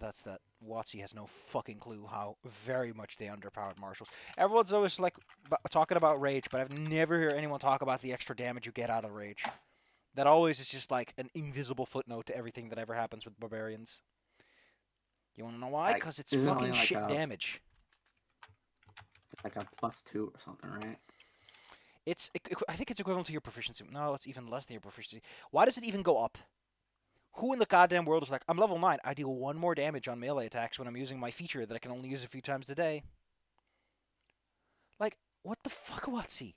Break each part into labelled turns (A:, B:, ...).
A: that's that WotC has no fucking clue how very much they underpowered marshals. Everyone's always like talking about rage, but I've never heard anyone talk about the extra damage you get out of rage. That always is just like an invisible footnote to everything that ever happens with barbarians. You want to know why?
B: Like,
A: Because it's
B: isn't it
A: fucking
B: only like
A: shit
B: a
A: damage.
B: it's like a +2 or something, right?
A: I think it's equivalent to your proficiency. No, it's even less than your proficiency. Why does it even go up? Who in the goddamn world is like, I'm level 9, I deal 1 more damage on melee attacks when I'm using my feature that I can only use a few times a day? Like, what the fuck, WotC?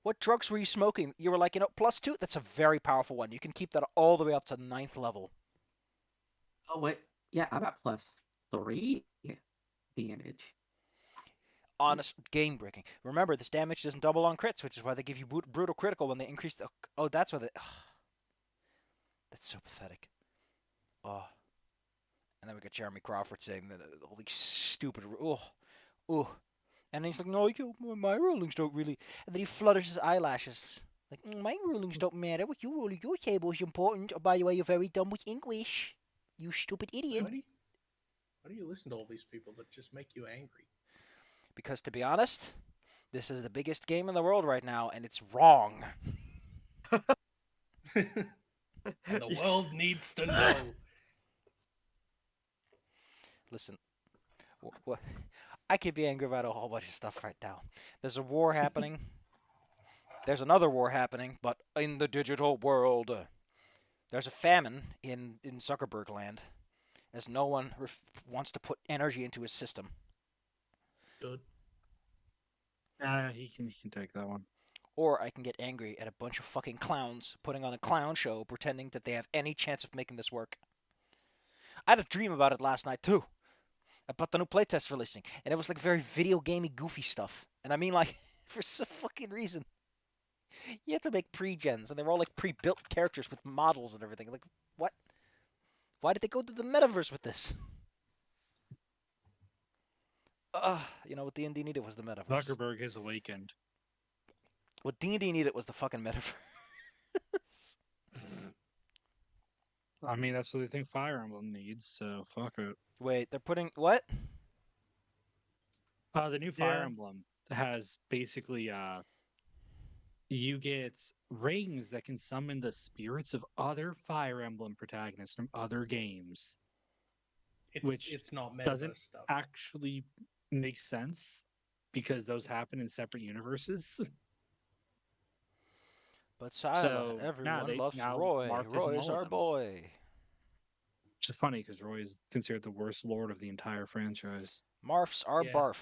A: What drugs were you smoking? You were like, +2? That's a very powerful one. You can keep that all the way up to 9th level.
B: Oh wait, yeah, I'm at +3 damage.
A: Honest, game breaking. Remember, this damage doesn't double on crits, which is why they give you brutal critical when they increase the. Oh, that's why they. That's so pathetic. Oh. And then we got Jeremy Crawford saying that all these stupid. Oh. And he's like, no, my rulings don't really. And then he flutters his eyelashes. Like, my rulings don't matter. What you rule at your table is important. Oh, by the way, you're very dumb with English. You stupid idiot.
C: Why do you listen to all these people that just make you angry?
A: Because, to be honest, this is the biggest game in the world right now, and it's wrong.
C: And the world needs to know.
A: Listen, I could be angry about a whole bunch of stuff right now. There's a war happening. There's another war happening, but in the digital world. There's a famine in Zuckerberg land, as no one wants to put energy into his system.
C: Good.
D: He can take that one.
A: Or I can get angry at a bunch of fucking clowns putting on a clown show, pretending that they have any chance of making this work. I had a dream about it last night too, about the new playtest releasing, and it was like very video gamey, goofy stuff. And I mean, like, for some fucking reason, you have to make pre-gens, and they're all like pre-built characters with models and everything. Like, what? Why did they go to the metaverse with this? What D&D needed was the metaverse.
D: Zuckerberg has awakened.
A: What D&D needed was the fucking metaverse.
D: I mean, that's what they think Fire Emblem needs, so fuck it.
A: Wait, they're putting what?
D: The new Fire Emblem has basically you get rings that can summon the spirits of other Fire Emblem protagonists from other games.
C: It's not metaverse
D: doesn't
C: stuff.
D: actually make sense because those happen in separate universes.
A: But Sila, everyone loves Roy. Roy's our boy.
D: Which is funny because Roy is considered the worst lord of the entire franchise.
A: Marfs are barf.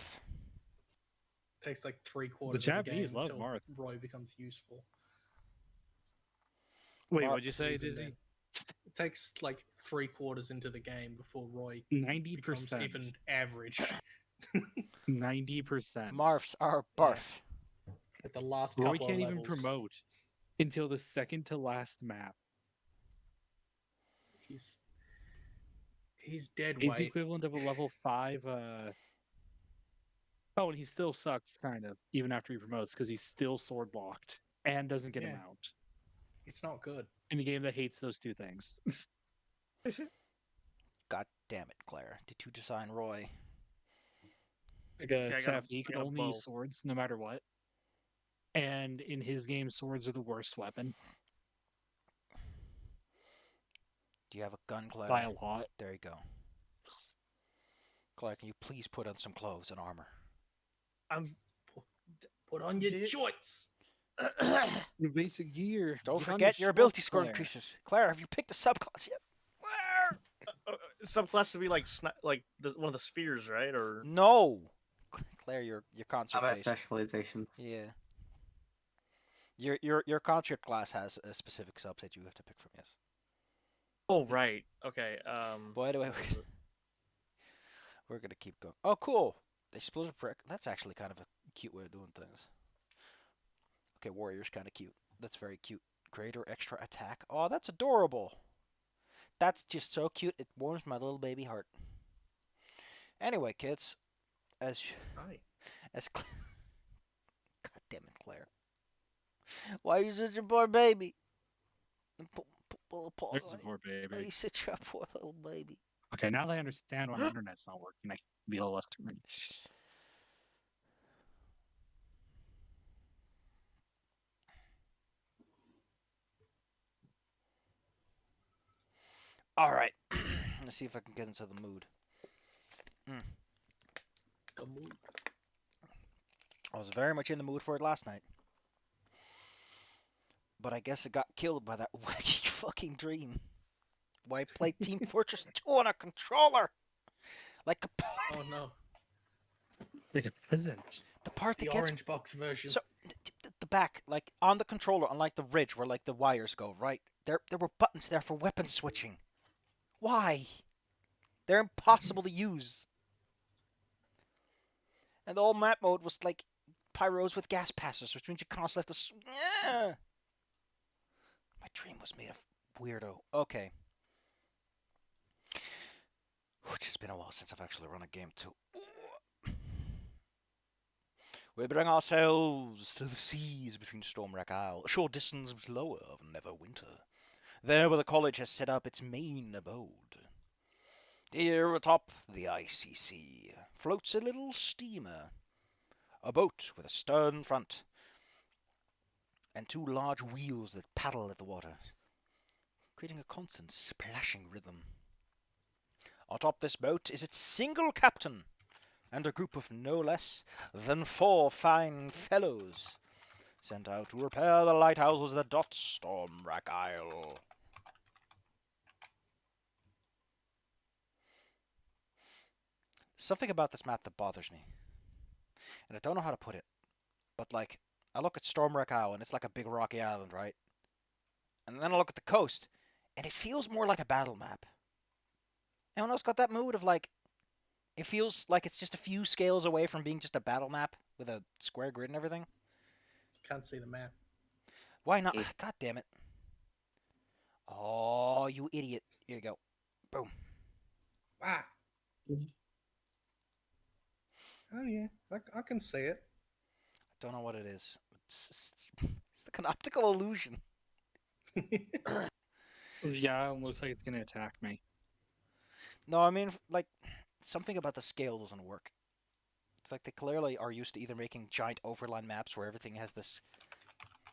C: Takes like 3/4
D: the Japanese
C: of the game
D: love
C: until
D: Marth.
C: Roy becomes useful.
D: Wait, what'd you say, Dizzy?
C: It takes like 3/4 into the game before Roy
D: 90%
C: becomes even average.
D: 90%.
A: Marfs are barf.
C: At the last
D: Roy
C: couple
D: can't
C: of
D: even
C: levels,
D: promote until the second to last map.
C: He's dead
D: He's
C: weight.
D: the equivalent of a level 5. Oh, and he still sucks, kind of, even after he promotes, because he's still sword blocked and doesn't get a mount.
C: It's not good.
D: In a game that hates those two things.
A: God damn it, Claire. Did you design Roy?
D: He can only use swords no matter what. And in his game, swords are the worst weapon.
A: Do you have a gun, Claire?
D: By a lot.
A: There you go. Claire, can you please put on some clothes and armor?
C: Put on your shorts.
D: Your basic gear.
A: Don't forget your ability score increases. Claire, have you picked a subclass yet?
E: Claire! Subclass would be like one of the spheres, right? Or
A: no. Claire, your concert
B: Combat specializations.
A: Yeah. Your concert class has a specific subset you have to pick from. Yes.
E: Oh right. Okay.
A: By the way, we're gonna keep going. Oh, cool. They split a brick. That's actually kind of a cute way of doing things. Okay, warrior's kind of cute. That's very cute. Greater extra attack. Oh, that's adorable. That's just so cute. It warms my little baby heart. Anyway, kids, God damn it, Claire. Why are you such a poor baby?
D: There's a poor baby.
A: He's such a poor little baby.
D: Okay, now that I understand why my internet's not working, I can be a little less concerned.
A: All right. Let's see if I can get into the mood.
C: The mood.
A: I was very much in the mood for it last night. But I guess it got killed by that wacky fucking dream. Why I played Team Fortress 2 on a controller? Like a
C: Oh no,
D: Like a peasant.
A: the part
C: the
A: that gets
C: orange box version.
A: so the back, like on the controller, unlike the ridge where like the wires go, right? There were buttons there for weapon switching. Why? They're impossible to use. And the whole map mode was like pyros with gas passes, which means you constantly have to. Yeah. My dream was made of weirdo. Okay. Which has been a while since I've actually run a game too. We bring ourselves to the seas between Stormwrack Isle, a short distance lower of Neverwinter. There where the college has set up its main abode. Here atop the icy sea floats a little steamer. A boat with a stern front and two large wheels that paddle at the water, creating a constant splashing rhythm. Atop this boat is its single captain and a group of no less than 4 fine fellows sent out to repair the lighthouses that dot Stormwrack Isle. Something about this map that bothers me, and I don't know how to put it, but like, I look at Stormwrack Isle and it's like a big rocky island, right? And then I look at the coast, and it feels more like a battle map. Anyone else got that mood of like, it feels like it's just a few scales away from being just a battle map with a square grid and everything?
C: Can't see the map.
A: Why not?
B: Yeah.
A: God damn it. Oh, you idiot. Here you go. Boom.
C: Ah. Oh yeah, I can see it.
A: Don't know what it is. It's like an optical illusion.
D: Yeah, it looks like it's gonna attack me.
A: No, I mean, like, something about the scale doesn't work. It's like they clearly are used to either making giant overland maps where everything has this,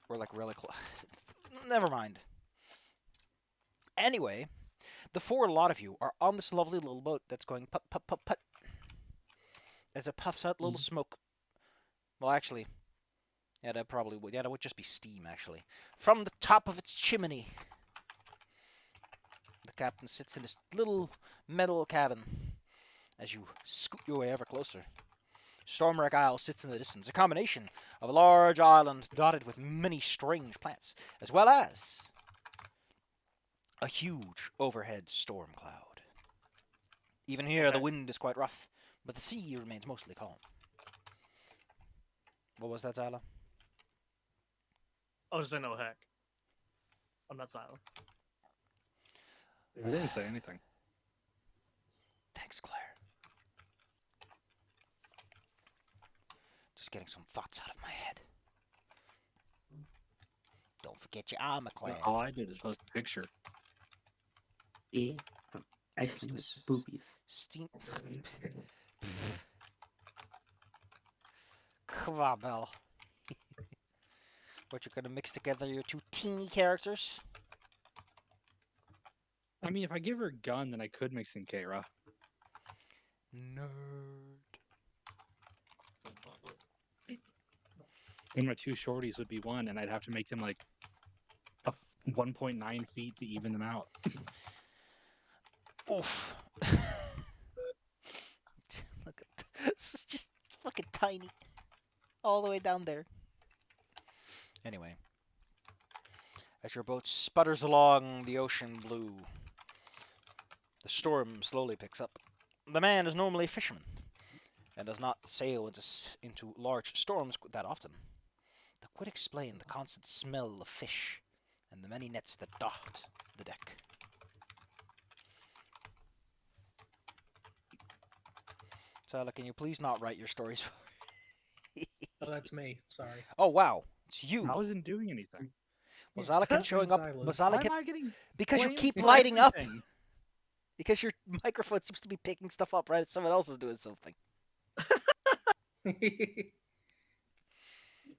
A: or like really close. Never mind. Anyway, the 4 lot of you are on this lovely little boat that's going put put put put as it puffs out little smoke. Well, actually, yeah, that probably would. Yeah, that would just be steam, actually, from the top of its chimney. The captain sits in his little metal cabin as you scoot your way ever closer. Stormwrack Isle sits in the distance, a combination of a large island dotted with many strange plants, as well as a huge overhead storm cloud. Even here, the wind is quite rough, but the sea remains mostly calm. What was that, Zyla?
E: I was saying no heck. I'm not silent.
D: I didn't say anything.
A: Thanks, Claire. Just getting some thoughts out of my head. Don't forget your armor, Claire.
D: All I did is post a picture.
B: Yeah. Actually, with boobies.
A: Steam. Come on, Mel. What, you're gonna mix together your 2 teeny characters?
D: I mean, if I give her a gun, then I could mix in Keira.
A: Nerd.
D: And my 2 shorties would be 1, and I'd have to make them like 1.9 feet to even them out.
A: Oof. Look at this is just fucking tiny. All the way down there. Anyway. As your boat sputters along the ocean blue, the storm slowly picks up. The man is normally a fisherman and does not sail into large storms that often. That would explain the constant smell of fish and the many nets that dot the deck. Tyler, can you please not write your stories?
C: Oh, that's me. Sorry.
A: Oh, wow. It's you.
D: I wasn't doing anything.
A: Mazala kept showing up.
C: Silas.
A: Mazala
D: Why
A: kept
D: am I getting
A: because you
D: blamed
A: keep
D: for
A: lighting up.
D: everything?
A: Because you're microphone seems to be picking stuff up right as someone else is doing something.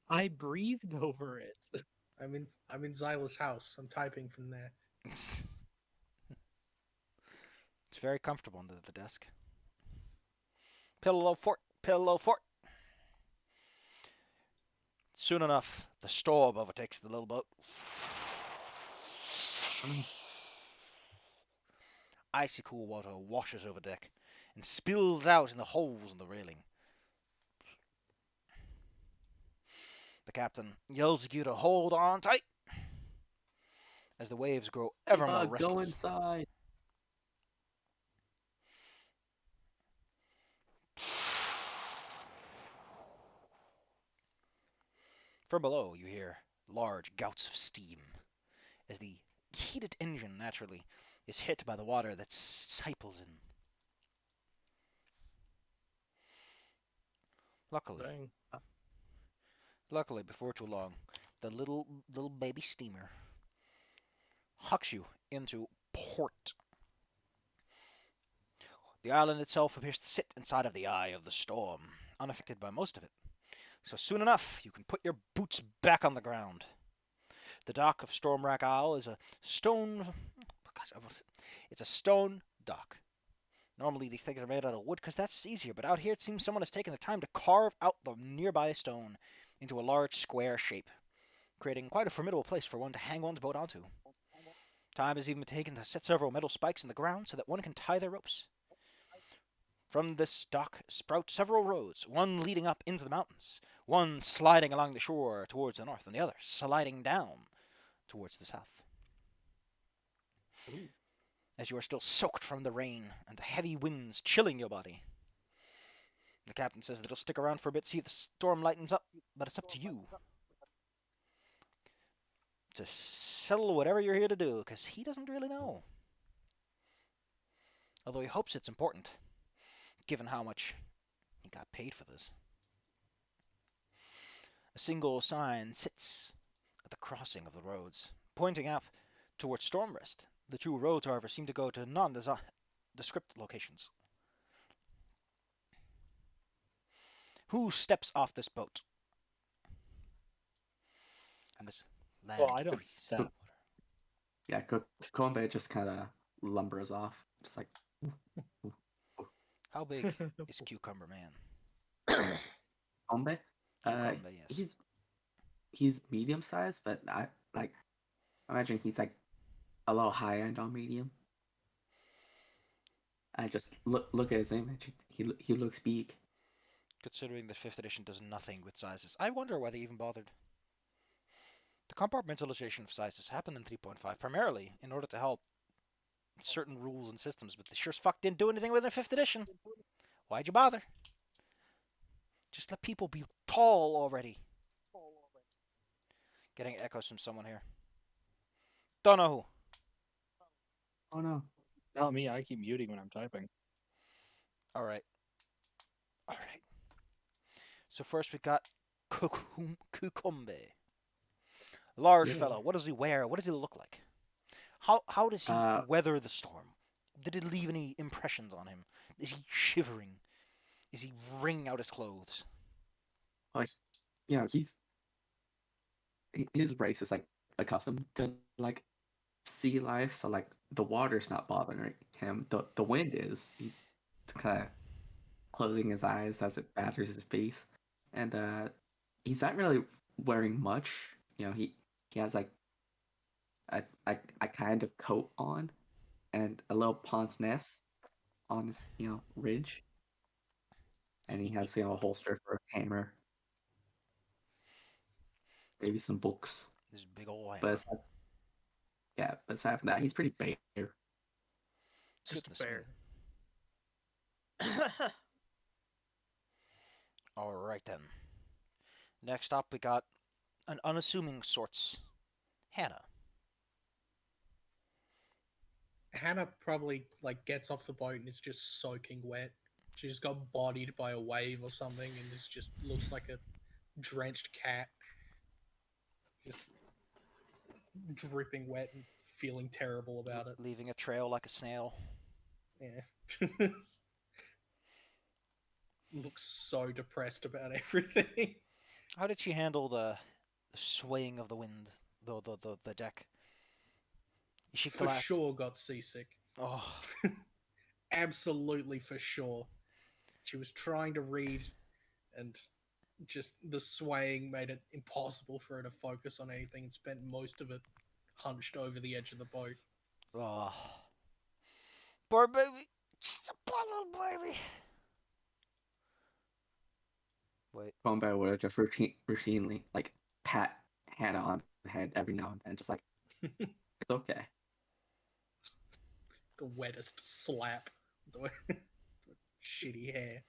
D: I breathed over it.
C: I'm in Zyla's house. I'm typing from there.
A: It's very comfortable under the desk. Pillow fort, pillow fort. Soon enough, the storm overtakes the little boat. Icy cool water washes over deck and spills out in the holes in the railing. The captain yells at you to hold on tight as the waves grow ever more restless.
B: Go inside.
A: From below, you hear large gouts of steam as the heated engine naturally is hit by the water that sipples in. Luckily, before too long, the little baby steamer hucks you into port. The island itself appears to sit inside of the eye of the storm, unaffected by most of it. So soon enough, you can put your boots back on the ground. The dock of Stormwrack Isle is a stone... It's a stone dock. Normally these things are made out of wood because that's easier, but out here it seems someone has taken the time to carve out the nearby stone into a large square shape, creating quite a formidable place for one to hang one's boat onto. Time has even been taken to set several metal spikes in the ground so that one can tie their ropes. From this dock sprout several roads, one leading up into the mountains, one sliding along the shore towards the north, and the other sliding down towards the south.
D: Ooh.
A: As you are still soaked from the rain and the heavy winds chilling your body. The captain says that he'll stick around for a bit, see if the storm lightens up, but it's up to you to settle whatever you're here to do, because he doesn't really know. Although he hopes it's important, given how much he got paid for this. A single sign sits at the crossing of the roads, pointing up towards Stormrest. The two roads, however, seem to go to nondescript locations. Who steps off this boat? And this land.
D: Well, I don't step.
B: Yeah, Kombe just kind of lumbers off, just like.
A: How big is Cucumber Man?
B: Kombe?
A: Cucumber, yes.
B: He's medium sized, but I imagine he's like a little high end on medium. I just look at his image. He looks big.
A: Considering the 5th edition does nothing with sizes, I wonder why they even bothered. The compartmentalization of sizes happened in 3.5 primarily in order to help certain rules and systems, but they sure as fuck didn't do anything with it in 5th edition. Why'd you bother? Just let people be tall already. Getting echoes from someone here. Don't know who.
B: Oh no.
D: Not me. I keep muting when I'm typing.
A: All right. So first we got Cucumbe. Large fellow. What does he wear? What does he look like? How does he weather the storm? Did it leave any impressions on him? Is he shivering? Is he wringing out his clothes?
B: Like, his race is like accustomed to like sea life, so like the water's not bothering him. The wind is. He's kind of closing his eyes as it batters his face, and he's not really wearing much. He has like a kind of coat on, and a little pince nez on his ridge, and he has a holster for a hammer, maybe some books.
A: This big old
B: But aside from that, he's pretty bare.
E: Just
A: Goodness
E: bear.
A: me. All right then. Next up, we got an unassuming sorts Hannah.
C: Hannah probably like gets off the boat and is just soaking wet. She just got bodied by a wave or something and just looks like a drenched cat. Just dripping wet and feeling terrible about it.
A: Leaving a trail like a snail.
C: Yeah. Looks so depressed about everything.
A: How did she handle the swaying of the wind, the deck? Is she
C: For
A: glad?
C: sure got seasick.
A: Oh,
C: Absolutely for sure. She was trying to read, and just the swaying made it impossible for her to focus on anything, and spent most of it hunched over the edge of the boat.
A: oh, poor baby. Just a poor little baby. Wait,
B: Combat would just routinely like pat Hannah on the head every now and then, just like it's okay.
C: The wettest slap. The shitty hair.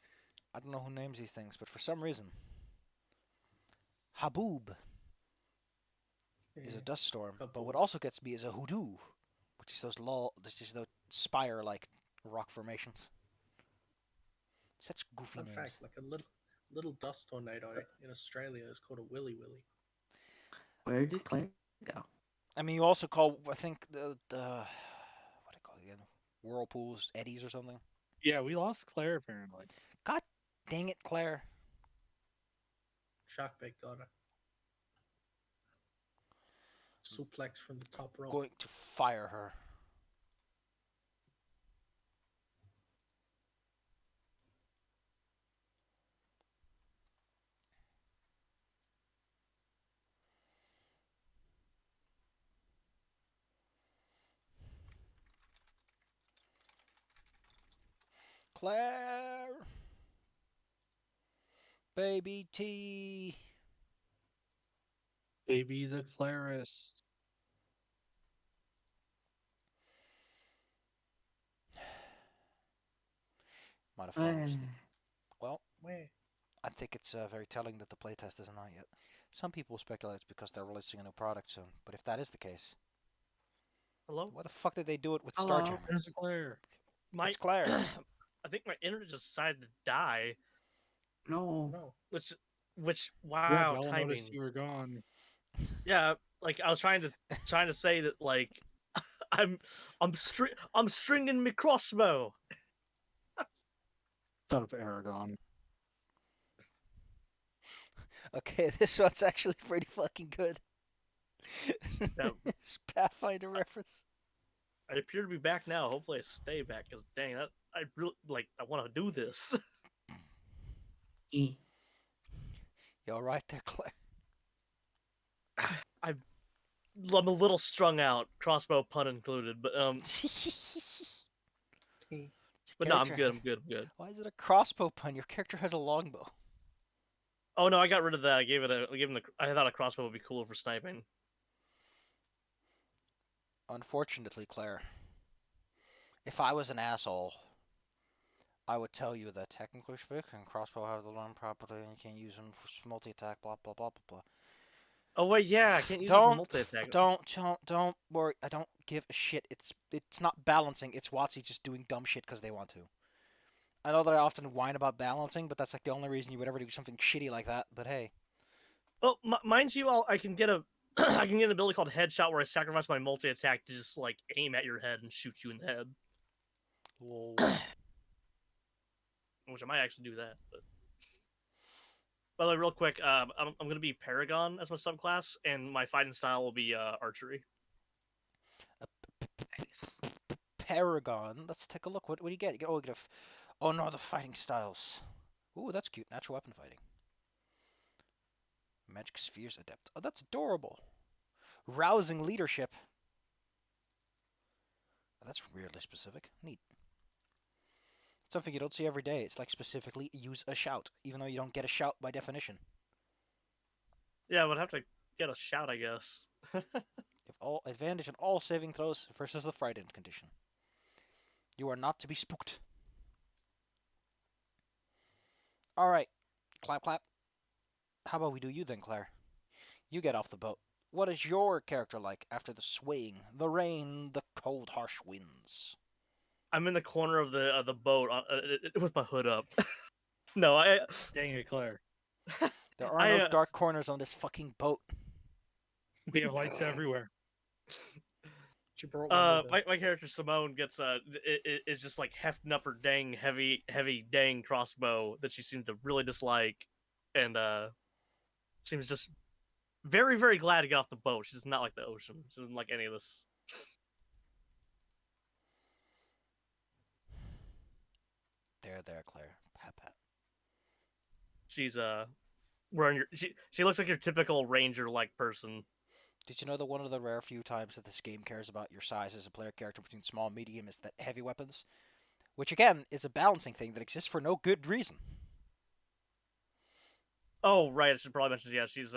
A: I don't know who names these things, but for some reason, Haboob is a
C: Yeah.
A: dust storm. But
C: Haboob.
A: what also gets me is a hoodoo, which is those spire-like rock formations. Such goofy
C: Fun
A: names.
C: fact, like a little dust tornado in Australia is called a willy willy.
B: Where did Claire go?
A: I mean, you also call, I think, the what do you call it again? Whirlpools, eddies, or something.
D: Yeah, we lost Claire apparently.
A: God dang it, Claire.
C: Sharkbait got her. Suplex from the top rope.
A: Going to fire her. Claire. Baby T.
D: Baby the Clarist.
A: Might have fallen asleep. Well,
C: Where?
A: I think it's very telling that the playtest isn't out yet. Some people speculate it's because they're releasing a new product soon. But if that is the case,
E: Hello?
A: why the fuck did they do it with
B: Hello.
A: Stargem?
D: There's Claire.
E: My
A: It's Claire.
E: I think my internet just decided to die.
B: No.
C: No.
E: Which
D: Yeah,
E: wow,
D: Bella
E: timing.
D: noticed you were gone.
E: Yeah, like I was trying to say that like I'm stringing my crossbow.
D: Son of Aragon.
A: Okay, this one's actually pretty fucking good.
E: Yeah.
A: It's Pathfinder reference.
E: I appear to be back now. Hopefully I stay back because dang that I really I want to do this.
B: E.
A: You alright there, Claire?
E: I'm a little strung out, crossbow pun included, but no, I'm good. I'm good. I'm good.
A: Why is it a crossbow pun? Your character has a longbow.
E: Oh no, I got rid of that. I gave him I thought a crossbow would be cooler for sniping.
A: Unfortunately, Claire, if I was an asshole, I would tell you that technically speaking, crossbow have the learn property and you can't use them for multi-attack, blah, blah, blah, blah, blah.
E: Oh wait, yeah, I can't use it for multi-attack.
A: Don't worry. I don't give a shit. It's not balancing. It's WotC just doing dumb shit because they want to. I know that I often whine about balancing, but that's like the only reason you would ever do something shitty like that. But hey,
E: Well, mind you, I can get a I can get an ability called Headshot where I sacrifice my multi-attack to just like aim at your head and shoot you in the head.
A: lol.
E: Which I might actually do that. But by the way, real quick, I'm gonna be Paragon as my subclass, and my fighting style will be archery.
B: Nice.
A: Paragon. Let's take a look. What do you get? You get oh, you get oh no, the fighting styles. Ooh, that's cute. Natural weapon fighting. Magic spheres adept. Oh, that's adorable. Rousing leadership. Oh, that's weirdly specific. Neat. Something you don't see every day. It's like specifically use a shout, even though you don't get a shout by definition.
E: Yeah, I would have to get a shout, I guess.
A: You have all advantage on all saving throws versus the frightened condition. You are not to be spooked. All right, clap clap. How about we do you then, Claire? You get off the boat. What is your character like after the swaying, the rain, the cold, harsh winds?
E: I'm in the corner of the boat with my hood up. No,
D: Dang it, Claire.
A: There are no dark corners on this fucking boat.
D: We have lights everywhere.
C: She brought one with her.
E: my character Simone gets is just like hefting up her dang heavy dang crossbow that she seems to really dislike, and seems just very very glad to get off the boat. She does not like the ocean. She doesn't like any of this.
A: There, Claire. Pat, pat.
E: She's wearing your she looks like your typical ranger like person.
A: Did you know that one of the rare few times that this game cares about your size as a player character between small and medium is that heavy weapons? Which, again, is a balancing thing that exists for no good reason.
E: Oh right, I should probably mention yeah she's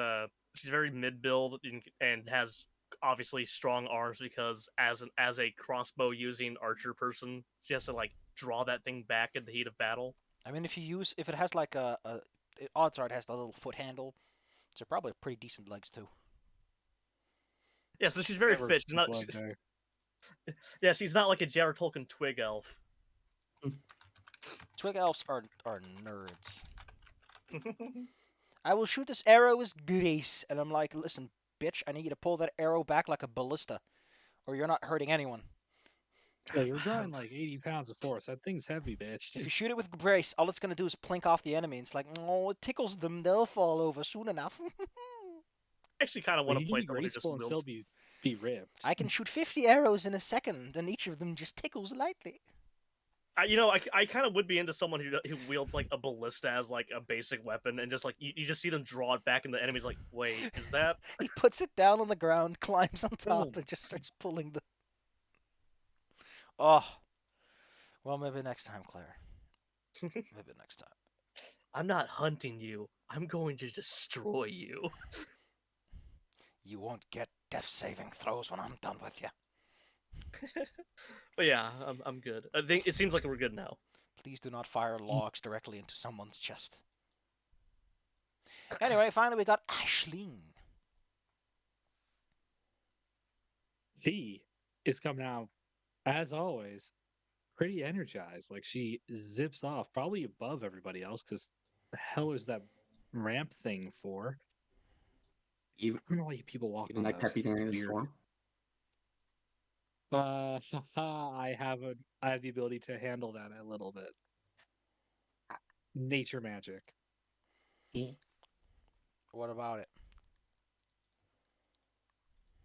E: very mid build and has obviously strong arms because as a crossbow using archer person she has to like draw that thing back in the heat of battle.
A: I mean, if it has like odds are it has the little foot handle, so probably pretty decent legs too.
E: Yeah, so she's very
D: Never
E: fit. She's not.
D: blood there.
E: Yeah, she's not like a J.R. Tolkien twig elf.
A: Twig elves are nerds. I will shoot this arrow as grace, and I'm like, listen, bitch, I need you to pull that arrow back like a ballista, or you're not hurting anyone.
D: Yeah, you're drawing like 80 pounds of force. That thing's heavy, bitch.
A: If you shoot it with grace, all it's gonna do is plink off the enemy. And it's like, oh, it tickles them; they'll fall over soon enough.
E: Actually, kind of
D: Well,
E: want
D: you
E: to play
D: can be
E: someone who just
D: graceful and
E: wields.
D: still be ripped.
A: I can shoot 50 arrows in a second, and each of them just tickles lightly.
E: I kind of would be into someone who wields like a ballista as like a basic weapon, and just like you just see them draw it back, and the enemy's like, wait, is that?
A: He puts it down on the ground, climbs on top,
E: Boom.
A: and just starts pulling the. Oh, well, maybe next time, Claire. Maybe next time.
E: I'm not hunting you. I'm going to destroy you.
A: You won't get death saving throws when I'm done with you.
E: But yeah, I'm good. I think it seems like we're good now.
A: Please do not fire logs directly into someone's chest. Anyway, finally we got Aisling.
D: She is coming out, as always, pretty energized. Like she zips off, probably above everybody else, because the hell is that ramp thing for?
B: You
D: I don't know why people walk
B: even
D: on
B: like
D: those.
B: Peppy during the
D: Weird.
B: storm?
D: I have the ability to handle that a little bit. Nature magic.
B: Yeah.
A: What about it?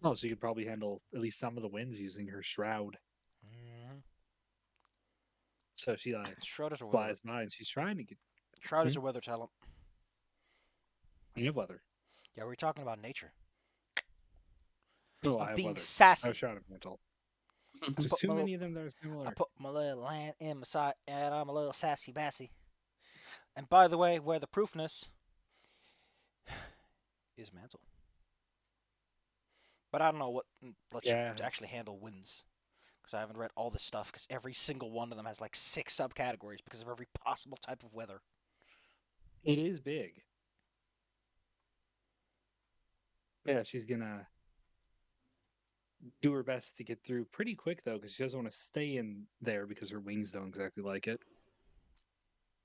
D: Oh, so you could probably handle at least some of the winds using her shroud.
A: Mm-hmm.
D: So she like
A: Shroud is a weather.
D: flies by and she's trying to get
A: Shroud is a weather talent.
D: I have weather.
A: Yeah, we're talking about nature.
D: Oh,
A: Of
D: I have
A: being
D: weather. I
A: sassy.
D: was shroud of mental.
A: I
D: There's
A: put
D: too
A: my
D: many of them that are similar.
A: I put my little hand in my side, and I'm a little sassy bassy. And by the way, where the proofness is mantle. But I don't know what lets you
D: Yeah.
A: to actually handle winds. Because I haven't read all this stuff, because every single one of them has like 6 subcategories because of every possible type of weather.
D: It is big. Yeah, she's gonna do her best to get through pretty quick though, because she doesn't want to stay in there because her wings don't exactly like it.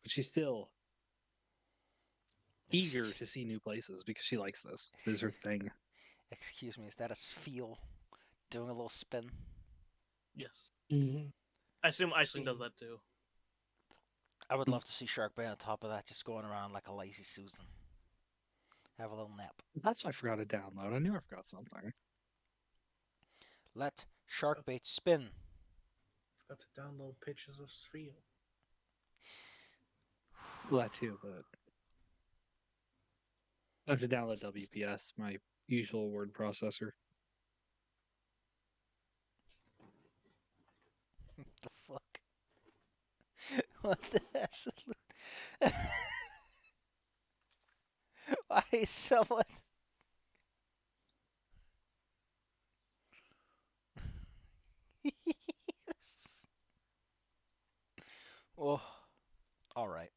D: But she's still eager to see new places because she likes this. This is her thing.
A: Excuse me, is that a Sfeel doing a little spin?
E: Yes,
B: Mm-hmm.
E: I assume Iceland does that too.
A: I would love to see Shark Bay on top of that, just going around like a lazy Susan. Have a little nap.
D: That's why I forgot to download. I knew I forgot something.
A: Let Sharkbait spin.
C: Forgot to download pictures of Sphere.
D: Well, that too, but I have to download WPS, my usual word processor.
A: The fuck? What the absolute? Why is someone? Oh, all right.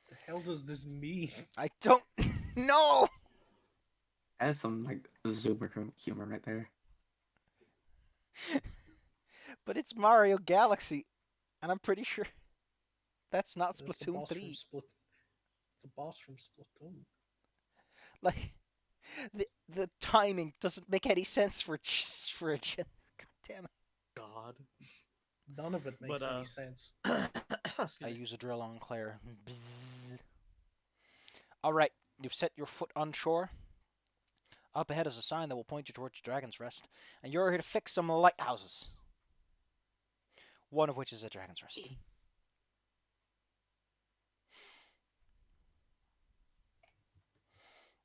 C: The hell does this mean?
A: I don't know.
B: That's some like Zoomer humor right there.
A: But it's Mario Galaxy, and I'm pretty sure that's not
C: That's the
A: Splatoon
C: boss
A: 3.
C: from It's a boss from Splatoon.
A: Like the timing doesn't make any sense for a gen. God damn it.
E: God.
C: None of it makes
E: But,
C: any sense.
E: Excuse
A: I
E: me.
A: use a drill on Claire. Bzzz. All right, you've set your foot on shore. Up ahead is a sign that will point you towards Dragon's Rest, and you're here to fix some lighthouses. One of which is a Dragon's Rest.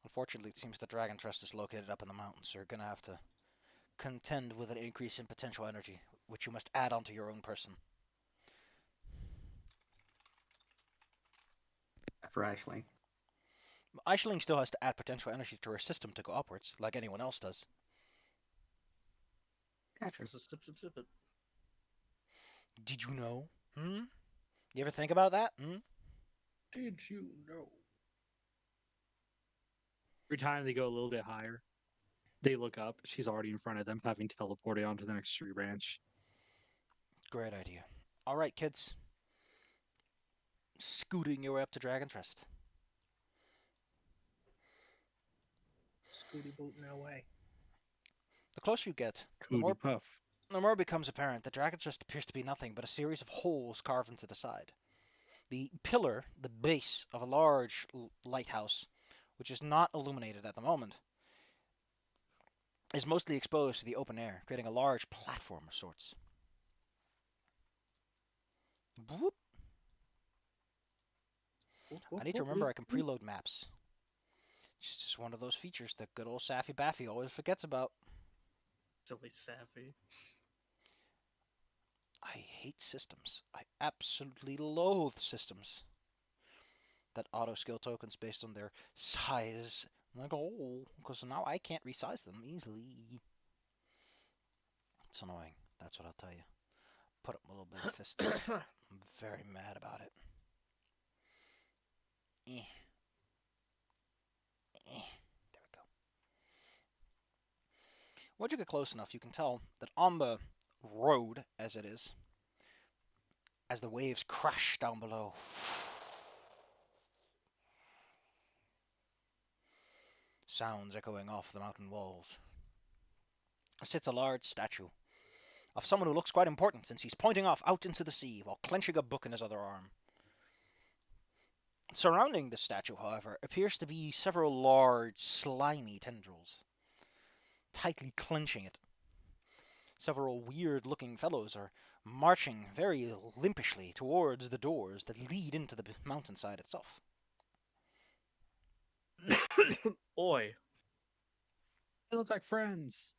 A: Unfortunately, it seems the Dragon's Rest is located up in the mountains, so you're going to have to contend with an increase in potential energy, which you must add onto your own person.
B: For Aisling.
A: Aisling still has to add potential energy to her system to go upwards, like anyone else does.
B: Gotcha.
E: Just sip, sip, sip it.
A: Did you know? You ever think about that?
C: Did you know?
D: Every time they go a little bit higher, they look up. She's already in front of them, having teleported onto the next tree branch.
A: Great idea. All right, kids. Scooting your way up to Dragon's Rest.
C: Scooty booting our way.
A: The closer you get, the
D: Cootie
A: more
D: puff.
A: it becomes apparent that Dragon's Rest appears to be nothing but a series of holes carved into the side. The pillar, the base of a large lighthouse, which is not illuminated at the moment, is mostly exposed to the open air, creating a large platform of sorts. Boop. I need to remember I can preload maps. It's just one of those features that good old Saffy Baffy always forgets about.
E: Silly Sappy.
A: I hate systems. I absolutely loathe systems that auto skill tokens based on their size. I'm like, oh, because now I can't resize them easily. It's annoying. That's what I'll tell you. Put up my little big fist. I'm very mad about it. There we go. Once you get close enough, you can tell that on the road, as it is, as the waves crash down below, sounds echoing off the mountain walls, sits a large statue of someone who looks quite important since he's pointing off out into the sea while clenching a book in his other arm. Surrounding the statue, however, appears to be several large, slimy tendrils, tightly clenching it. Several weird-looking fellows are marching very limpishly towards the doors that lead into the mountainside itself.
E: Oi.
D: They look like friends.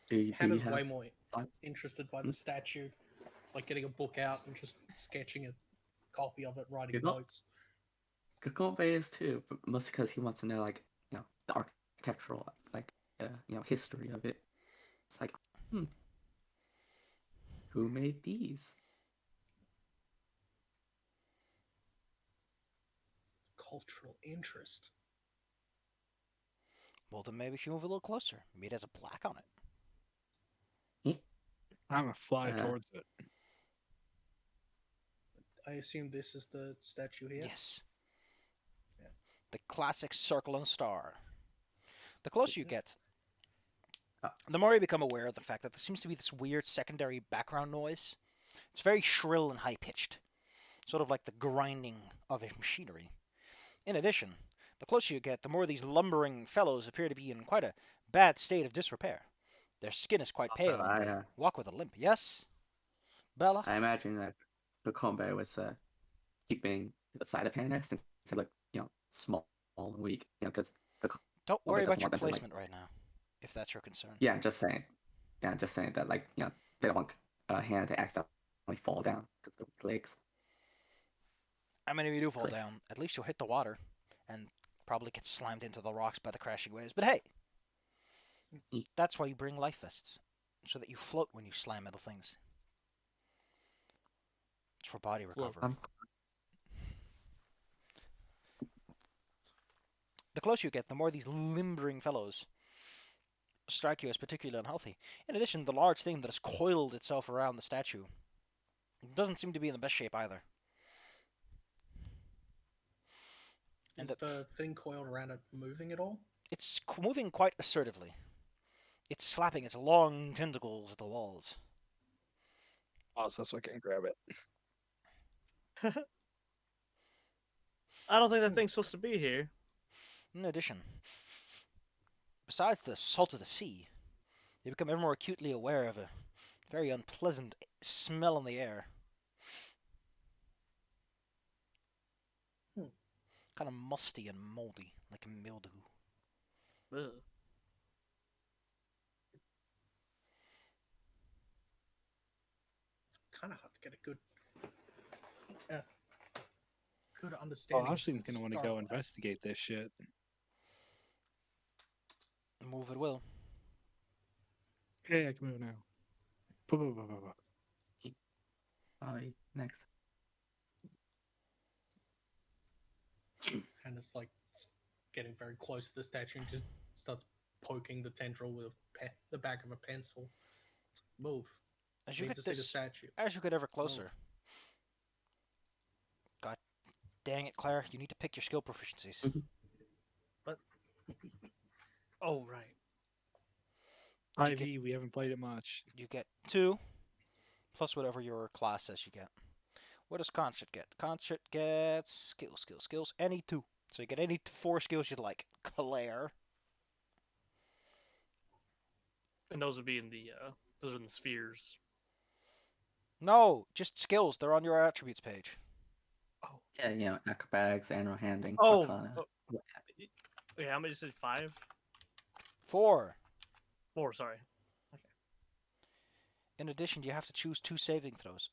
B: Do you
C: Hannah's
B: have
C: way more
B: fun?
C: interested by the statue. It's like getting a book out and just sketching a copy of it, writing
B: Good luck.
C: notes.
B: Kakombe is too, but mostly because he wants to know, like, the architectural, like, history of it. It's like, who made these?
C: Cultural interest.
A: Well, then maybe she move a little closer. Maybe it has a plaque on it.
D: I'm gonna fly
B: Yeah.
D: towards it.
C: I assume this is the statue here.
A: Yes.
C: Yeah.
A: The classic circle and star. The closer you get, the more you become aware of the fact that there seems to be this weird secondary background noise. It's very shrill and high-pitched, sort of like the grinding of a machinery. In addition, the closer you get, the more these lumbering fellows appear to be in quite a bad state of disrepair. Their skin is quite
B: Also,
A: pale, and they walk with a limp. Yes? Bella?
B: I imagine that Kakombe was keeping the side of Hannah since they look, small and weak, because
A: Don't worry about
B: doesn't
A: your
B: want them to, like-
A: placement right now, if that's your concern.
B: yeah, I'm just saying. Yeah, I'm just saying that, like, they don't want Hannah to accidentally fall down because of the legs.
A: I mean, if you do fall
B: Click.
A: down, at least you'll hit the water and probably get slammed into the rocks by the crashing waves. But hey, that's why you bring life vests, so that you float when you slam metal things. It's for body
E: Float.
A: recovery. The closer you get, the more these limbering fellows strike you as particularly unhealthy. In addition, the large thing that has coiled itself around the statue doesn't seem to be in the best shape either. And
C: Is the thing coiled around it moving at all?
A: It's moving quite assertively. It's slapping its long tentacles at the walls.
D: Oh, so I can't grab it.
E: I don't think that thing's supposed to be here.
A: In addition, besides the salt of the sea, they become ever more acutely aware of a very unpleasant smell in the air. Kind of musty and moldy, like mildew.
E: Ugh.
C: Kind of hard to get a good
D: Oh,
C: understanding.
D: Ashley's gonna want to go
C: Starlight.
D: investigate this shit.
A: Move it will.
D: Okay, I can move now. Blah, blah, blah, blah.
B: Next.
C: And it's like getting very close to the statue and just starts poking the tendril with the back of a pencil. Move.
A: As you
C: Need
A: get
C: to see the
A: this,
C: statue.
A: as you get ever closer. God dang it, Claire! You need to pick your skill proficiencies.
E: Oh, right.
A: Did you
D: IV, we haven't played it much.
A: You get 2, plus whatever your class says you get. What does Concert get? Concert gets skills. Any 2. So you get any 4 skills you'd like. Claire.
E: And those would be in the spheres.
A: No, just skills. They're on your attributes page.
B: Yeah, acrobatics, animal handling,
E: Oh,
B: arcana.
E: Yeah, how many did you say? 5?
A: 4.
E: 4, sorry.
A: In addition, you have to choose 2 saving throws.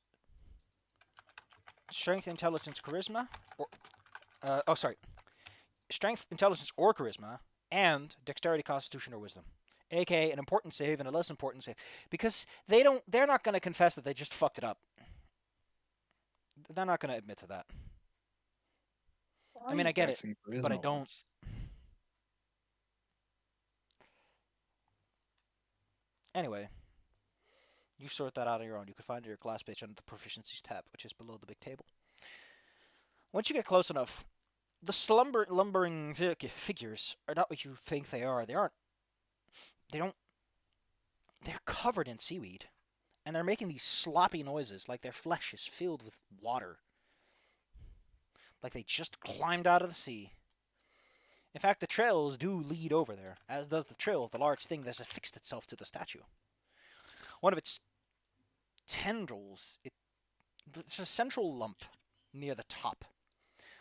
A: Strength, intelligence, charisma, or Strength, intelligence, or charisma, and dexterity, constitution, or wisdom. AKA an important save and a less important save. Because they're not going to confess that they just fucked it up. They're not going to admit to that. I mean, I get it,
D: Guessing
A: but I
D: charisma
A: don't.
D: once.
A: Anyway, you sort that out on your own. You can find your class page under the proficiencies tab, which is below the big table. Once you get close enough, the lumbering figures are not what you think they are. They aren't. They don't. They're covered in seaweed, and they're making these sloppy noises like their flesh is filled with water. Like they just climbed out of the sea. In fact, the trails do lead over there, as does the trail of the large thing that has affixed itself to the statue. One of its tendrils, it's a central lump near the top,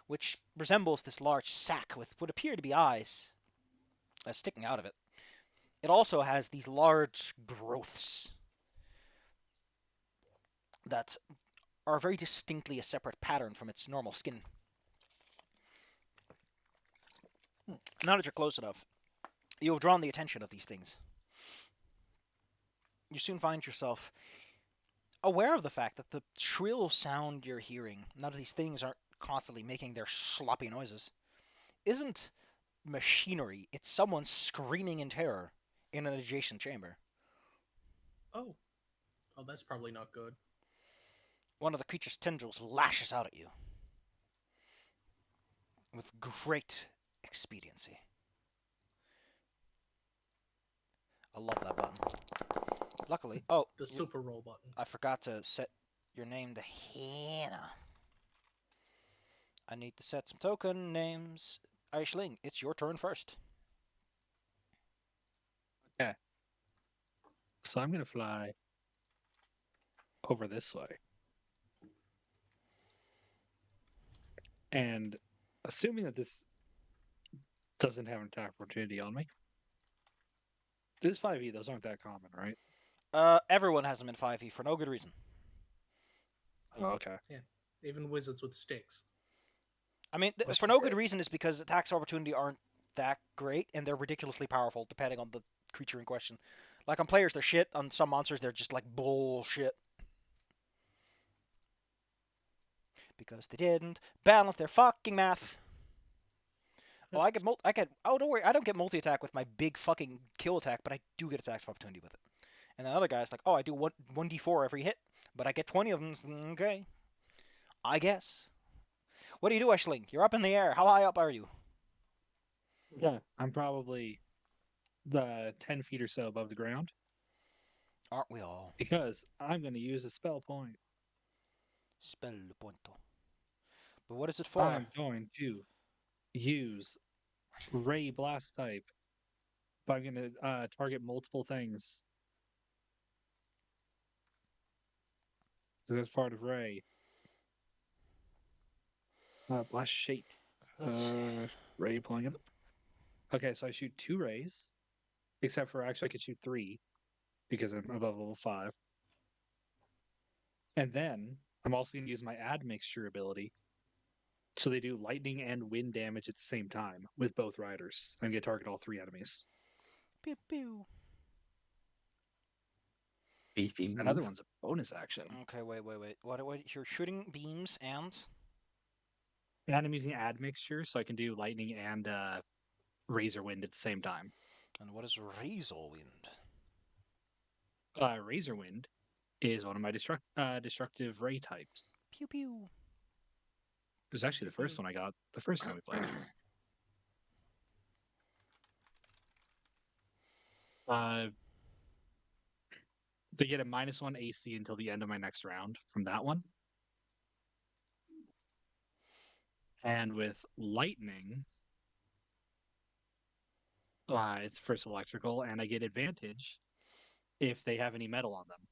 A: which resembles this large sack with what appear to be eyes sticking out of it. It also has these large growths that are very distinctly a separate pattern from its normal skin. Now that you're close enough, you have drawn the attention of these things. You soon find yourself aware of the fact that the shrill sound you're hearing, now that these things aren't constantly making their sloppy noises, isn't machinery. It's someone screaming in terror in an adjacent chamber.
C: Oh, that's probably not good.
A: One of the creature's tendrils lashes out at you with great expediency. I love that button. Luckily,
C: The super roll button.
A: I forgot to set your name to Hannah. I need to set some token names. Aisling, it's your turn first.
D: So I'm gonna fly over this way. And assuming that this doesn't have an attack opportunity on me. This is 5e, those aren't that common, right?
A: Everyone has them in 5e for no good reason.
D: Oh, okay.
C: Even wizards with sticks.
A: I mean,
D: That's
A: for no good
D: fair.
A: reason is because attacks of opportunity aren't that great, and they're ridiculously powerful depending on the creature in question. Like on players, they're shit. On some monsters, they're just like bullshit. Because they didn't balance their fucking math. Oh, oh, don't worry, I don't get multi-attack with my big fucking kill attack, but I do get attacks of opportunity with it. And the other guy's like, oh, I do 1d4 every hit, but I get 20 of them. Okay. I guess. What do you do, Aisling? You're up in the air. How high up are you?
D: Yeah, I'm probably the 10 feet or so above the ground
A: Aren't we all?
D: because I'm going to use a spell point.
A: Spell punto. But what is it for?
D: I'm going to use Ray Blast type. But I'm going to target multiple things. So that's part of Ray. Blast Shape.
A: Let's see.
D: Ray pulling it up. Okay, so I shoot 2 rays, except for actually I could shoot 3 because I'm above level 5. And then I'm also going to use my admixture ability. So they do lightning and wind damage at the same time with both riders. I'm going to target all 3 enemies.
A: Pew pew.
B: Beefy
D: That other
B: move.
D: one's a bonus action.
A: Okay, wait. What? You're shooting beams and
D: And I'm using admixture, so I can do lightning and razor wind at the same time.
A: what is razor wind?
D: Razor wind is one of my destructive ray types.
A: Pew pew.
D: It was actually the first one I got the first time we played. They get a -1 AC until the end of my next round from that one. And with lightning, it's first electrical, and I get advantage if they have any metal on them.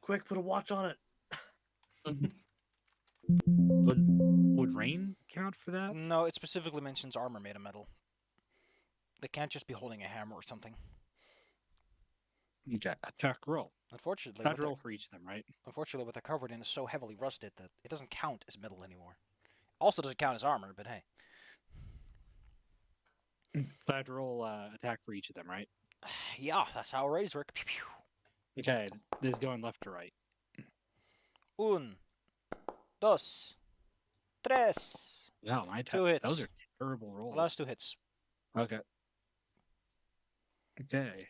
E: Quick, put a watch on it.
D: Would rain count for that?
A: No, it specifically mentions armor made of metal. They can't just be holding a hammer or something.
D: Okay, attack roll.
A: Unfortunately,
D: Attack roll for each of them, right?
A: what they're covered in is so heavily rusted that it doesn't count as metal anymore. Also doesn't count as armor, but hey.
D: So I have to roll attack for each of them, right?
A: Yeah, that's how rays work. Pew pew.
D: Okay, this is going left to right.
A: Un, dos, tres.
D: No, my attack.
A: 2 hits.
D: Those are terrible rolls.
A: Last 2 hits.
D: Okay. Okay.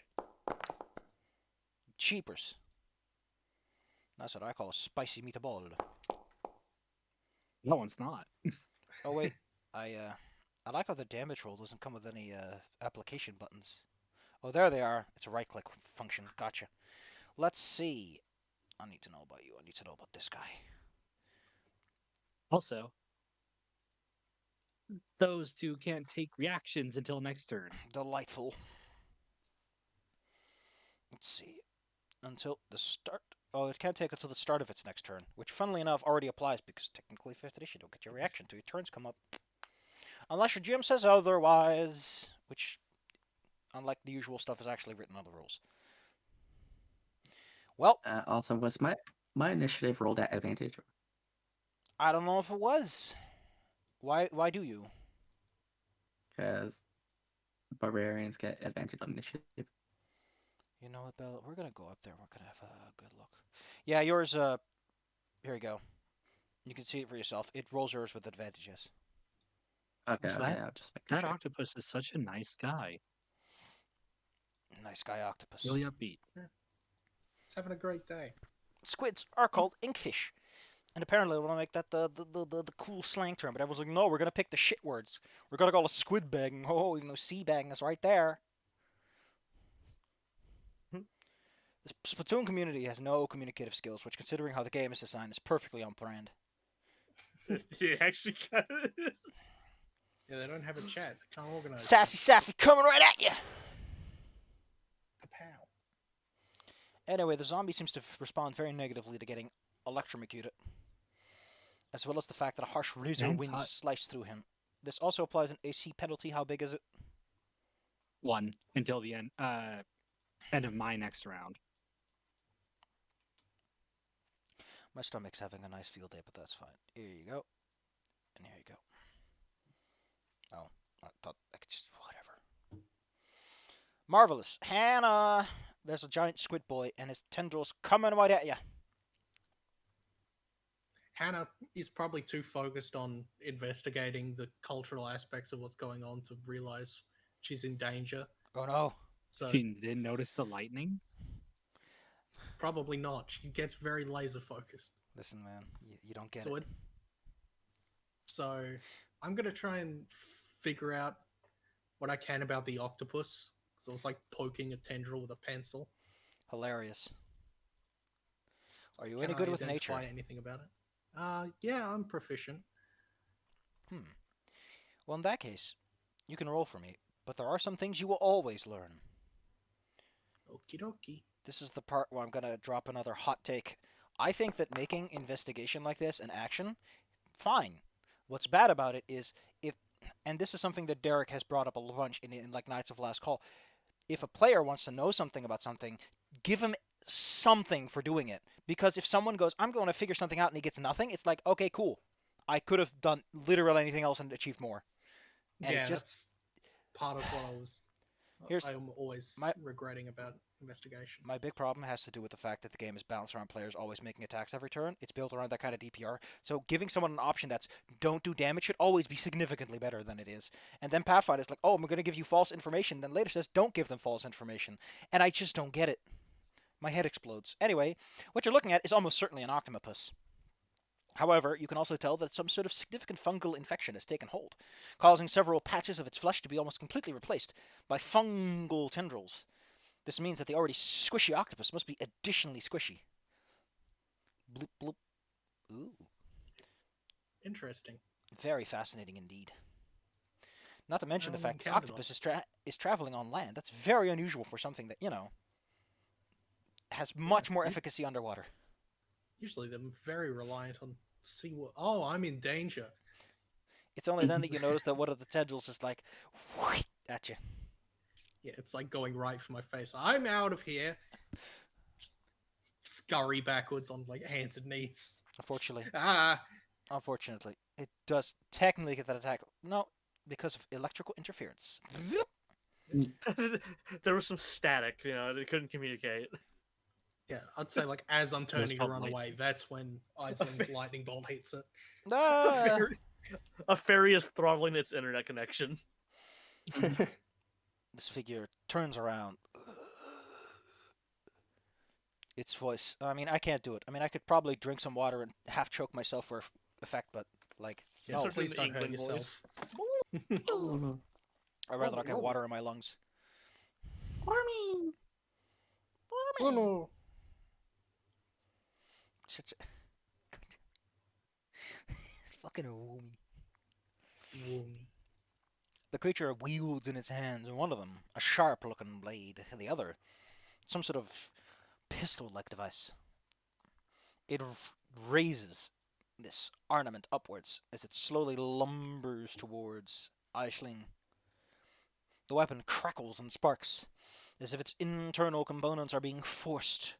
A: Cheapers. That's what I call a spicy meatball.
D: That one's not.
A: Oh wait, I like how the damage roll doesn't come with any application buttons. Oh, there they are. It's a right-click function. Gotcha. Let's see. I need to know about you. I need to know about this guy.
D: Also, those 2 can't take reactions until next turn.
A: Delightful. Let's see. Until the start. Oh, it can't take until the start of its next turn, which, funnily enough, already applies because technically 5th edition don't get your reaction until your turns come up, unless your GM says otherwise. Which, unlike the usual stuff, is actually written on the rules. Well,
B: Also, was my initiative rolled at advantage?
A: I don't know if it was. Why do you?
B: Because barbarians get advantage on initiative.
A: You know what, Bella? We're gonna go up there. We're gonna have a good look. Yeah, yours. Here you go. You can see it for yourself. It rolls yours with advantage. Yes.
B: Okay,
D: So
B: okay, I'll just make
D: That
B: sure.
D: octopus is such a nice guy.
A: Nice guy, octopus.
D: Really upbeat.
C: It's having a great day.
A: Squids are called inkfish, and apparently they want to make that the cool slang term. But everyone's like, no, we're gonna pick the shit words. We're gonna call it squid bagging. Oh, sea bagging is right there. The Splatoon community has no communicative skills, which, considering how the game is designed, is perfectly on brand.
E: It actually kind of is.
C: Yeah, they don't have a chat. They can't organize.
A: Sassy Saffy coming right at you.
C: Kapow.
A: Anyway, the zombie seems to respond very negatively to getting electrocuted, as well as the fact that a harsh razor
D: And
A: wind
D: hot.
A: sliced through him. This also applies an AC penalty. How big is it?
D: 1 until the end of my next round.
A: My stomach's having a nice field day, but that's fine. Here you go. And here you go. Oh, I thought I could just... whatever. Marvelous. Hannah! There's a giant squid boy, and his tendrils coming right at you.
C: Hannah is probably too focused on investigating the cultural aspects of what's going on to realize she's in danger.
A: Oh no.
C: So
D: She didn't notice the lightning.
C: probably not. She gets very laser focused.
A: Listen, man, you don't get
C: So
A: it.
C: So I'm gonna try and figure out what I can about the octopus. So it's like poking a tendril with a pencil.
A: Hilarious.
C: It's
A: Are
C: like,
A: you
C: can
A: any
C: I
A: good with
C: identify
A: nature?
C: anything about it? Yeah, I'm proficient.
A: Hmm. Well, in that case, you can roll for me, but there are some things you will always learn.
C: Okie dokie.
A: This is the part where I'm gonna drop another hot take. I think that making investigation like this an action, fine. What's bad about it is if, and this is something that Derek has brought up a bunch in like Knights of Last Call. If a player wants to know something about something, give him something for doing it. Because if someone goes, I'm going to figure something out and he gets nothing, it's like, okay, cool. I could have done literally anything else and achieved more. And
C: Yeah,
A: it just
C: that's part of what
A: here's
C: I'm always
A: my
C: regretting about investigation.
A: my big problem has to do with the fact that the game is balanced around players always making attacks every turn. It's built around that kind of DPR. So giving someone an option that's don't do damage should always be significantly better than it is. And then Pathfinder is like, oh, I'm going to give you false information. Then later says, don't give them false information. And I just don't get it. My head explodes. Anyway, what you're looking at is almost certainly an octopus. However, you can also tell that some sort of significant fungal infection has taken hold, causing several patches of its flesh to be almost completely replaced by fungal tendrils. This means that the already squishy octopus must be additionally squishy. Bloop bloop. Ooh,
C: Interesting.
A: very fascinating indeed. Not to mention the
C: haven't
A: fact this
C: encountered
A: octopus is traveling on land. That's very unusual for something that, has much more efficacy underwater.
C: Usually they're very reliant on seawater. Oh, I'm in danger.
A: It's only then that you notice that one of the tendrils is like, at you.
C: Yeah, it's like going right for my face. I'm out of here. Just scurry backwards on like hands and knees.
A: Unfortunately,
C: Ah,
A: it does technically get that attack. No, because of electrical interference.
E: There was some static, they couldn't communicate.
C: yeah. I'd say like as I'm turning to
D: felt
C: run
D: like-
C: away, that's when Iceland's lightning bolt hits it.
A: Ah!
E: A fairy is throttling its internet connection.
A: This figure turns around. Its voice. I mean, I can't do it. I mean, I could probably drink some water and half choke myself for effect, but like,
C: Yeah,
A: no.
E: Start doing
C: please
E: the
C: don't hurt
E: England
C: yourself.
A: I'd rather not have water in my lungs.
C: Oh no.
A: Such a... fucking woomy.
C: Woomy.
A: The creature wields in its hands, one of them a sharp-looking blade, and the other some sort of pistol-like device. It raises this ornament upwards as it slowly lumbers towards Aisling. The weapon crackles and sparks, as if its internal components are being forced.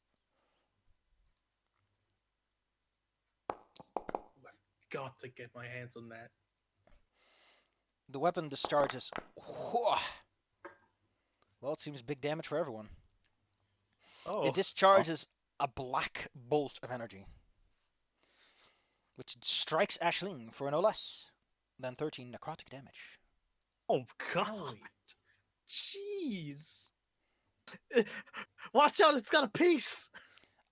C: I've got to get my hands on that.
A: The weapon discharges. Well, it seems big damage for everyone.
E: Oh,
A: It discharges a black bolt of energy, which strikes Aisling for no less than 13 necrotic damage.
E: oh god,
C: Owie.
E: jeez! Watch out! It's got a piece.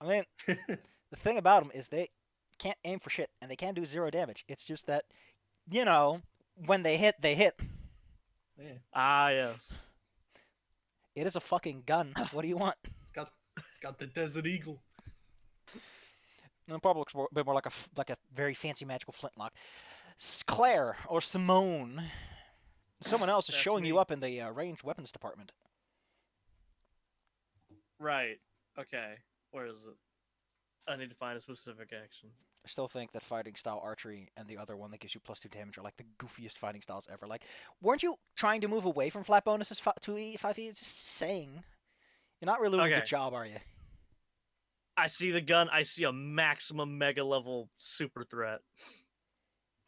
A: I mean, the thing about them is they can't aim for shit, and they can't do 0 damage. It's just that, when they hit, they hit.
C: Yeah,
E: Ah, yes.
A: It is a fucking gun. What do you want?
C: it's got the Desert Eagle.
A: And it probably looks a bit more like a very fancy magical flintlock. Claire or Simone, someone else is
E: That's
A: showing you
E: me.
A: up in the ranged weapons department.
E: Right. Okay. Where is it? I need to find a specific action.
A: I still think that fighting style archery and the other one that gives you +2 damage are like the goofiest fighting styles ever. Like, weren't you trying to move away from flat bonuses 2e, 5e? Just saying. You're not really doing a
E: Okay.
A: good job, are you?
E: I see the gun. I see a maximum mega level super threat.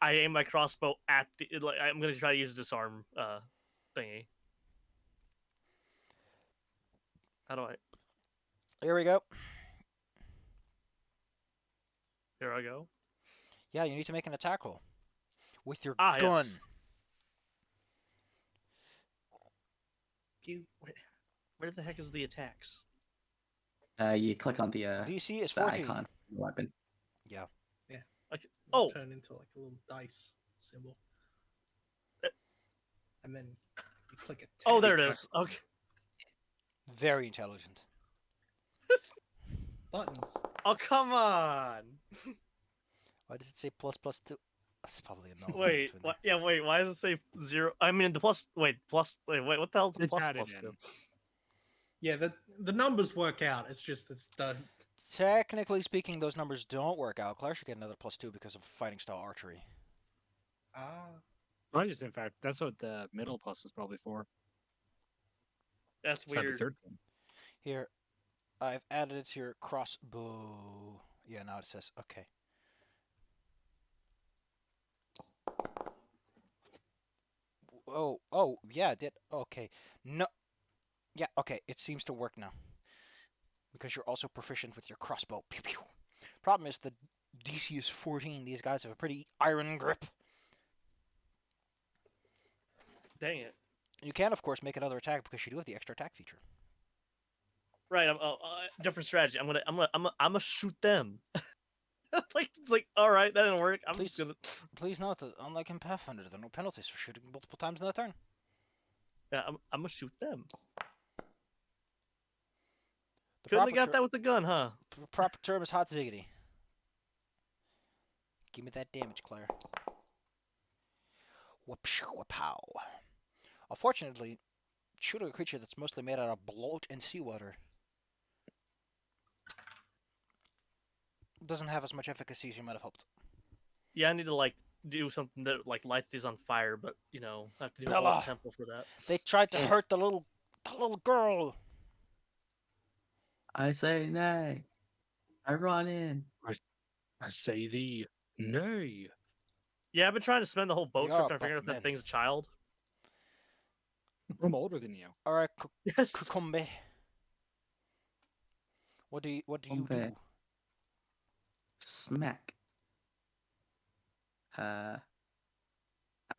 E: I aim my crossbow at the. I'm gonna try to use disarm thingy. How do I?
A: Here we go.
E: Here I go.
A: Yeah, you need to make an attack roll with your
E: Ah,
A: gun.
E: yes.
C: You
E: Where the heck is the attacks?
B: You click on the
A: DC is
B: the
A: 14.
B: icon for the weapon.
A: Yeah.
E: Oh.
C: turn into like a little dice. symbol.
E: Uh,
C: And then you click a
E: Oh,
C: tab.
E: there it is. Okay.
A: Very intelligent.
C: Buttons.
E: Oh, come on.
A: Why does it say plus plus two? That's probably a null.
E: Wait.
A: between
E: What? Yeah. Wait. Why does it say 0? I mean, the plus. Wait. Plus. Wait. Wait. What the hell? The
D: It's
E: plus
D: added
E: plus
D: in.
E: do?
C: Yeah, the numbers work out. It's just it's the
A: Technically speaking, those numbers don't work out. Claire should get another plus 2 because of fighting style archery.
D: I just, in fact, that's what the middle plus is probably for.
E: That's
D: So that'd be
E: weird.
D: 13.
A: Here, I've added it to your crossbow. Yeah, now it says okay. Oh, yeah, it did. Okay. No. Yeah, okay, it seems to work now. Because you're also proficient with your crossbow. Pew pew. Problem is the DC is 14. These guys have a pretty iron grip.
E: Dang it.
A: You can, of course, make another attack because you do have the extra attack feature.
E: Right. Different strategy. I'm gonna shoot them. Like it's like, all right, that didn't work. I'm just
A: Please.
E: gonna.
A: Please note that, unlike in Pathfinder, there are no penalties for shooting multiple times in a turn.
E: Yeah, I'm gonna shoot them.
A: The
E: Couldn't have
A: proper
E: got that with the gun, huh?
A: proper term is hot ziggity. Give me that damage, Claire. Whoop-pow. Unfortunately, shooting a creature that's mostly made out of bloat and seawater doesn't have as much efficacy as you might have hoped.
E: Yeah, I need to like do something that like lights these on fire, but you know, I have to do a
A: Bella!
E: whole temple for that.
A: They tried to
B: Yeah.
A: hurt the little girl.
B: I say nay. I run in.
D: I say thee, nay.
E: Yeah, I've been trying to spend the whole boat
A: You're
E: trip
A: a
E: trying to figure out if
A: butt
E: that thing's a child.
D: I'm older than you.
A: All right,
E: Yes.
A: Kukumbe. What do you do?
B: Kukumbe. Smack. Not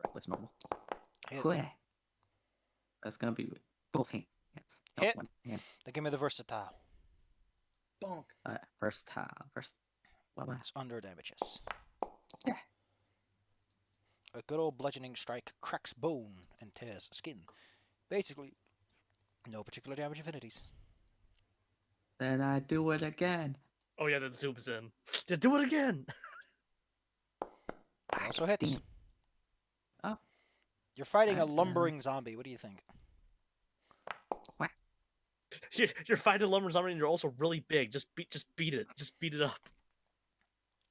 B: reckless normal.
A: Hit.
B: Quick. That's gonna be with both hands. Not
A: Hit.
B: one hand.
A: Then give me the versatile.
C: bonk.
B: First time. Well,
A: It's under damages.
B: Yeah.
A: A good old bludgeoning strike cracks bone and tears skin. Basically, no particular damage affinities.
B: then I do it again.
E: Oh yeah, that zooms in. Yeah, do it again.
A: It also hits.
B: Damn. Oh.
A: You're fighting a
B: Alright,
A: lumbering zombie. What do you think?
E: You're fighting a lumber zombie and you're also really big. Just beat it. Just beat it up.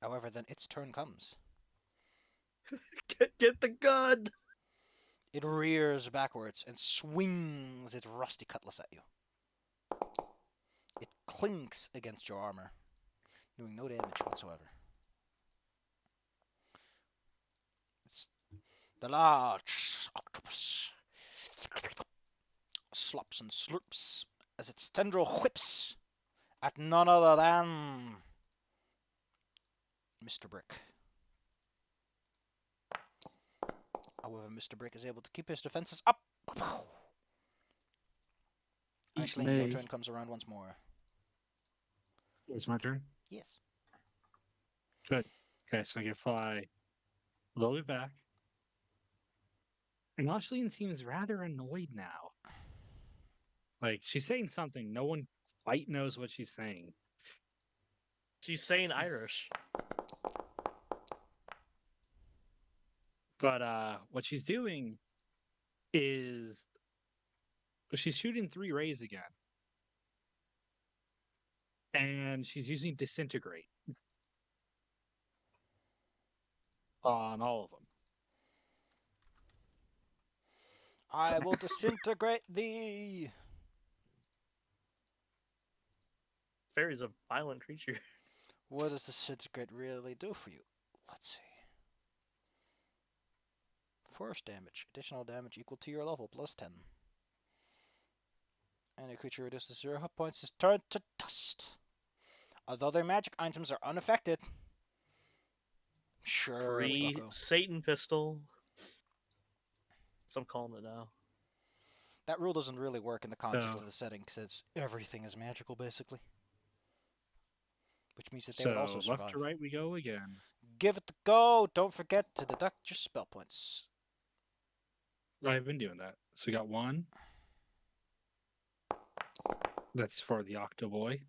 A: However, then its turn comes.
E: Get the gun.
A: It rears backwards and swings its rusty cutlass at you. It clinks against your armor, doing no damage whatsoever. It's the large octopus slops and slurps as its tendril whips at none other than Mr. Brick. However, Mr. Brick is able to keep his defenses up. Actually, your
B: me.
A: turn comes around once more.
D: It's my turn.
A: Yes.
D: Okay, so I can fly a little bit back. And Ashley seems rather annoyed now. Like, she's saying something. No one quite knows what she's saying.
E: She's saying Irish.
D: But what she's doing is she's shooting 3 rays again. And she's using disintegrate on all of them.
A: I will disintegrate thee.
E: Fairy's a violent creature.
A: What does disintegrate really do for you? Let's see. Force damage. Additional damage equal to your level, plus 10. Any creature reduces 0 hit points is turned to dust. Although their magic items are unaffected. Sure,
E: Free
A: bucko.
E: Satan pistol. So I'm calling it now.
A: That rule doesn't really work in the context
D: No.
A: of the setting, because everything is magical, basically. Which means that they would
D: So
A: also survive.
D: left to right we go again.
A: Give it a go. Don't forget to deduct your spell points.
D: I've been doing that. So we got 1. That's for the Octoboy.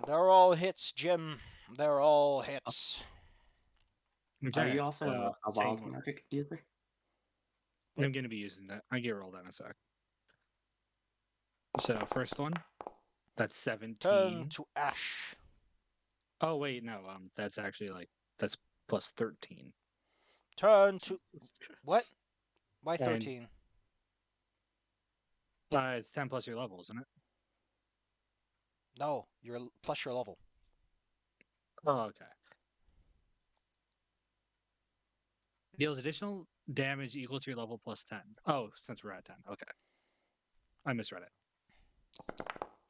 A: They're all hits, Jim. They're all hits.
B: Are
D: Okay,
B: you also
D: so
B: a
D: same
B: wild
D: one.
B: magic user?
D: I'm going to be using that. I get rolled in a sec. So first one, that's 17.
A: Turn to ash.
D: Oh wait, no. That's actually that's plus 13.
A: Turn to what? Why
D: And-
A: 13?
D: It's 10 plus your level, isn't it?
A: No, you're plus your level.
D: Oh, okay. Deals additional damage equal to your level plus 10. Oh, since we're at 10. Okay. I misread it.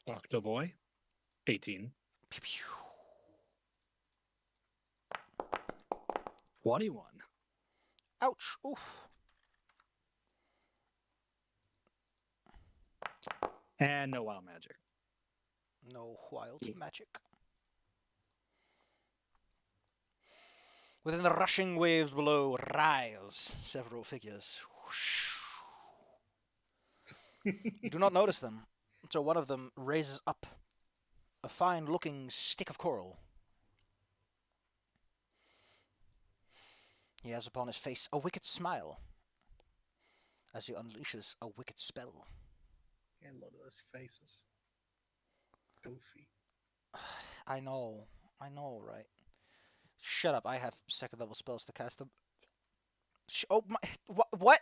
D: Octoboy, 18.
A: Pew, pew.
D: 21.
A: Ouch. Oof.
D: And no wild magic.
A: No wild
B: Yeah.
A: magic. Within the rushing waves below rise several figures. You do not notice them until one of them raises up a fine-looking stick of coral. He has upon his face a wicked smile as he unleashes a wicked spell.
C: Yeah, a lot of those faces. Goofy.
A: I know, right? Shut up! I have second-level spells to cast them. Oh my! What?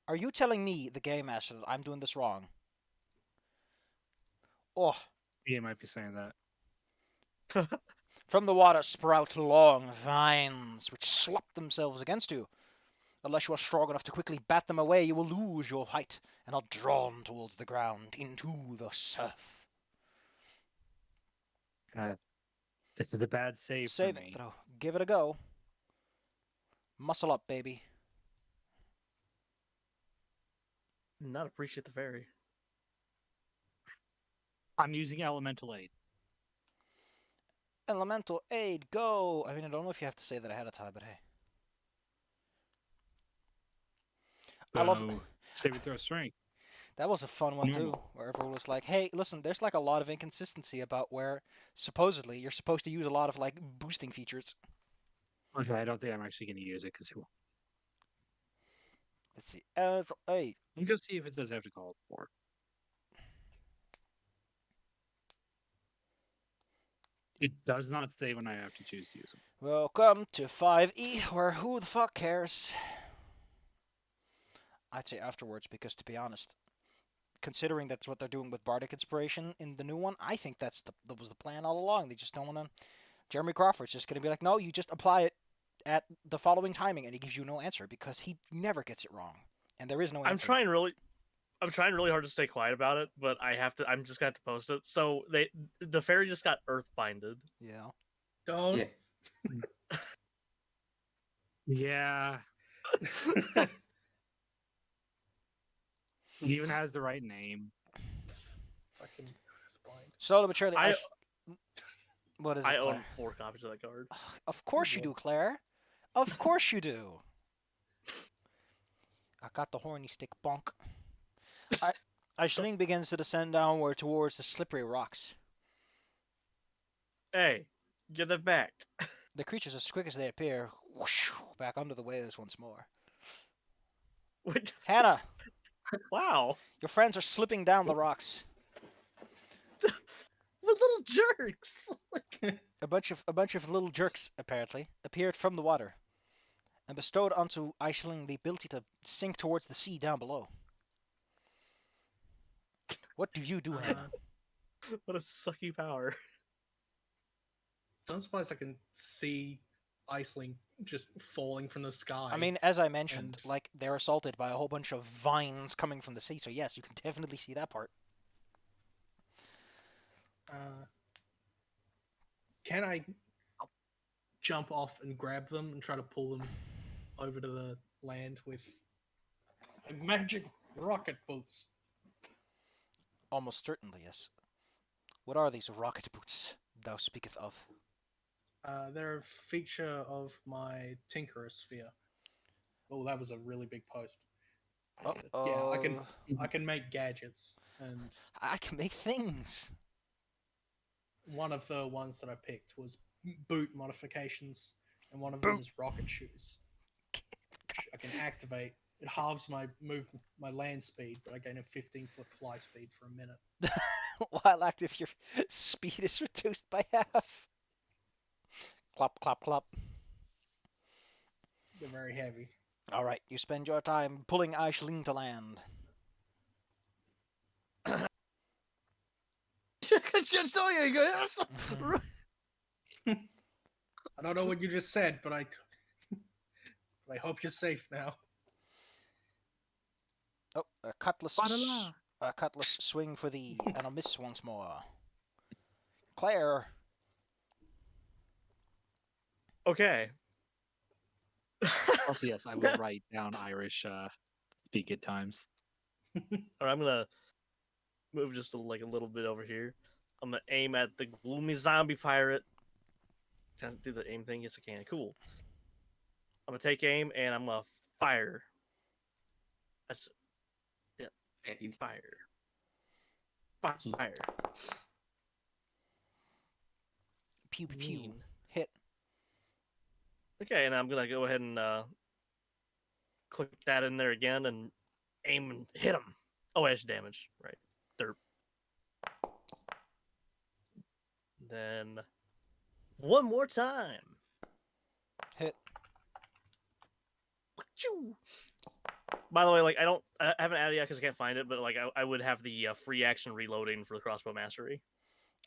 A: Are you telling me, the game master, that I'm doing this wrong? Oh!
D: You might be saying that.
A: From the water sprout long vines, which slap themselves against you. Unless you are strong enough to quickly bat them away, you will lose your height and are drawn towards the ground, into the surf.
D: This is a bad save for
A: Saving
D: me.
A: throw. Give it a go. Muscle up, baby.
E: Not appreciate the fairy.
D: I'm using Elemental Aid.
A: Elemental aid, go! I mean, I don't know if you have to say that ahead of time, but hey. I love
D: So, saving throw strength.
A: that was a fun one too,
D: Normal.
A: where everyone was like, "Hey, listen, there's like a lot of inconsistency about where supposedly you're supposed to use a lot of like boosting features."
D: Okay, I don't think I'm actually going to use it because
A: Let's see. Hey,
D: let me go see if it says I have to call it for. It does not say when I have to choose to use it.
A: welcome to 5e, where who the fuck cares? I'd say afterwards, because to be honest, considering that's what they're doing with Bardic Inspiration in the new one, I think that was the plan all along. They just don't want to. Jeremy Crawford's just going to be like, no, you just apply it at the following timing, and he gives you no answer because he never gets it wrong, and there is no answer.
E: I'm trying really hard to stay quiet about it, but I'm just gonna have to post it. So the fairy just got earth binded.
A: Yeah.
C: Don't.
B: Yeah.
D: Yeah, it even has the right name.
C: Fucking Earthbind.
A: Slowly but surely,
E: I-
A: what is it,
E: I
A: Claire?
E: own 4 copies of that card.
A: Of course you do, Claire. Of course you do. I got the horny stick, bonk. Aisling begins to descend downward towards the slippery rocks.
E: Hey, get it back.
A: The creatures, as quick as they appear, whoosh, back under the waves once more.
E: Wait,
A: Hannah,
E: wow,
A: your friends are slipping down the rocks.
E: what little jerks!
A: A bunch of little jerks, apparently, appeared from the water, and bestowed onto Aisling the ability to sink towards the sea down below. What do you do, Hannah?
E: What a sucky power.
C: Don't suppose I can see Iceling just falling from the sky.
A: I mean, as I mentioned,
C: And-
A: like, they're assaulted by a whole bunch of vines coming from the sea, so yes, you can definitely see that part.
C: Can I jump off and grab them and try to pull them over to the land with my magic rocket boots?
A: Almost certainly, yes. What are these rocket boots thou speaketh of?
C: They're a feature of my Tinkerer sphere. Oh, that was a really big post. Yeah, I can make gadgets, and
A: I can make things.
C: one of the ones that I picked was boot modifications, and one of
A: Boot.
C: them is rocket shoes, which I can activate. It halves my land speed, but I gain a 15-foot fly speed for a minute.
A: While active, your speed is reduced by half. Clop, clop, clop.
C: They're very heavy.
A: All right, you spend your time pulling Aisling to land.
C: I don't know what you just said, but I hope you're safe now.
A: Oh, a cutlass.
D: Ba-da-la.
A: A cutlass swing for thee, and a miss once more. Claire.
E: Okay.
D: Also, yes, I will write down Irish speak at times.
E: All right, I'm gonna move just a little bit over here. I'm gonna aim at the gloomy zombie pirate. Can I do the aim thing? Yes, I can. Cool. I'm gonna take aim and I'm gonna fire. That's
B: Yeah, you
E: fire. Fire.
A: Pew, pew, pew.
E: Mean.
A: Hit.
E: Okay, and I'm gonna go ahead and click that in there again and aim and hit him. Oh, edge damage, right? Derp. Then one more time.
A: Hit.
E: Choo. By the way, I haven't added it yet because I can't find it, but I would have the free action reloading for the crossbow mastery.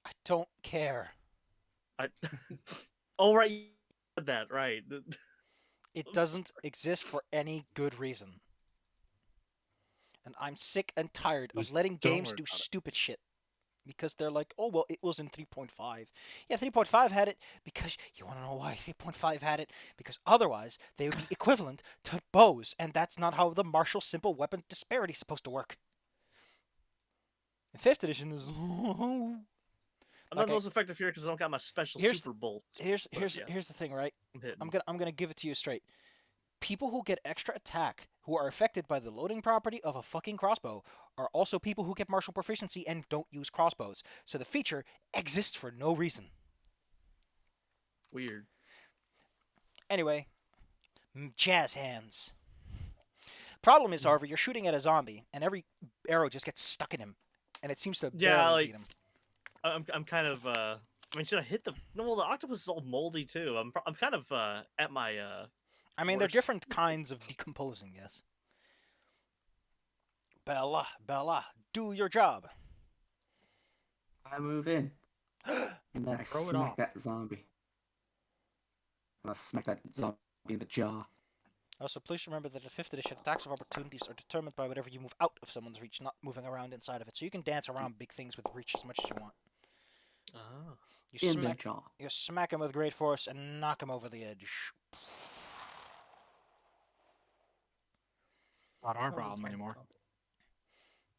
A: I don't care.
E: Oh right, you said that right.
A: It doesn't exist for any good reason. And I'm sick and tired of
D: Just
A: letting
D: don't
A: games
D: worry
A: do
D: about it.
A: stupid shit. Because they're like, oh, well, it was in 3.5. Yeah, 3.5 had it because, you want to know why 3.5 had it? Because otherwise, they would be equivalent to bows, and that's not how the martial simple weapon disparity is supposed to work. In 5th edition, is
E: I'm
A: Like
E: not the most effective here because I don't got my special
A: Here's-
E: super bolts.
A: here's
E: But
A: here's
E: yeah,
A: here's the thing, right?
E: I'm hitting.
A: I'm gonna give it to you straight. People who get extra attack, who are affected by the loading property of a fucking crossbow, are also people who get martial proficiency and don't use crossbows. So the feature exists for no reason.
E: Weird.
A: Anyway, jazz hands. Problem is, however, you're shooting at a zombie, and every arrow just gets stuck in him, and it seems to
E: Yeah,
A: barely beat him.
E: I'm kind of I mean, should I hit the? No, well, the octopus is all moldy too. I'm kind of at my
A: I mean, they're
E: worse.
A: different kinds of decomposing, yes. Bella, do your job.
B: I move in. And then I
D: Throw it
B: smack
D: off.
B: that zombie. And I smack that zombie in the jaw.
A: Also, please remember that in 5th edition, attacks of opportunities are determined by whatever you move out of someone's reach, not moving around inside of it. So you can dance around big things with reach as much as you want.
E: Oh.
A: You
B: In the
A: smack,
B: jaw.
A: you smack him with great force and knock him over the edge.
D: Not our
C: Tumble,
D: problem
C: tumble,
D: anymore.
C: tumble.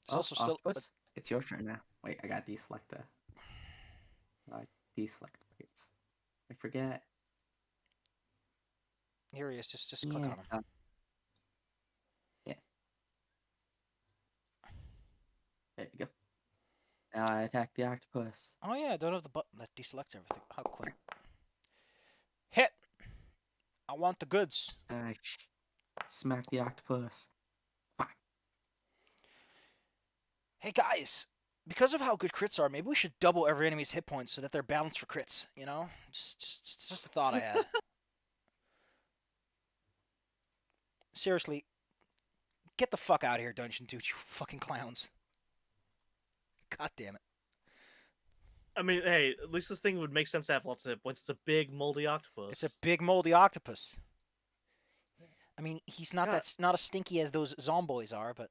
A: It's also still.
B: Octopus, it's your turn now. Wait, I got deselect the. I deselect targets. I forget.
A: Here he is. Just click on him.
B: Yeah. There you go. Now I attack the octopus.
A: Oh yeah, I don't have the button that deselects everything. How quick. Hit! I want the goods.
B: I smack the octopus.
A: Hey guys, because of how good crits are, maybe we should double every enemy's hit points so that they're balanced for crits. You know, just a thought I had. Seriously, get the fuck out of here, Dungeon Dude, you fucking clowns. God damn it.
E: I mean, hey, at least this thing would make sense to have lots of hit points. It's a big moldy octopus.
A: It's a big moldy octopus. I mean, he's not
E: Yeah.
A: not as stinky as those zomboys are, but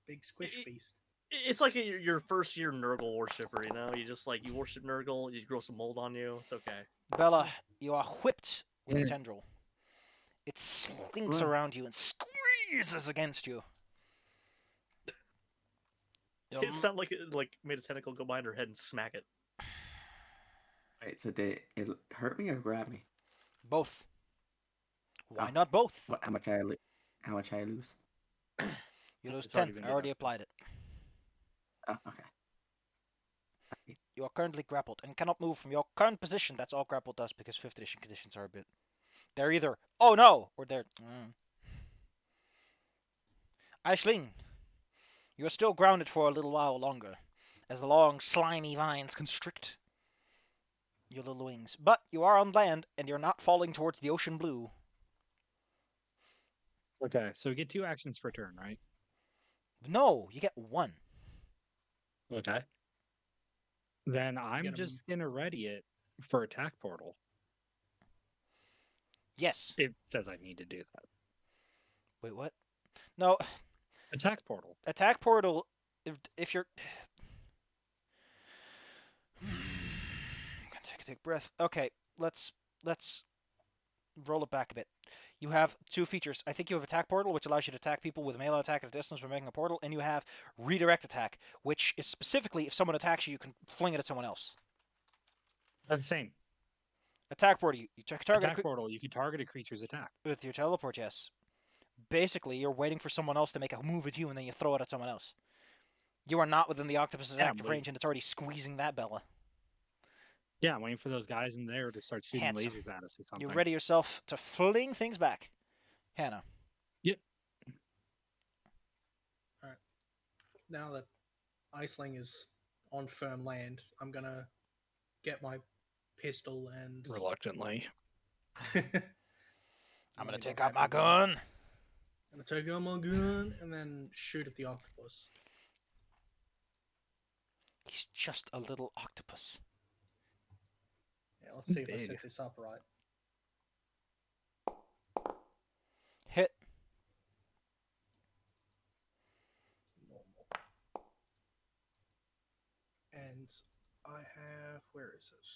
C: Big squish beast.
E: It's like your first year Nurgle worshipper, you know? You just you worship Nurgle, you grow some mold on you. It's okay.
A: Bella, you are whipped with a
B: Yeah.
A: tendril. It slinks
B: What?
A: around you and squeezes against you.
E: It sounded like it made a tentacle go behind her head and smack it.
B: Wait, so did it hurt me or grab me?
A: Both. Why
B: Oh.
A: not both?
B: What? How much I lose? How much I lose?
A: You lose
D: It's already
A: 10.
D: been
A: I already
D: deducted.
A: applied it.
B: Oh, okay.
A: You are currently grappled and cannot move from your current position. That's all grapple does because 5th edition conditions are a bit. They're either oh no or they're. Aisling, you are still grounded for a little while longer, as the long slimy vines constrict your little wings. But you are on land and you're not falling towards the ocean blue.
D: Okay, so we get 2 actions per turn, right?
A: No, you get 1.
D: Okay. Then I'm
C: get 'em-
D: just gonna ready it for attack portal.
A: Yes.
D: It says I need to do that.
A: Wait, what? No,
D: Attack portal.
A: attack portal. If you're. I'm gonna take a deep breath. Okay, let's roll it back a bit. You have 2 features. I think you have attack portal, which allows you to attack people with a melee attack at a distance by making a portal, and you have redirect attack, which is specifically if someone attacks you, you can fling it at someone else.
D: They're the same.
A: Attack portal, you target
D: Attack portal, you can target a creature's attack.
A: with your teleport. Yes. Basically, you're waiting for someone else to make a move at you, and then you throw it at someone else. You are not within the octopus's
D: Yeah,
A: active range, and it's already squeezing that Bella.
D: Yeah, I'm waiting for those guys in there to start shooting
A: Handsome.
D: lasers at us or something.
A: You ready yourself to fling things back, Hannah?
C: Now that Iceling is on firm land, I'm gonna get my pistol and
D: Reluctantly.
A: I'm gonna take out my gun.
C: I'm gonna take out my gun and then shoot at the octopus.
A: He's just a little octopus.
C: Yeah, let's see if I
D: Big.
C: set this up right.
A: Hit.
C: Normal. And I have, where is it?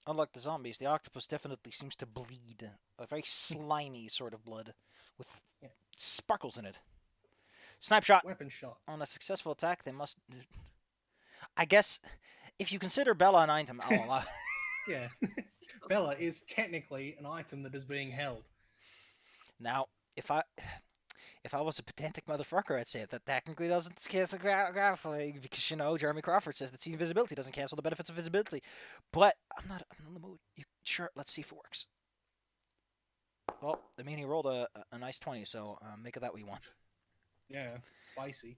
A: Unlike the zombies, the octopus definitely seems to bleed. A very slimy sort of blood with
C: Yeah.
A: sparkles in it. Snipe shot.
C: Weapon shot.
A: On a successful attack, they must. I guess if you consider Bella an item, I'll allow.
C: Yeah. Bella is technically an item that is being held.
A: Now, if I was a pedantic motherfucker, I'd say that technically doesn't cancel grappling because Jeremy Crawford says that seeing invisibility doesn't cancel the benefits of visibility. But I'm not in the mood. Sure, let's see if it works. Well, I mean, he rolled a nice 20, so make it that what you want.
C: Yeah, spicy.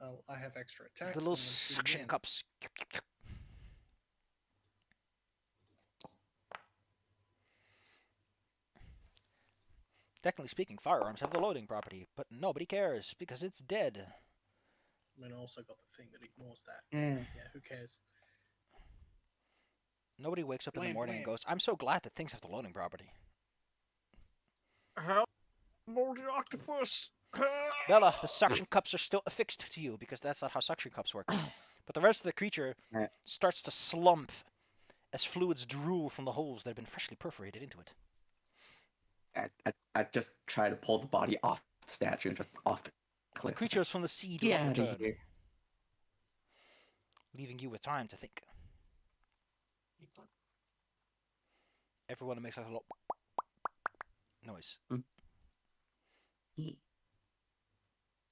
C: I have extra attacks.
A: The little
C: I'm gonna shoot
A: suction
C: again.
A: cups. Technically speaking, firearms have the loading property, but nobody cares because it's dead.
C: I mean, I also got the thing that ignores that.
B: Yeah.
C: Yeah, who cares?
A: Nobody wakes up in the
C: Blam,
A: morning and
C: blam.
A: goes, I'm so glad that things have the loading property.
E: How? Moldy octopus.
A: Bella, the suction cups are still affixed to you because that's not how suction cups work. But the rest of the creature
B: Yeah.
A: starts to slump as fluids drool from the holes that have been freshly perforated into it.
B: I just try to pull the body off the statue and just off the
A: The
B: cliff.
A: creatures from the sea do
B: Get
A: not
B: out of
A: return,
B: here.
A: leaving you with time to think. Everyone makes like a little noise.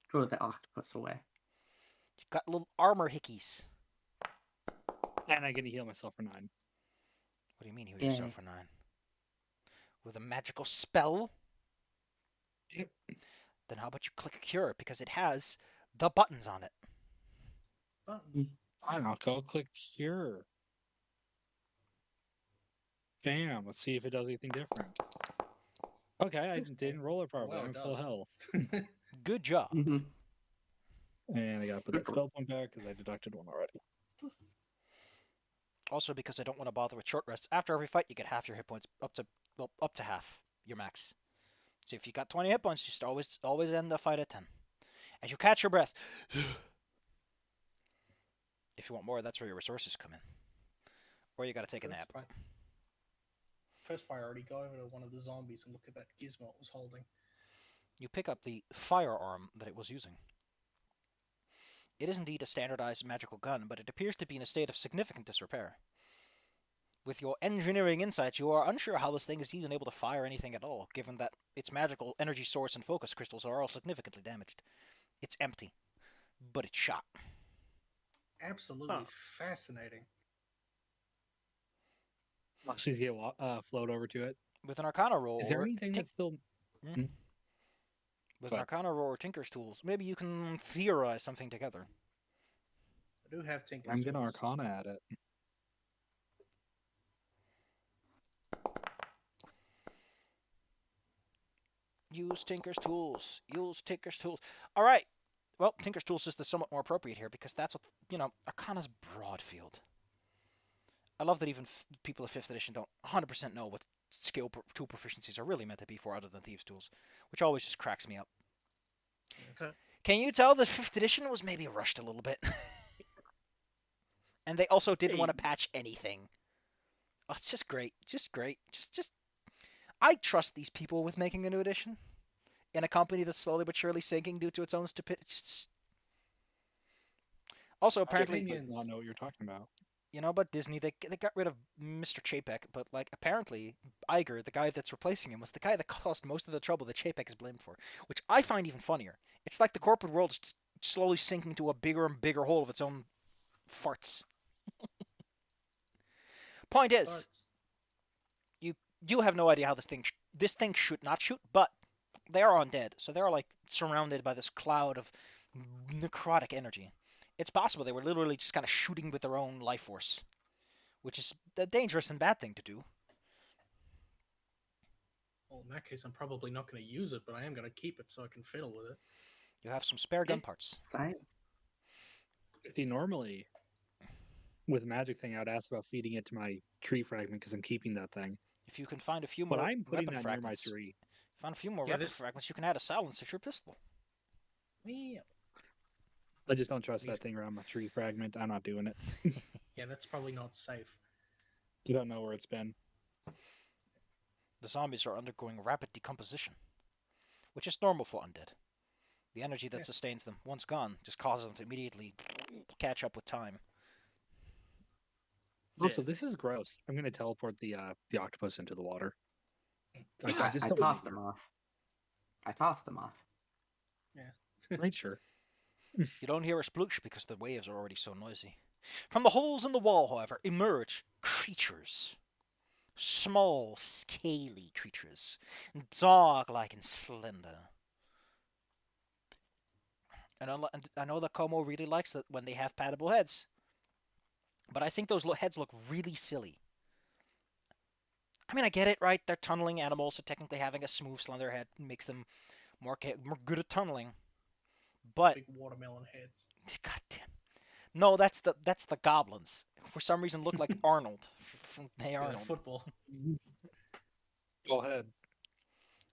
B: Throw the octopus away.
A: You've got little armor hickeys.
D: And I get to heal myself for 9.
A: What do you mean heal yourself for 9? With a magical spell?
D: Yep.
A: Then how about you click cure because it has the buttons on it.
C: Buttons.
D: I don't know. Go click cure. Bam. Let's see if it does anything different. Okay, I didn't roll it properly.
C: Well,
D: I'm
C: it
D: full
C: does.
D: health.
A: Good job.
B: Mm-hmm.
D: And I gotta put that spell point back because I deducted one already.
A: Also because I don't want to bother with short rests. After every fight you get half your hit points up to half your max. So if you got 20 hit points, just always end the fight at 10. As you catch your breath. If you want more, that's where your resources come in. Or you gotta take a nap.
C: First priority, go over to one of the zombies and look at that gizmo it was holding.
A: You pick up the firearm that it was using. It is indeed a standardized magical gun, but it appears to be in a state of significant disrepair. With your engineering insights, you are unsure how this thing is even able to fire anything at all, given that its magical energy source and focus crystals are all significantly damaged. It's empty, but it's shot.
C: Absolutely
E: Huh.
C: fascinating.
D: She's get float over to it.
A: With an Arcana roll,
D: Is there
A: or
D: anything that's still?
A: with
D: Go
A: an
D: ahead.
A: Arcana roll or Tinker's tools, maybe you can theorize something together.
C: I do have Tinker's
D: I'm gonna
C: tools.
D: Arcana at it.
A: Use Tinker's tools. Use Tinker's tools. All right. Well, Tinker's tools is the somewhat more appropriate here because that's what Arcana's broad field. I love that even people of 5th edition don't 100% know what skill tool proficiencies are really meant to be for other than Thieves' tools, which always just cracks me up.
E: Okay.
A: Can you tell that 5th edition was maybe rushed a little bit? And they also didn't want to patch anything. Oh, it's just great. Just great. Just I trust these people with making a new edition in a company that's slowly but surely sinking due to its own stupidity. Also, apparently,
D: I
C: Opinions.
D: does not know what you're talking about.
A: but Disney, they got rid of Mr. Chapek, but, apparently, Iger, the guy that's replacing him, was the guy that caused most of the trouble that Chapek is blamed for, which I find even funnier. It's like the corporate world is just slowly sinking to a bigger and bigger hole of its own farts. Point is,
C: Starts.
A: you have no idea how this thing should not shoot, but they are undead, so they're surrounded by this cloud of necrotic energy. It's possible they were literally just kind of shooting with their own life force, which is a dangerous and bad thing to do.
C: Well, in that case, I'm probably not going to use it, but I am going to keep it so I can fiddle with it.
A: You have some spare gun parts.
B: Science.
D: See, normally with magic thing, I would ask about feeding it to my tree fragment because I'm keeping that thing.
A: If you can find a few
D: But
A: more
D: I'm putting
A: weapon
D: that
A: fragments,
D: near my tree.
A: find a few more
C: Yeah,
A: weapon fragments, you can add a silencer to your pistol.
C: Yeah.
D: I just don't trust that thing around my tree fragment. I'm not doing it.
C: Yeah, that's probably not safe.
D: You don't know where it's been.
A: The zombies are undergoing rapid decomposition, which is normal for undead. The energy that
C: Yeah.
A: sustains them, once gone, just causes them to immediately catch up with time.
D: Also, this is gross. I'm gonna teleport the octopus into the water. Like,
B: I
D: just don't
B: tossed them off. I tossed them off.
D: Right, sure.
A: You don't hear a sploosh because the waves are already so noisy. From the holes in the wall, however, emerge creatures. Small, scaly creatures. Dog-like and slender. And I know that Como really likes it when they have paddable heads. But I think those heads look really silly. I mean, I get it, right? They're tunneling animals, so technically having a smooth, slender head makes them more good at tunneling. But
C: Big watermelon heads.
A: God damn. No, that's the goblins. For some reason, look like Arnold from Hey
C: Yeah,
A: Arnold.
C: football.
D: Go ahead.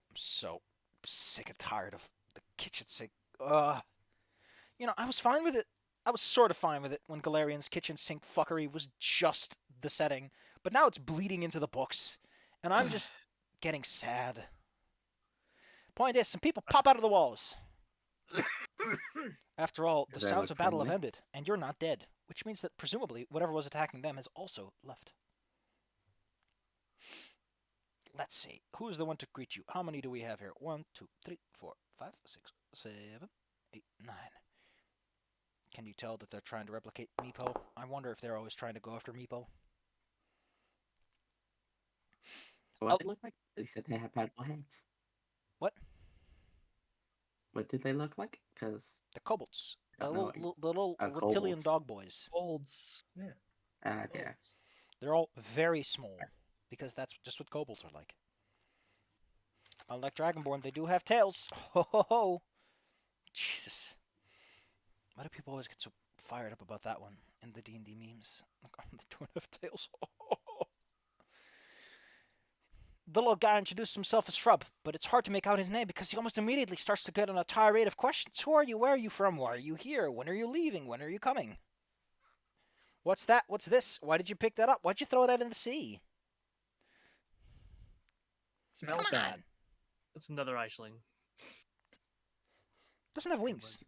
A: I'm so sick and tired of the kitchen sink. I was fine with it. I was sort of fine with it when Galarian's kitchen sink fuckery was just the setting, but now it's bleeding into the books, and I'm just getting sad. Point is, some people pop out of the walls. After all, the
B: Does that
A: sounds
B: look
A: of battle have
B: friendly?
A: ended, and you're not dead, which means that presumably whatever was attacking them has also left. Let's see. Who's the one to greet you? How many do we have here? 1, 2, 3, 4, 5, 6, 7, 8, 9. Can you tell that they're trying to replicate Meepo? I wonder if they're always trying to go after Meepo.
B: So what they look like? They said they had paddle heads.
A: What?
B: What did they look like? Because
A: The kobolds. The
B: Don't know.
A: little reptilian
B: Kobolds.
A: dog boys.
D: Folds.
B: yeah,
C: Bullets.
A: They're all very small, because that's just what kobolds are like. Unlike Dragonborn, they do have tails. Ho ho ho! Jesus. Why do people always get so fired up about that one in the D&D memes? Like, oh, they don't have tails. The little guy introduced himself as Shrub, but it's hard to make out his name because he almost immediately starts to get on a tirade of questions. Who are you? Where are you from? Why are you here? When are you leaving? When are you coming? What's that? What's this? Why did you pick that up? Why'd you throw that in the sea?
D: Smells
A: Come
D: bad.
A: on.
E: That's another Eichling.
A: Doesn't have wings.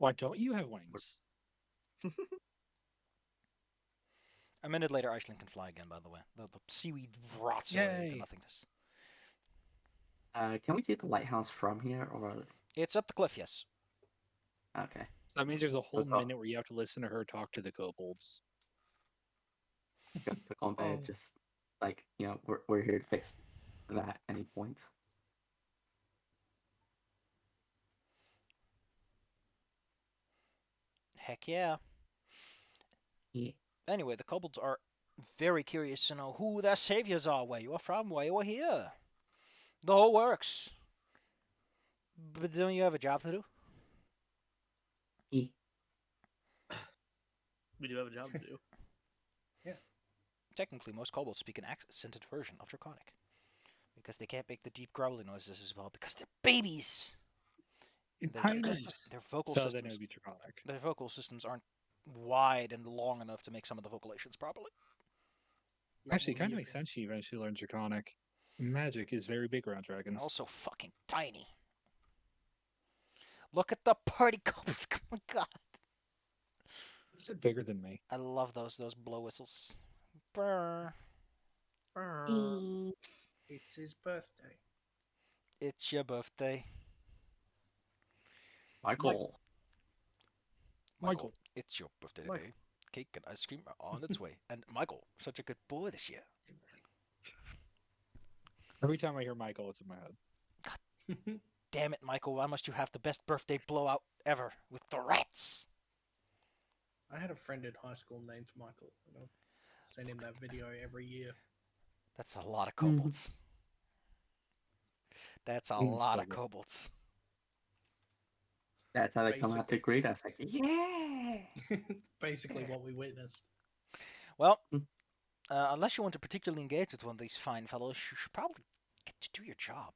D: Why don't you have wings?
A: A minute later, Iceland can fly again, by the way. The seaweed rots away
D: Yay.
A: into nothingness.
B: Can we see the lighthouse from here, or
A: It's up the cliff, yes.
B: okay?
D: That means there's a whole
B: Okay.
D: minute where you have to listen to her talk to the kobolds.
B: Click on bed,
C: Oh.
B: just like we're here to fix that at any point.
A: Heck yeah.
B: Yeah.
A: Anyway, the kobolds are very curious to know who their saviors are, where you are from, why you are here. The whole works. But don't you have a job to do?
B: Yeah.
E: We do have a job to do.
A: Technically, most kobolds speak an accented version of Draconic. Because they can't make the deep growly noises as well, because they're babies! Their vocal
D: So then it
A: systems
D: would be Draconic.
A: their vocal systems aren't wide and long enough to make some of the vocalations properly.
D: Actually, it kind of makes sense she eventually learned Draconic. Magic is very big around
A: And
D: dragons.
A: also fucking tiny. Look at the party kobolds! Oh my god!
D: Is it bigger than me?
A: I love those blow whistles. Brr.
C: It's his birthday.
A: It's your birthday.
B: Michael.
D: Michael.
A: It's your birthday
C: Michael.
A: today. Cake and ice cream are on its way. And Michael, such a good boy this year.
D: Every time I hear Michael, it's in my head.
A: Damn it, Michael, why must you have the best birthday blowout ever with the rats?
C: I had a friend in high school named Michael, and I'll send him that video every year.
A: That's a lot of kobolds. That's a lot of
D: so good.
A: kobolds.
B: That's how they come out to
C: Basically.
B: greet us. Like, yeah.
C: Basically, what we witnessed.
A: Well,
B: Hmm.
A: Unless you want to particularly engage with one of these fine fellows, you should probably get to do your job.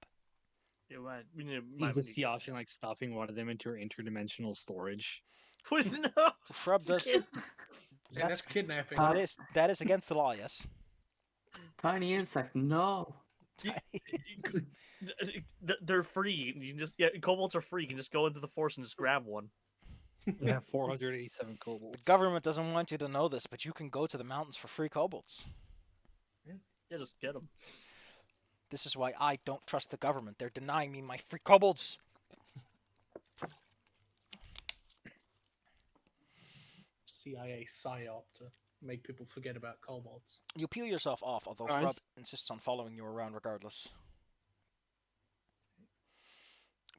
E: Yeah, we need.
D: You just see Austin like stuffing one of them into her interdimensional storage.
E: No.
A: Shrub does.
C: Hey, that's kidnapping.
A: That is against the law, yes.
B: Tiny insect. No.
E: They're free. You can just kobolds are free. You can just go into the forest and just grab one.
D: We have 487
A: The
D: kobolds.
A: government doesn't want you to know this, but you can go to the mountains for free kobolds.
E: Yeah, just get them.
A: This is why I don't trust the government. They're denying me my free kobolds.
C: CIA psyop to make people forget about kobolds.
A: You peel yourself off, although
D: Nice.
A: Shrub insists on following you around regardless.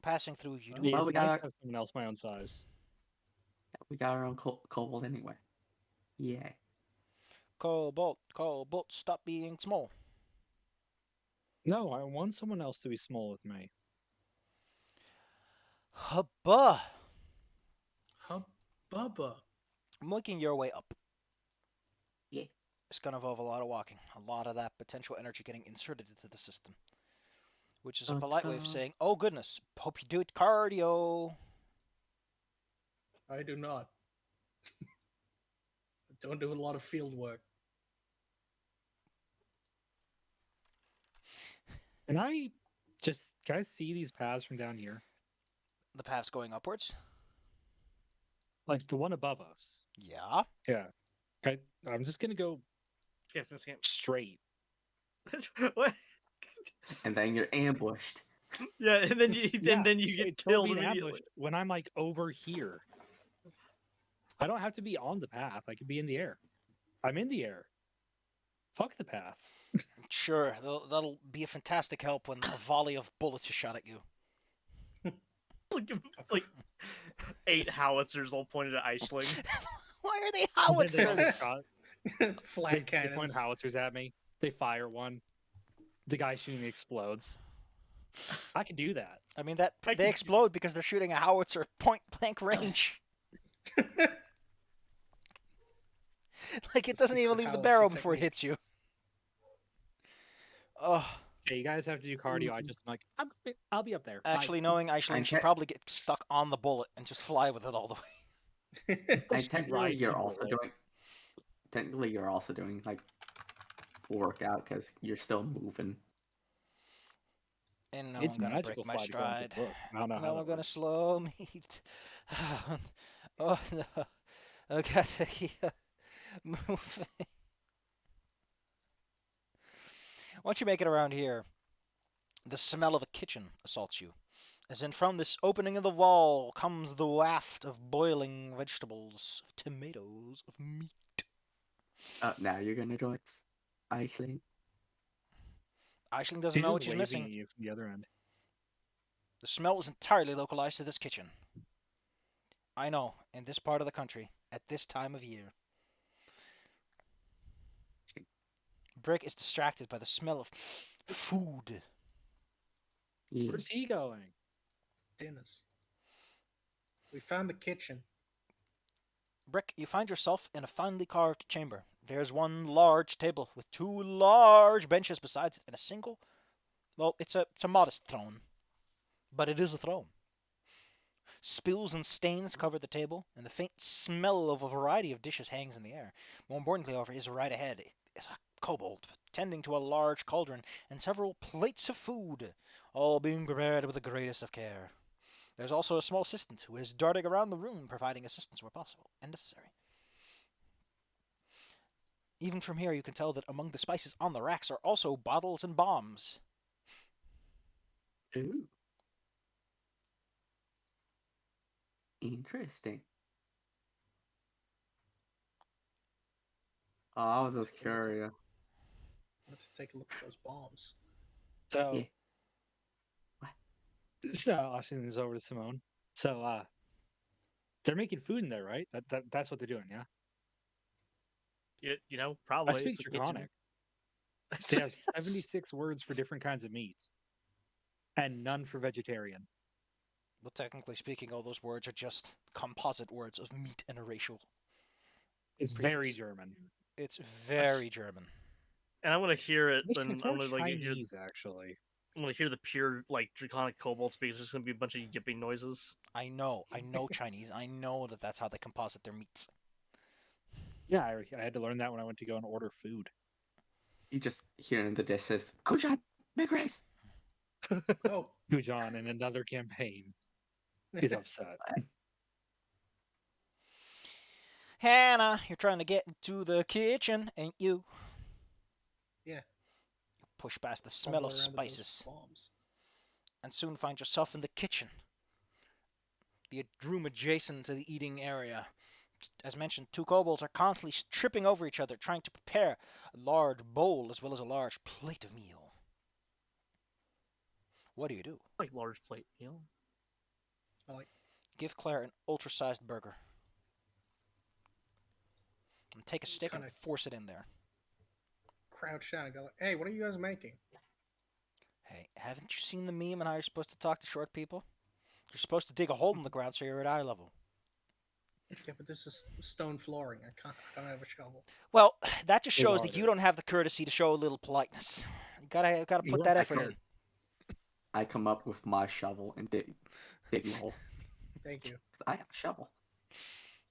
A: Passing through, you do.
D: Yeah,
B: Well,
D: it's
B: we
D: nice
B: got-
D: to have someone else my own size.
B: We got our own kobold anyway. Yeah.
A: Kobold, stop being small.
D: No, I want someone else to be small with me.
A: Hubba!
C: Bubba.
A: Making your way up.
B: Yeah.
A: It's gonna involve a lot of walking. A lot of that potential energy getting inserted into the system. Which is a polite way of saying, oh goodness, hope you do it cardio.
C: I do not. I don't do a lot of field work.
D: Can I see these paths from down here?
A: The path's going upwards.
D: Like the one above us.
A: Yeah.
D: Yeah. I'm just gonna go straight.
E: What?
B: And then you're ambushed.
E: Yeah, and then you
D: Yeah,
E: get
D: It's
E: killed
D: being
E: immediately.
D: ambushed when I'm like over here. I don't have to be on the path. I could be in the air. I'm in the air. Fuck the path.
A: Sure, that'll be a fantastic help when a volley of bullets is shot at you.
E: like 8 howitzers all pointed at Eichling.
A: Why are they
D: And then they all
A: howitzers?
D: shot-
C: Flat
D: they
C: cannons.
D: point howitzers at me. They fire one. The guy shooting explodes. I could do that.
A: I mean, that
E: I
A: they
E: can-
A: explode because they're shooting a howitzer at point blank range. Like, it
C: The
A: doesn't even
C: secret
A: leave the
C: howitzer
A: barrel before it
C: technique.
A: hits you. Oh,
D: Okay, you guys have to do cardio. I'll be up there. Bye.
A: actually, knowing Aisling
B: I'm
A: should
B: te-
A: probably get stuck on the bullet and just fly with it all the way.
B: And
D: Just
B: technically,
D: ride
B: you're
D: some
B: also
D: bullet.
B: doing. Technically, you're also doing like workout because you're still moving.
A: And now
D: It's
A: I'm gonna break
D: magical
A: my
D: flight according to
A: stride.
D: the book. I don't know how
A: Now
D: that
A: I'm gonna
D: works.
A: slow meet. Oh no. I gotta keep moving. Once you make it around here, the smell of a kitchen assaults you. As in from this opening of the wall comes the waft of boiling vegetables, of tomatoes, of meat.
B: Now you're gonna join us, Eichling.
A: Aisling doesn't
D: She's
A: know
D: just
A: what she's
D: waving at
A: missing.
D: you from the other end.
A: The smell is entirely localized to this kitchen. I know, in this part of the country, at this time of year. Brick is distracted by the smell of food.
B: Yeah.
D: Where's he going?
C: Dinners. We found the kitchen.
A: Brick, you find yourself in a finely carved chamber. There's one large table with two large benches besides it, and a single. Well, it's a modest throne, but it is a throne. Spills and stains cover the table, and the faint smell of a variety of dishes hangs in the air. More importantly, however, is right ahead is a kobold tending to a large cauldron and several plates of food, all being prepared with the greatest of care. There's also a small assistant who is darting around the room, providing assistance where possible and necessary. Even from here, you can tell that among the spices on the racks are also bottles and bombs.
B: Ooh. Interesting. Oh, I was just curious.
C: Let's take a look at those bombs.
D: So,
B: Yeah.
D: so I'll send this over to Simone. So, they're making food in there, right? That's what they're doing, yeah.
E: You know,
D: I
E: probably
D: speak
E: it's a kitchen.
D: Draconic. They have 76 words for different kinds of meat, and none for vegetarian.
A: Well, technically speaking, all those words are just composite words of meat and a racial.
D: It's
A: Prefix.
D: very German.
A: It's very German.
E: And I'm gonna hear it.
D: Actually,
E: Then
D: it's
E: I'm
D: more
E: gonna like hear.
D: Chinese, actually.
E: I'm gonna hear the pure like draconic kobold speak. There's gonna be a bunch of yipping noises.
A: I know Chinese. I know that that's how they composite their meats.
D: Yeah, I had to learn that when I went to go and order food.
B: You just hear in the distance, Kujan, make race.
C: Oh,
D: Gujan in another campaign is upset.
A: Hannah, you're trying to get into the kitchen, ain't you?
C: yeah.
A: Push past the smell
C: Fumble
A: of
C: around with those
A: spices
C: bombs.
A: and soon find yourself in the kitchen. The room adjacent to the eating area. As mentioned, two kobolds are constantly tripping over each other, trying to prepare a large bowl as well as a large plate of meal. What do you do?
E: Like large plate meal.
C: I like
A: Give Claire an ultra-sized burger. And take a stick and
C: Kinda-
A: force it in there.
C: crouch down and go like, "Hey, what are you guys making?"
A: Hey, haven't you seen the meme on how you're supposed to talk to short people? You're supposed to dig a hole in the ground so you're at eye level.
C: Yeah, but this is stone flooring. I don't have a shovel.
A: Well, that just
D: Dig
A: shows that you
D: harder.
A: don't have the courtesy to show a little politeness. You gotta
D: You
A: put
D: are
A: that
B: I
A: effort
B: could-
A: in.
B: I come up with my shovel and dig the hole.
C: Thank you.
B: 'Cause I have a shovel.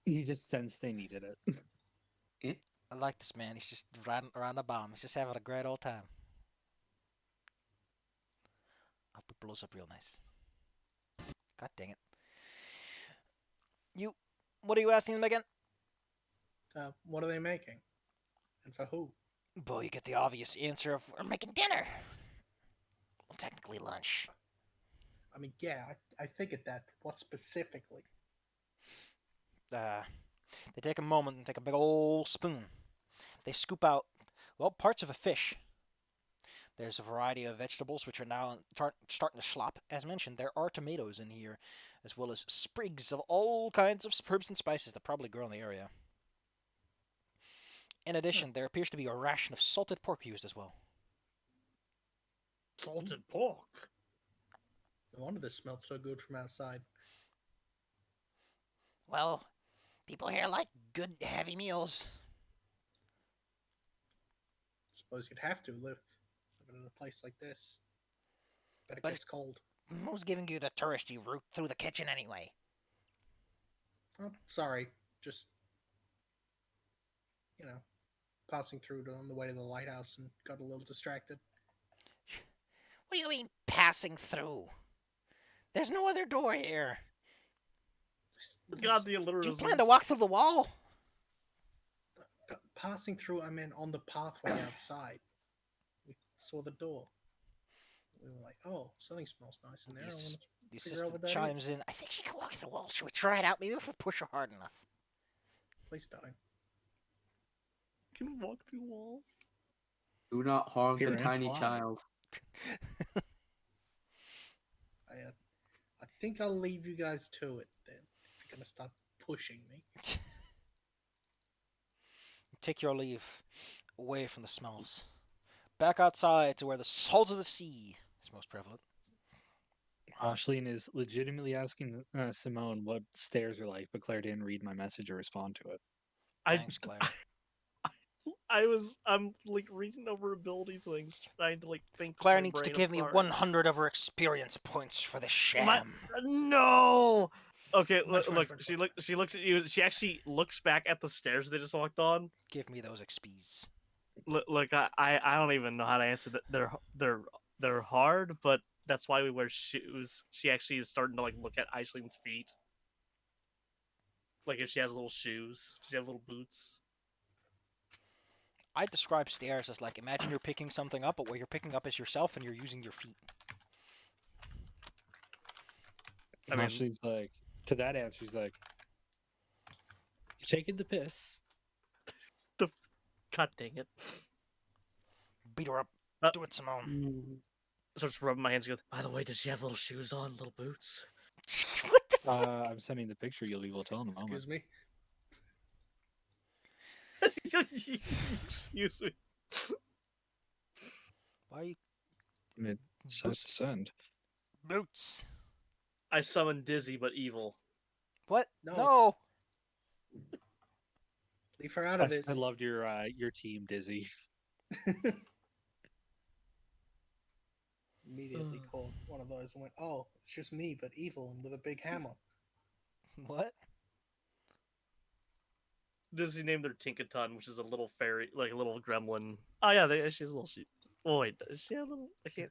D: You just sensed they needed it.
A: I like this man. He's just riding around the bomb. He's just having a great old time. Hope it blows up real nice. God dang it. What are you asking them again?
C: What are they making? And for who?
A: Boy, you get the obvious answer of we're making dinner. Well, technically lunch.
C: I mean, yeah, I figured that. What specifically?
A: They take a moment and take a big old spoon. They scoop out, well, parts of a fish. There's a variety of vegetables which are now starting to slop. As mentioned, there are tomatoes in here, as well as sprigs of all kinds of herbs and spices that probably grow in the area. In addition, there appears to be a ration of salted pork used as well.
E: Salted pork.
C: No wonder this smelled so good from outside.
A: Well, people here like good, heavy meals.
C: Suppose you'd have to live in a place like this. Bet it
A: But-
C: gets cold.
A: Who's giving you the touristy route through the kitchen anyway?
C: Oh, sorry. Just, passing through on the way to the lighthouse and got a little distracted.
A: What do you mean passing through? There's no other door here.
E: God, the
A: Do you
E: alliterisms.
A: plan to walk through the wall?
C: Passing through, I meant on the pathway outside. We saw the door. We were like, oh, something smells nice in there. I want
A: The
C: to figure out
A: assistant
C: what that
A: chimes
C: is.
A: in. I think she can walk through the wall. Should we try it out? Maybe if we push her hard enough.
C: Please don't.
E: Can walk through walls.
B: Do not harm
D: Here
B: the
D: and
B: tiny
D: fly.
B: child.
C: I think I'll leave you guys to it then. If you're gonna start pushing me.
A: Take your leave. Away from the smells. Back outside to where the salt of the sea is most prevalent.
D: Ashleen is legitimately asking Simone what stairs are like, but Claire didn't read my message or respond to it.
A: Thanks, Claire.
E: I'm like reading over ability things, trying to like think.
A: Claire
E: my
A: needs to
E: brain
A: give me
E: apart.
A: 100 of her experience points for the
E: My-
A: sham.
E: No. Okay,
C: Much,
E: look.
C: much,
E: She
C: much.
E: She looks at you. She actually looks back at the stairs they just walked on.
A: Give me those XPs.
E: Look, I don't even know how to answer that. They're hard, but that's why we wear shoes. She actually is starting to like look at Aishling's feet. Like if she has little shoes, does she have little boots?
A: I describe stairs as like, imagine you're picking something up, but what you're picking up is yourself and you're using your feet.
E: I mean-
D: Ashleen's like, to that answer, she's like, you're taking the piss.
E: God dang it!
A: Beat her up.
E: Uh,
A: Do it, Simone.
B: Mm.
E: Starts rubbing my hands together. By the way, does she have little shoes on, little boots?
A: What the
D: I'm sending the picture. You'll be able to tell in a moment.
C: Excuse me.
E: Excuse me.
A: Why are you...
D: It says to send.
A: Boots.
E: I summon Dizzy but evil.
A: What?
C: No.
A: No.
C: Leave her out of this.
D: I loved your team, Dizzy.
C: Immediately called one of those and went, oh, it's just me, but evil and with a big hammer.
A: What?
E: Dizzy named her Tinkaton, which is a little fairy, like a little gremlin. Oh yeah, she has a little sheep. Oh wait, does she have a little? I can't.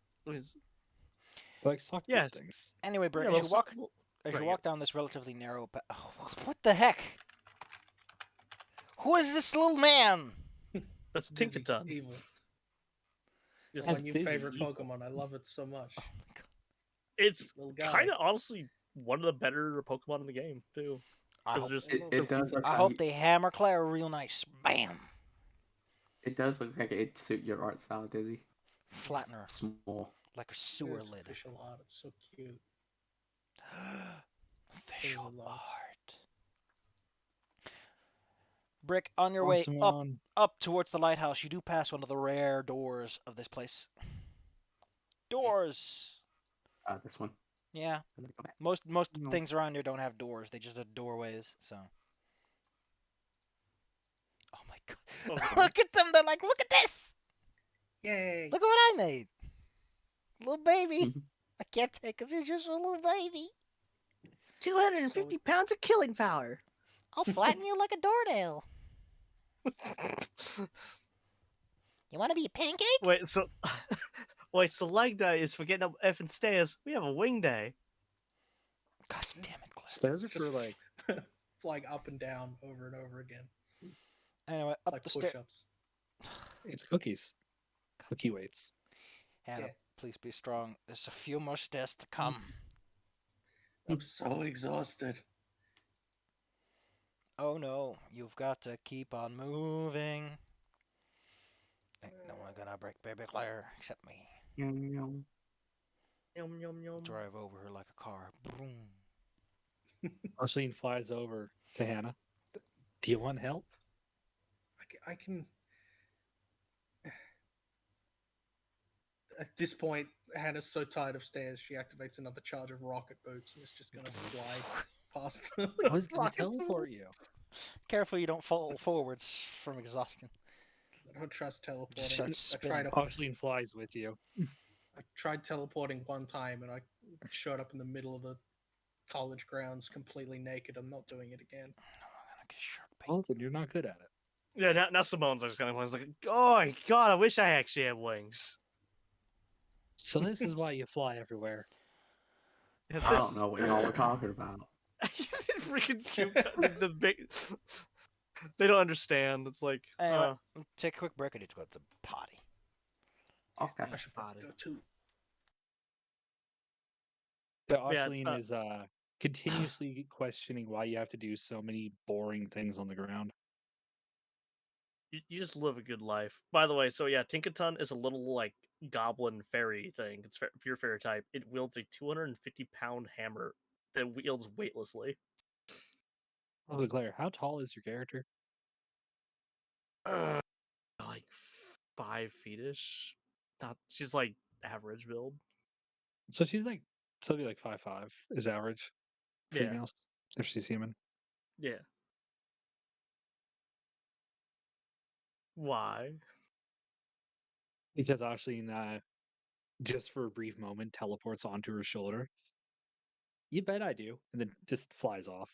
D: Like sock
E: Yeah.
D: things.
A: Anyway, Britt,
E: Yeah,
A: as you walk
E: Right,
A: as you
E: yeah.
A: walk down this relatively narrow oh, what the heck? Who is this little man?
E: That's
C: Dizzy,
E: Tinkaton.
C: Evil.
E: Just-
C: My
D: That's
C: new
D: Dizzy,
C: favorite
D: evil.
C: Pokemon. I love it so much.
A: Oh my god.
E: It's
C: Little guy.
E: kind of honestly one of the better Pokemon in the game too.
A: I
E: It's
A: hope,
E: just
C: It-
E: so
B: It does
E: cute.
B: look
A: I hope they hammer Claire real nice. Bam.
B: It does look like it'd suit your art style, Dizzy.
A: Flatten her
B: Small.
A: like a
C: It
A: sewer
C: is
A: lid.
C: official art. It's so cute.
A: Official
C: There's a lot.
A: art. Brick, on your
D: Come on,
A: way
D: Simone.
A: up towards the lighthouse, you do pass one of the rare doors of this place. Doors.
B: This one.
A: Yeah.
B: I'm gonna go back.
A: Most
B: No.
A: things around here don't have doors. They just have doorways. So. Oh my god!
E: Oh,
A: Look at them. They're like, look at this.
C: Yay!
A: Look at what I made. Little baby.
B: Mhm.
A: I can't take because you're just a little baby.
C: 250
F: pounds of killing power.
A: I'll flatten you like a doornail. You want to be a pancake?
E: Wait, so leg day is for getting up effing stairs. We have a wing day.
A: God damn it, Claire.
D: Stairs are for
C: Just
D: like
C: flying up and down over and over again.
A: Anyway,
C: It's
A: up
C: like
A: the stairs.
C: push-ups.
D: it's cookies. Cookie weights.
A: Hannah,
C: Yeah.
A: please be strong. There's a few more stairs to come.
C: I'm so exhausted.
A: Oh no, you've got to keep on moving. Ain't no one gonna break baby Claire except me.
B: Yum, yum.
E: Yum yum yum.
A: Drive over her like a car. Boom.
D: Arlene flies over to Hannah. Do you want help?
C: I can. At this point, Hannah's so tired of stairs, she activates another charge of rocket boots and is just gonna fly past them.
D: I was gonna
E: Rockets.
D: teleport you.
A: Careful you don't fall
C: That's-
A: forwards from exhaustion.
C: I don't trust teleporting.
A: Just start
C: I
A: spinning.
D: Arlene flies with you.
C: I tried teleporting one time and I showed up in the middle of the college grounds completely naked. I'm not doing it again.
A: I'm gonna get shark bait.
D: Well, then you're not good at it.
E: Yeah, now Simone's just kind of like, oh my god, I wish I actually had wings.
D: So this is why you fly everywhere.
E: Yeah,
B: I don't know what y'all were talking about.
E: Freaking cute. The big. They don't understand. It's like,
A: Anyway, take a quick break. I need to go to the potty.
B: Okay.
C: I should probably
E: Body.
C: go too.
D: So
E: Yeah,
D: Ashleen is continuously questioning why you have to do so many boring things on the ground.
E: you just live a good life. By the way, so yeah, Tinkaton is a little like goblin fairy thing. It's pure fairy type. It wields a 250-pound hammer that wields weightlessly.
D: Oh, Claire, how tall is your character?
E: Like 5 feet-ish. Not. She's like average build.
D: So she's like, so it'd be like 5'5" is average.
E: Yeah.
D: Females, if she's human.
E: Yeah. Why?
D: Because Ashleen, just for a brief moment, teleports onto her shoulder. You bet I do, and then just flies off.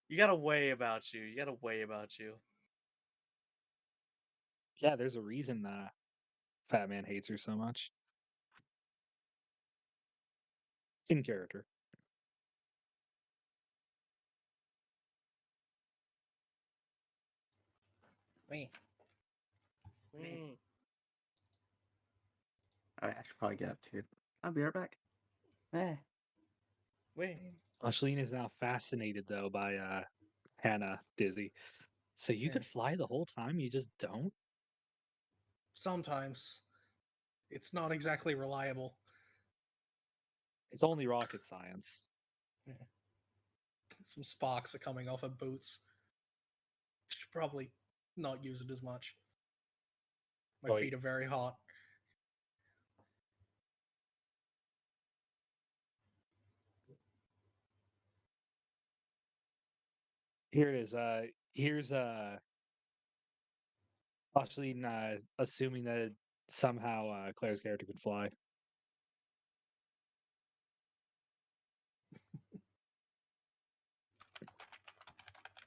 E: You got a way about you. You got a way about you.
D: Yeah, there's a reason Fat Man hates her so much. In character.
C: Me.
E: Mm.
B: I should probably get up too. I'll be right back. Eh.
E: Wait.
D: Ashleen is now fascinated though by Hannah Dizzy. So you
C: Yeah.
D: could fly the whole time, you just don't?
C: Sometimes it's not exactly reliable.
D: It's only rocket science.
C: Some sparks are coming off her boots. Should probably not use it as much. My
D: Oh,
C: feet are very hot.
D: Here it is. Here's Ashleen assuming that somehow Claire's character could fly.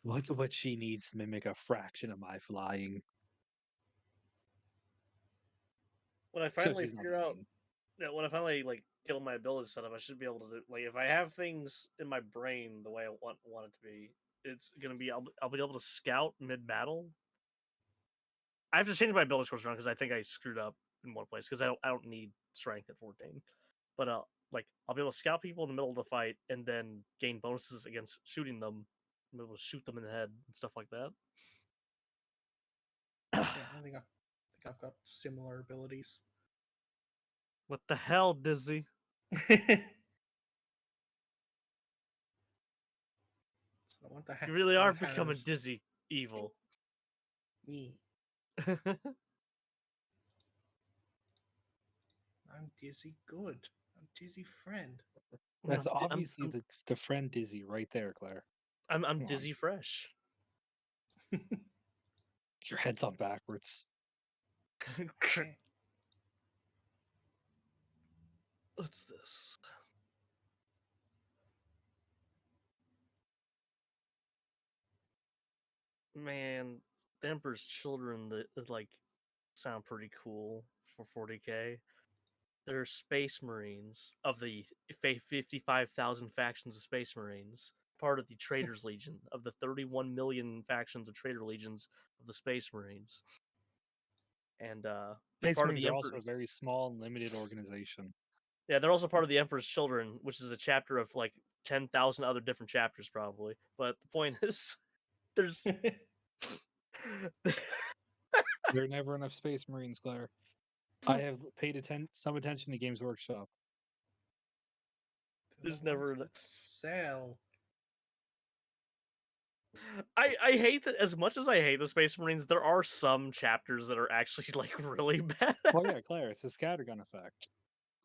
D: Look at what she needs to mimic a fraction of my flying.
E: When I
D: So
E: finally
D: she's not
E: figure out,
D: mean.
E: yeah, when I finally like get all my abilities set up, I should be able to do, like if I have things in my brain the way I want it to be, it's gonna be I'll be able to scout mid battle. I have to change my ability scores around because I think I screwed up in one place because I don't need strength at 14, but I'll be able to scout people in the middle of the fight and then gain bonuses against shooting them. I'm able to shoot them in the head and stuff like that.
C: Yeah, I think I've got similar abilities.
E: What the hell, Dizzy?
C: So I want
E: You really are
C: want
E: becoming
C: Hannah's-
E: dizzy evil.
C: Me. I'm dizzy good. I'm dizzy friend.
D: That's
E: I'm, di-
D: obviously the friend Dizzy right there, Claire.
E: I'm
D: Come on.
E: dizzy fresh.
D: Your head's on backwards.
C: Okay.
E: What's this? Man, the Emperor's Children that like sound pretty cool for 40k. They're Space Marines of the 55,000 factions of Space Marines, part of the Traitors Legion of the 31 million factions of Traitor Legions of the Space Marines. And they're
D: Space
E: part of
D: Marines
E: the
D: are also a
E: Emperor's.
D: very small and limited organization.
E: Yeah, they're also part of the Emperor's Children, which is a chapter of like 10,000 other different chapters, probably. But the point is, there's
D: There are never enough Space Marines, Claire. I have paid some attention to Games Workshop.
E: There's
C: The
E: never
C: ones that sell.
E: I hate that as much as I hate the Space Marines. There are some chapters that are actually like really bad.
D: Well, yeah, Claire, it's a scattergun effect.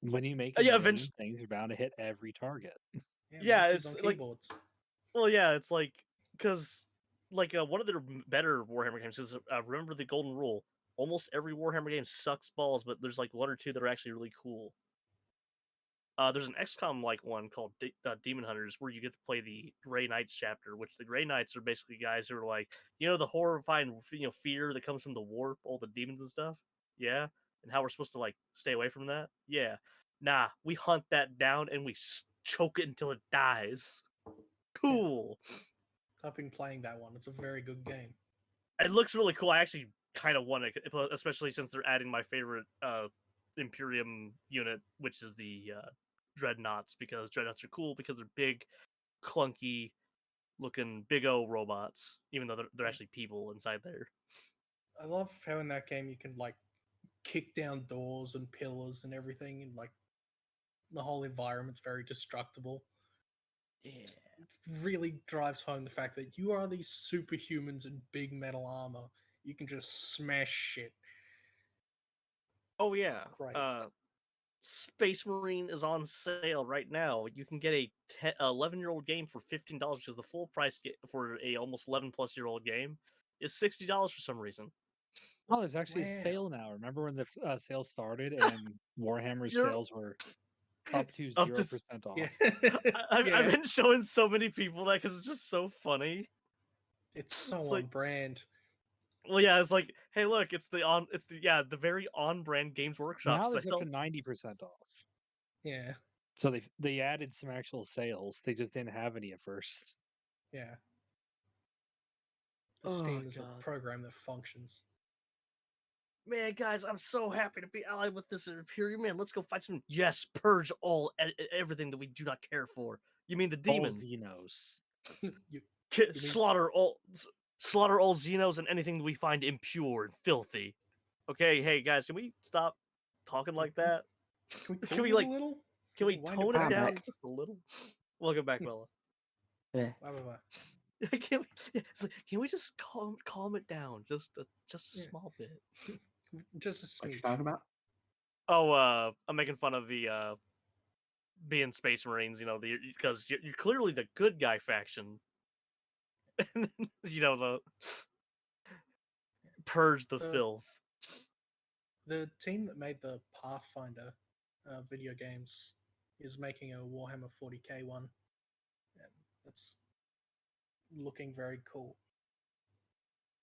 D: When you make a
E: Yeah,
D: million things, you're bound to hit every target.
E: Yeah,
C: monkeys
E: it's
C: on
E: like-
C: keyboards.
E: Well, yeah, it's like because like one of their better Warhammer games is remember the Golden Rule. Almost every Warhammer game sucks balls, but there's like one or two that are actually really cool. There's an XCOM like one called Demon Hunters where you get to play the Grey Knights chapter, which the Grey Knights are basically guys who are like, the horrifying fear that comes from the warp, all the demons and stuff. Yeah, and how we're supposed to like stay away from that. Yeah, nah, we hunt that down and we choke it until it dies. Cool.
C: I've been playing that one. It's a very good game.
E: It looks really cool. I actually kind of want it, especially since they're adding my favorite Imperium unit, which is the Dreadnoughts, because Dreadnoughts are cool because they're big, clunky looking big O robots, even though they're actually people inside there.
C: I love how in that game you can like kick down doors and pillars and everything, and like the whole environment's very destructible.
E: Yeah.
C: It really drives home the fact that you are these superhumans in big metal armor. You can just smash shit.
E: Oh yeah.
C: It's great.
E: Space Marine is on sale right now. You can get a 11-year-old game for $15, which is the full price for a almost 11-plus-year-old game. Is $60 for some reason.
D: Oh, there's actually a
C: Wow.
D: sale now. Remember when the sale started and Warhammer
E: Zero-
D: sales were up to
E: Up to
D: 0% off?
C: Yeah.
E: I've
C: Yeah.
E: been showing so many people that because it's just so funny.
C: It's so
E: It's
C: on
E: like-
C: brand.
E: Well, yeah, it's like, hey, look, it's the very on-brand Games Workshop
D: Now there's
E: sale.
D: up to 90% off.
C: Yeah.
D: So they added some actual sales. They just didn't have any at first.
C: Yeah.
E: Oh,
C: Steam is
E: God.
C: a program that functions.
E: Man, guys, I'm so happy to be allied with this Imperium. Man, let's go fight some. Yes, purge everything that we do not care for. You mean the
D: All
E: demons?
D: Xenos.
E: Slaughter all Xenos and anything that we find impure and filthy. Okay, hey guys, can we stop talking like that?
C: Can we,
E: Can we,
C: cool
E: like,
C: it a little?
E: Can we
C: wind
E: tone
B: back?
E: it down
B: Back.
E: just a little? Welcome back, Bella.
B: Yeah.
C: Blah, blah, blah.
E: Can we just calm it down just a
C: Yeah.
E: small bit?
C: Just a
B: What you
C: smidge.
B: talking about?
E: Oh, I'm making fun of the being Space Marines, because you're clearly the good guy faction. And the purge the filth.
C: The team that made the Pathfinder video games is making a Warhammer 40k one. And that's looking very cool.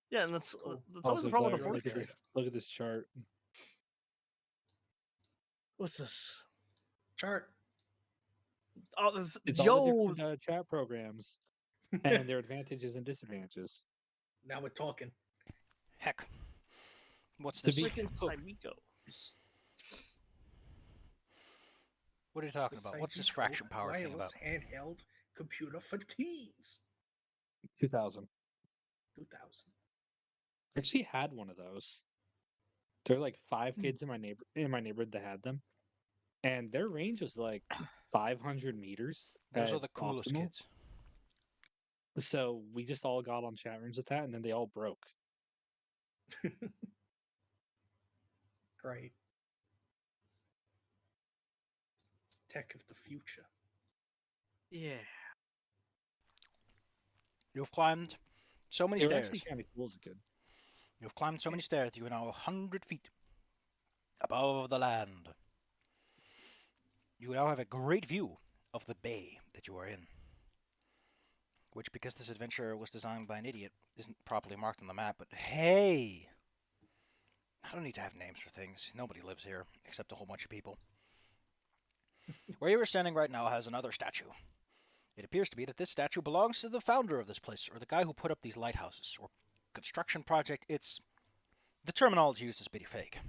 E: Yeah, and that's
C: Cool.
E: always the problem with
C: Clark,
E: the
C: look
E: 40k.
D: Look at this chart.
E: What's this?
C: Chart.
E: Oh,
D: It's all the different chat programs and their advantages and disadvantages.
C: Now we're talking.
A: Heck. What's
D: To
A: this?
D: be-
E: freaking Psycho.
A: What are you
C: It's
A: talking
C: the
A: about? What's this
C: Psychico
A: fraction power thing
C: wireless
A: about?
C: handheld computer for teens.
D: 2000.
C: 2000.
D: I actually had one of those. There were like 5
C: Hmm.
D: kids in my neighborhood that had them, and their range was like 500 meters.
A: Those are
D: at
A: the coolest
D: optimal.
A: kids.
D: So we just all got on chat rooms with that, and then they all broke.
C: Great. It's tech of the future.
E: Yeah.
A: You've climbed so many
D: They were
A: stairs.
D: actually kind of cool as a kid.
A: You've climbed so many stairs. You are now 100 feet above the land. You now have a great view of the bay that you are in. Which, because this adventure was designed by an idiot, isn't properly marked on the map, but hey! I don't need to have names for things. Nobody lives here, except a whole bunch of people. Where you are standing right now has another statue. It appears to be that this statue belongs to the founder of this place, or the guy who put up these lighthouses, or construction project. The terminology used is pretty fake.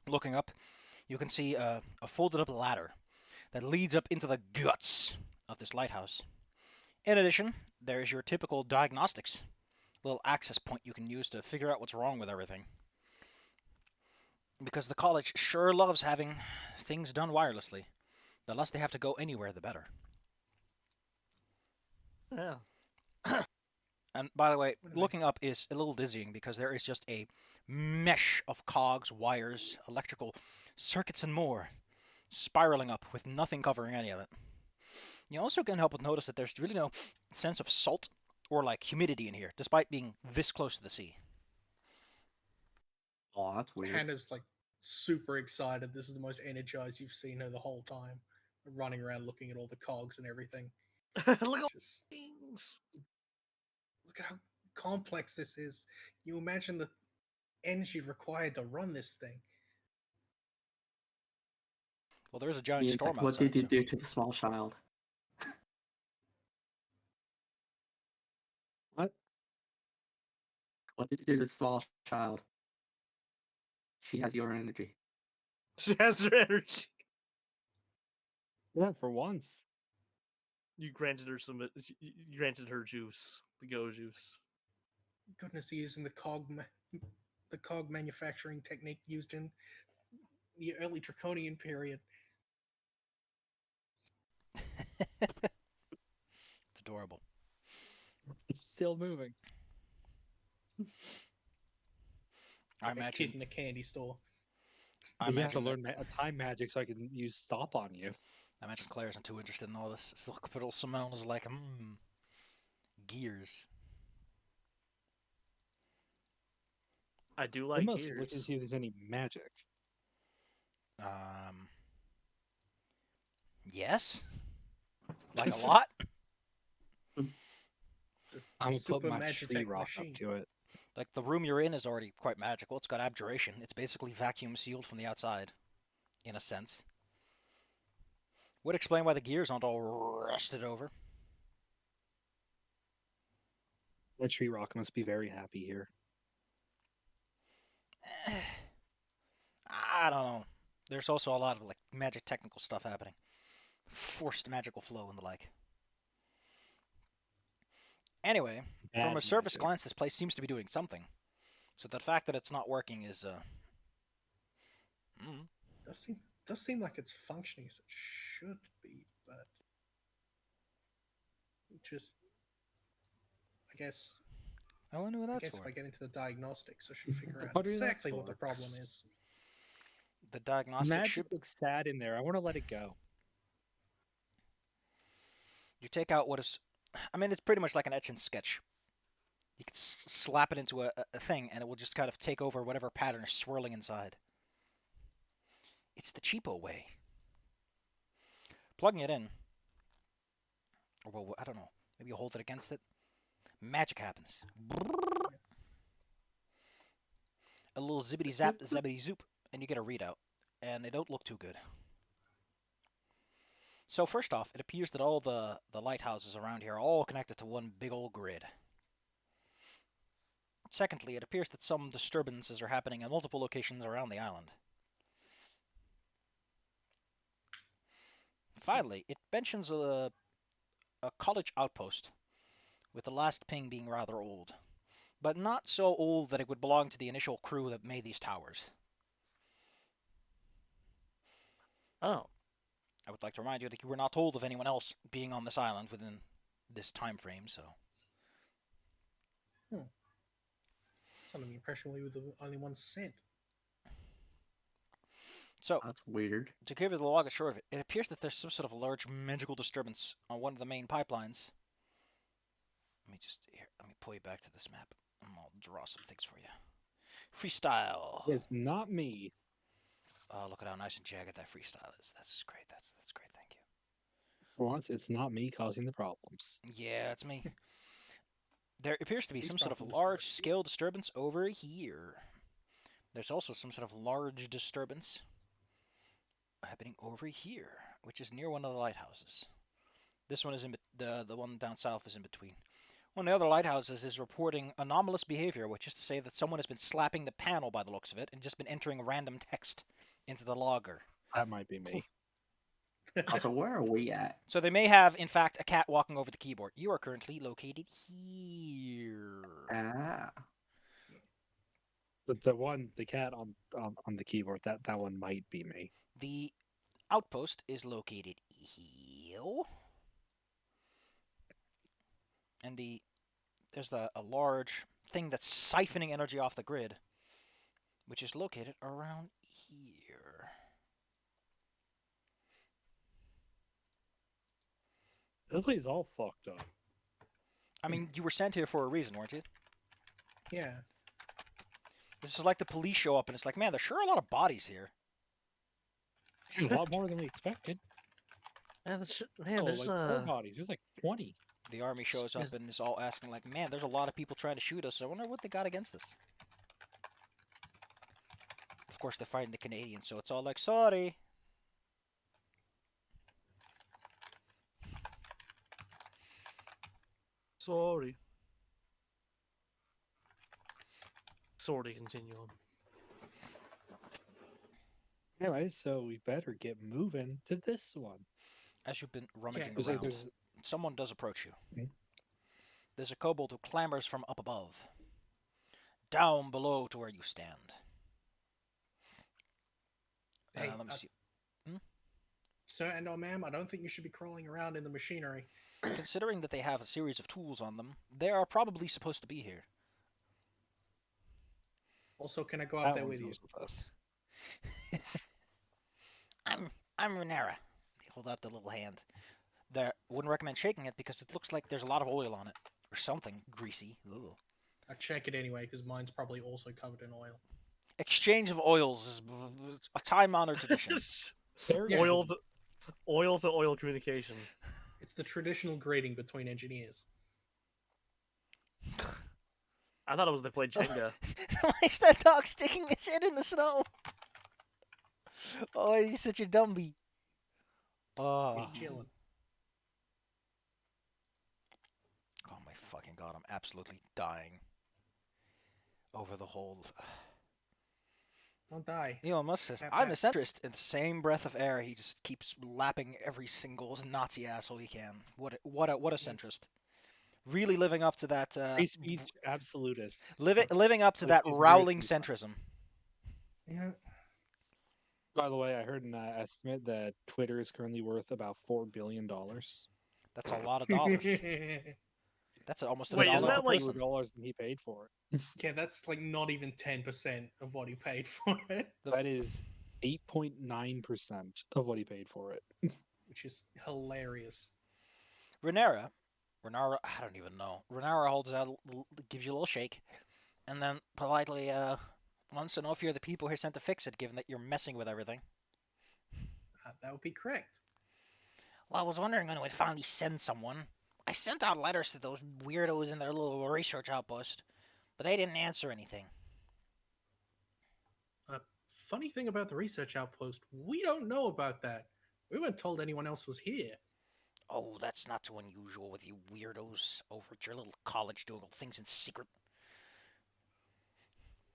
A: Looking up, you can see a folded up ladder that leads up into the guts of this lighthouse. In addition, there's your typical diagnostics, little access point you can use to figure out what's wrong with everything. Because the college sure loves having things done wirelessly. The less they have to go anywhere, the better.
E: Yeah.
A: And by the way, looking up is a little dizzying because there is just a mesh of cogs, wires, electrical circuits, and more spiraling up with nothing covering any of it. You also can't help but notice that there's really no sense of salt or like humidity in here, despite being this close to the sea.
B: Oh, that's weird.
C: Hannah's like super excited. This is the most energized you've seen her the whole time. running around looking at all the cogs and everything.
E: Look at all
C: Just
E: things.
C: look at how complex this is. You imagine the energy required to run this thing.
A: Well, there is a giant
B: Ian's
A: storm
B: like, what
A: outside.
B: did you
A: So.
B: do to the small child?
D: What?
B: What did you do to the small child? She has your energy.
E: She has her energy.
D: Yeah, for once.
E: You granted her some. You granted her juice, the go juice.
C: Goodness, he using the cog manufacturing technique used in the early Draconian period.
A: It's adorable.
D: It's still moving.
A: I
C: Like a kid
A: imagine.
C: in a candy store.
A: I
D: You have to
A: imagine.
D: learn time magic so I can use stop on you.
A: I imagine Claire isn't too interested in all this. Still, little Simone is like, gears.
E: I do
D: I
E: like
D: must look to
E: gears.
D: see if there's any magic.
A: Yes. Like a lot.
C: It's a
D: I'm gonna put
C: super
D: my
C: Magitech
D: tree rock
C: machine.
D: up to it.
A: Like the room you're in is already quite magical. It's got abjuration. It's basically vacuum sealed from the outside, in a sense. Would explain why the gears aren't all rusted over.
D: My tree rock must be very happy here.
A: I don't know. There's also a lot of like magic technical stuff happening. Forced magical flow and the like. Anyway, from
D: Bad
A: a surface
D: magic.
A: glance, this place seems to be doing something. So the fact that it's not working is,
C: Does seem like it's functioning as it should be, but just I guess
A: I wonder what
C: I
A: that's
C: guess if
A: for.
C: I get into the diagnostics, I should figure out
D: What are you that's
C: exactly what the
D: for?
C: problem is.
A: The diagnostic
D: Magic
A: should.
D: looks sad in there. I want to let it go.
A: You take out what is. I mean, it's pretty much like an etch and sketch. You can slap it into a thing, and it will just kind of take over whatever pattern is swirling inside. It's the cheapo way. Plugging it in. Or, well, I don't know. Maybe you hold it against it. Magic happens. A little zippity zap, zappity zoop, and you get a readout. And they don't look too good. So first off, it appears that all the lighthouses around here are all connected to one big old grid. Secondly, it appears that some disturbances are happening in multiple locations around the island. Finally, it mentions a college outpost, with the last ping being rather old, but not so old that it would belong to the initial crew that made these towers.
E: Oh,
A: I would like to remind you that you were not told of anyone else being on this island within this time frame, so...
C: It's under the impression we were the only ones sent.
A: So,
B: That's weird.
A: to give you the long and short of it, it appears that there's some sort of a large magical disturbance on one of the main pipelines. Let me pull you back to this map, and I'll draw some things for you. Freestyle.
D: It's not me.
A: Oh, look at how nice and jagged that freestyle is. That's great. That's great. Thank you.
D: For once, it's not me causing the problems.
A: Yeah, it's me. There appears to be
C: These
A: some sort of
C: problems were-
A: large-scale disturbance over here. There's also some sort of large disturbance happening over here, which is near one of the lighthouses. This one is the one down south is in between. One of the other lighthouses is reporting anomalous behavior, which is to say that someone has been slapping the panel by the looks of it and just been entering random text into the logger.
D: That might be me.
B: Also, where are we at?
A: So they may have, in fact, a cat walking over the keyboard. You are currently located here.
B: Ah.
D: But the cat on the keyboard, that one might be me.
A: The outpost is located here. And there's a large thing that's siphoning energy off the grid, which is located around here.
D: This place is all fucked up.
A: I mean, you were sent here for a reason, weren't you?
C: Yeah.
A: This is like the police show up and it's like, man, there's sure a lot of bodies here.
D: A lot more than we expected.
E: Man,
D: Oh,
E: there's
D: like 4 bodies. There's like 20.
A: The army shows up
E: Yes.
A: and is all asking like, "Man, there's a lot of people trying to shoot us. I wonder what they got against us." Of course, they're fighting the Canadians, so it's all like, "Sorry."
E: sorry. Sorry, continue on.
D: Anyway, so we better get moving to this one.
A: As you've been rummaging
D: There's like
A: around,
D: there's
A: someone does approach you.
D: Hmm?
A: There's a kobold who clambers from up above, down below to where you stand.
C: Hey,
A: Let me see.
C: sir and or ma'am, I don't think you should be crawling around in the machinery.
A: Considering that they have a series of tools on them, they are probably supposed to be here.
C: Also, can I go up
D: that
C: there
D: one
C: with you?
D: goes with us.
A: I'm Renera. They hold out the little hand. There, wouldn't recommend shaking it because it looks like there's a lot of oil on it or something greasy. Ugh.
C: I check it anyway because mine's probably also covered in oil.
A: Exchange of oils is a time-honored tradition.
D: There
C: Yeah.
E: Oil to oil communication.
C: It's the traditional greeting between engineers.
E: I thought it was they played Jenga.
A: Why is that dog sticking his head in the snow? Oh, he's such a dumbie. Oh.
C: He's chilling.
A: Oh my fucking god, I'm absolutely dying over the whole.
C: Don't die.
A: Elon Musk says,
C: Tap,
A: I'm a
C: tap.
A: centrist. In the same breath of air, he just keeps lapping every single Nazi asshole he can. What a centrist. Really living up to that.
D: Free speech absolutist.
A: Living up to
D: Like,
A: that
D: he's
A: rowling
D: very free.
A: centrism.
C: Yeah.
D: By the way, I heard an estimate that Twitter is currently worth about $4 billion.
A: That's a lot of dollars. That's almost a
E: Wait,
A: dollar
E: isn't
A: per
E: that like-
A: person.
D: $4 than he paid for it.
C: Yeah, that's like not even 10% of what he paid for it,
D: That is 8.9% of what he paid for it.
C: which is hilarious.
A: Renera, I don't even know. Renera holds out, gives you a little shake, and then politely wants to know if you're the people here sent to fix it, given that you're messing with everything.
C: That would be correct.
A: Well, I was wondering when we'd finally send someone. I sent out letters to those weirdos in their little research outpost, but they didn't answer anything.
C: Funny thing about the research outpost, we don't know about that. We weren't told anyone else was here.
A: Oh, that's not too unusual with you weirdos over at your little college doing things in secret.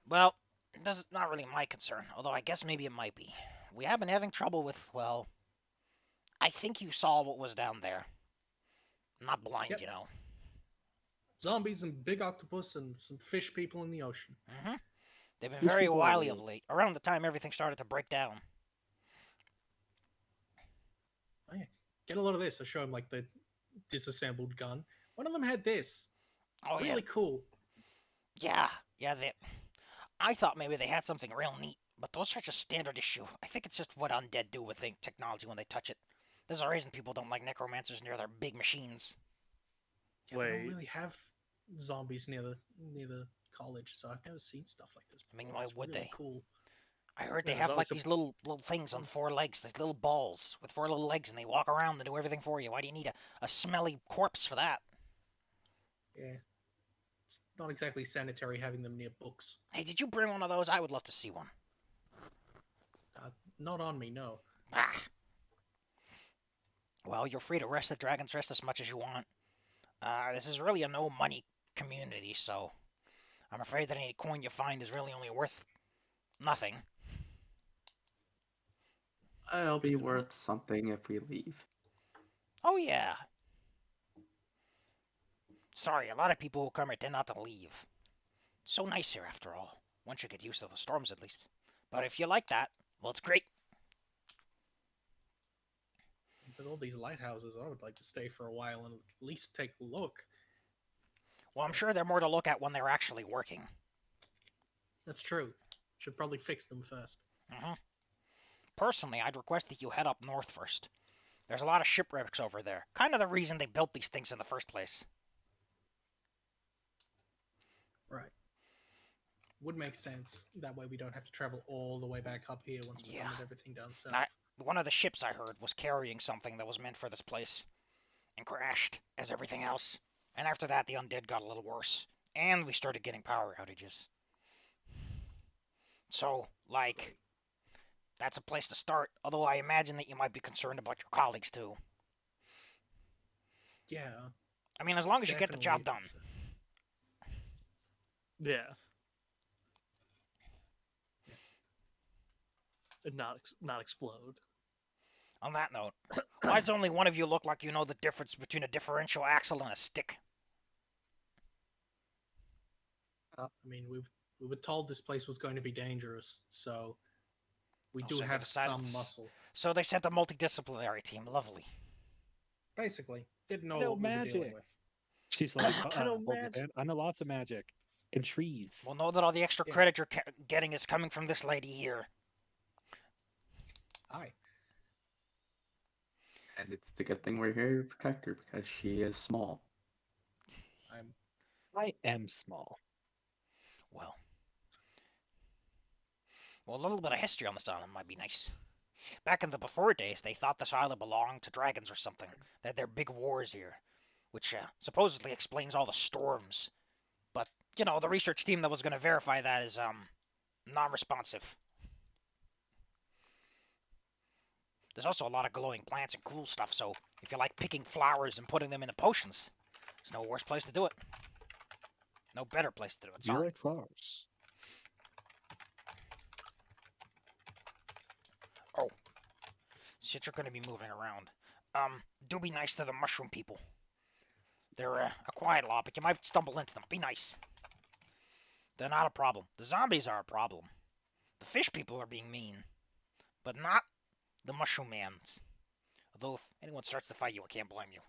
A: Well, this is not really my concern, although I guess maybe it might be. We have been having trouble with, well, I think you saw what was down there. I'm not blind,
C: Yep.
A: you know.
C: Zombies and big octopus and some fish people in the ocean.
A: Mm-hmm. They've been
D: Fish
A: very
D: people are
A: wily
D: weird.
A: of late, around the time everything started to break down.
C: Oh, yeah. Get a lot of this. I show him like the disassembled gun. One of them had this.
A: Oh,
C: Really cool.
A: yeah, they... I thought maybe they had something real neat, but those are just standard issue. I think it's just what undead do with technology when they touch it. There's a reason people don't like necromancers near their big machines.
C: Yeah, they don't
E: Wait.
C: really have zombies near the college, so I've never seen stuff like this.
A: I mean,
C: before.
A: why
C: It's
A: would
C: really
A: they?
C: Cool.
A: I heard they
E: Yeah,
A: have
E: there's
A: like
E: always
A: these little things on 4 legs, these little balls with 4 little legs, and they walk around and do everything for you. Why do you need a smelly corpse for that?
C: Yeah. It's not exactly sanitary having them near books.
A: Hey, did you bring one of those? I would love to see one.
C: Not on me, no.
A: Ah. Well, you're free to rest the dragon's rest as much as you want. This is really a no money community, so I'm afraid that any coin you find is really only worth nothing.
B: It'll be worth something if we leave.
A: Oh yeah. Sorry, a lot of people who come here tend not to leave. It's so nice here after all. Once you get used to the storms at least. But if you like that, well, it's great.
C: But all these lighthouses, I would like to stay for a while and at least take a look.
A: Well, I'm sure they're more to look at when they're actually working.
C: That's true. Should probably fix them first.
A: Personally, I'd request that you head up north first. There's a lot of shipwrecks over there. Kind of the reason they built these things in the first place.
C: Right. Would make sense. That way we don't have to travel all the way back up here once we're done
A: Yeah.
C: with everything down south.
A: I, one of the ships I heard was carrying something that was meant for this place and crashed, as everything else. And after that, the undead got a little worse, and we started getting power outages. So, like, that's a place to start. Although I imagine that you might be concerned about your colleagues too.
C: Yeah,
A: I mean, as long as you get the job done.
E: Yeah. And not explode.
A: On that note, why does only one of you look like you know the difference between a differential axle and a stick?
C: I mean, we were told this place was going to be dangerous, so we
A: Oh,
C: do
A: so they
C: have
A: decided
C: some
A: to
C: muscle.
A: So they sent a multidisciplinary team. Lovely.
C: Basically, didn't know
D: know
C: what we were dealing
D: magic.
C: with.
D: She's like,
E: I know
D: holds up
E: magic.
D: hand. I know lots of magic and trees.
A: We'll know that all the extra
C: Yeah.
A: credit you're getting is coming from this lady here.
C: Aye.
B: And it's a good thing we're here to protect her because she is small.
C: I'm
D: I am small.
A: Well, a little bit of history on this island might be nice. Back in the before days, they thought this island belonged to dragons or something. They had their big wars here, which supposedly explains all the storms. But, you know, the research team that was going to verify that is, non-responsive. There's also a lot of glowing plants and cool stuff, so if you like picking flowers and putting them into potions, there's no worse place to do it. No better place to do it,
D: Do you
A: sorry.
D: like flowers?
A: Since you're going to be moving around, do be nice to the mushroom people. They're a quiet lot, but you might stumble into them. Be nice. They're not a problem. The zombies are a problem. The fish people are being mean, but not the mushroom mans. Although if anyone starts to fight you, I can't blame you.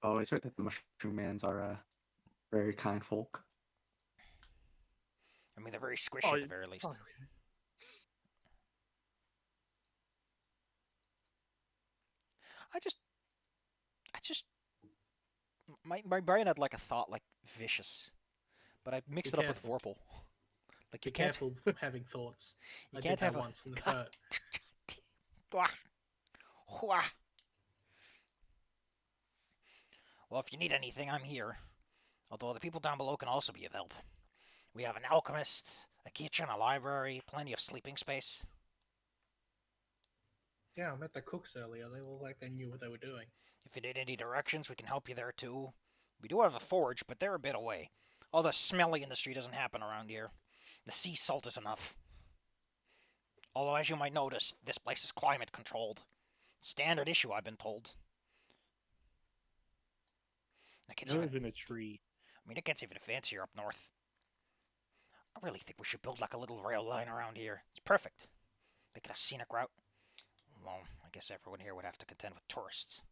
B: I always heard that the mushroom mans are very kind folk.
A: I mean, they're very squishy
E: Oh,
A: at the very least.
E: okay.
A: I just, my brain had like a thought like vicious, but I mixed
C: Be
A: it up with
C: careful.
A: Vorpal. Like
C: be
A: you can't,
C: careful having thoughts.
A: you
C: I
A: can't
C: did
A: have
C: that
A: a.
C: once and it
A: God.
C: hurt.
A: Wah. Wah. Well, if you need anything, I'm here. Although the people down below can also be of help. We have an alchemist, a kitchen, a library, plenty of sleeping space.
C: Yeah, I met the cooks earlier. They looked like they knew what they were doing.
A: If you need any directions, we can help you there too. We do have a forge, but they're a bit away. All the smelly industry doesn't happen around here. The sea salt is enough. Although, as you might notice, this place is climate controlled. Standard issue, I've been told. It gets
D: I
A: even,
D: live in a tree.
A: I mean, it gets even fancier up north. I really think we should build like a little rail line around here. It's perfect. Make it a scenic route. Well, I guess everyone here would have to contend with tourists.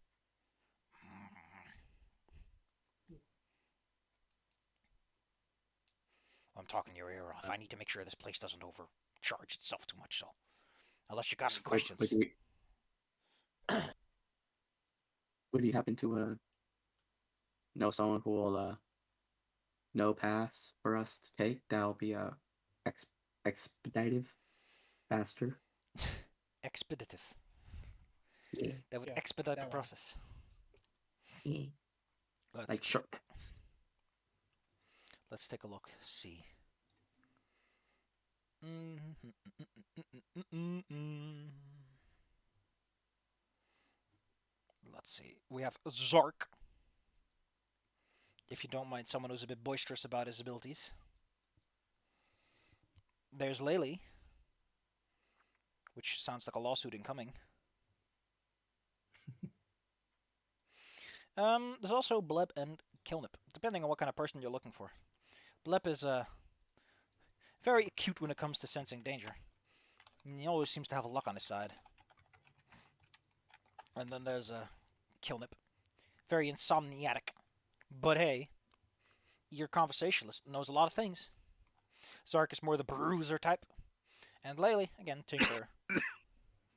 A: I'm talking your ear off. I need to make sure this place doesn't overcharge itself too much, so. Unless you got some questions.
B: Would you happen to know someone who will know pass for us to take? That'll be expeditive, faster.
A: Expeditive.
B: Yeah.
A: That would
C: Yeah,
A: expedite the
C: that one.
A: process.
B: Yeah. Like shortcuts.
A: Let's take a look. See. Let's see. We have Zark. If you don't mind someone who's a bit boisterous about his abilities. There's Laylee, which sounds like a lawsuit incoming. There's also Bleb and Kilnip, depending on what kind of person you're looking for. Bleb is very acute when it comes to sensing danger. And he always seems to have luck on his side. And then there's Kilnip, very insomniatic. But hey, your conversationalist knows a lot of things. Zark is more the bruiser type. And Laylee, again, Tinkerer,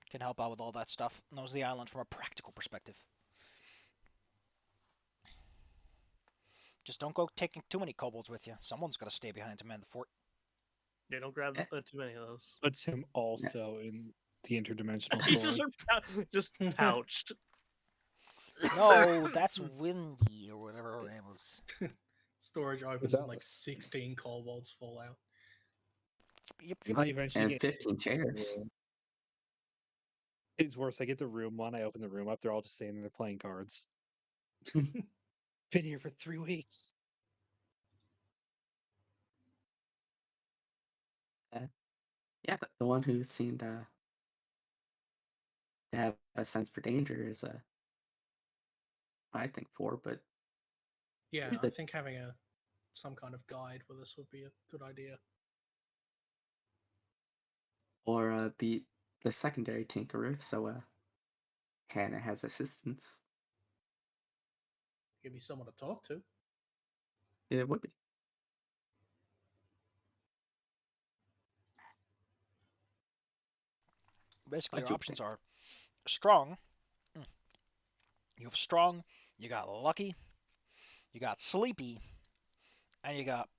A: can help out with all that stuff. Knows the island from a practical perspective. Just don't go taking too many kobolds with you. Someone's got to stay behind to man the fort.
E: Yeah, don't grab too many of those.
D: Puts him also in The interdimensional
E: Pieces
D: sword.
E: are just pouched.
A: No, that's Windy or whatever her name was.
C: Storage opens
D: that
C: and like
D: like?
C: 16 kobolds fall out.
A: Yep.
D: I eventually
B: And
D: get
B: 15 chairs.
D: It's worse. I get the room one. I open the room up. They're all just standing there playing cards. Been here for 3 weeks.
B: Yeah, but the one who seemed to have a sense for danger is I think four, but
C: Yeah,
B: pretty
C: I
B: good.
C: think having some kind of guide with us would be a good idea.
B: Or the secondary tinkerer, so Hannah has assistance.
C: Give me someone to talk to.
B: It would be.
A: Basically,
B: What
A: your
B: you
A: options
B: think?
A: are strong. You have strong. You got lucky. You got sleepy, and you got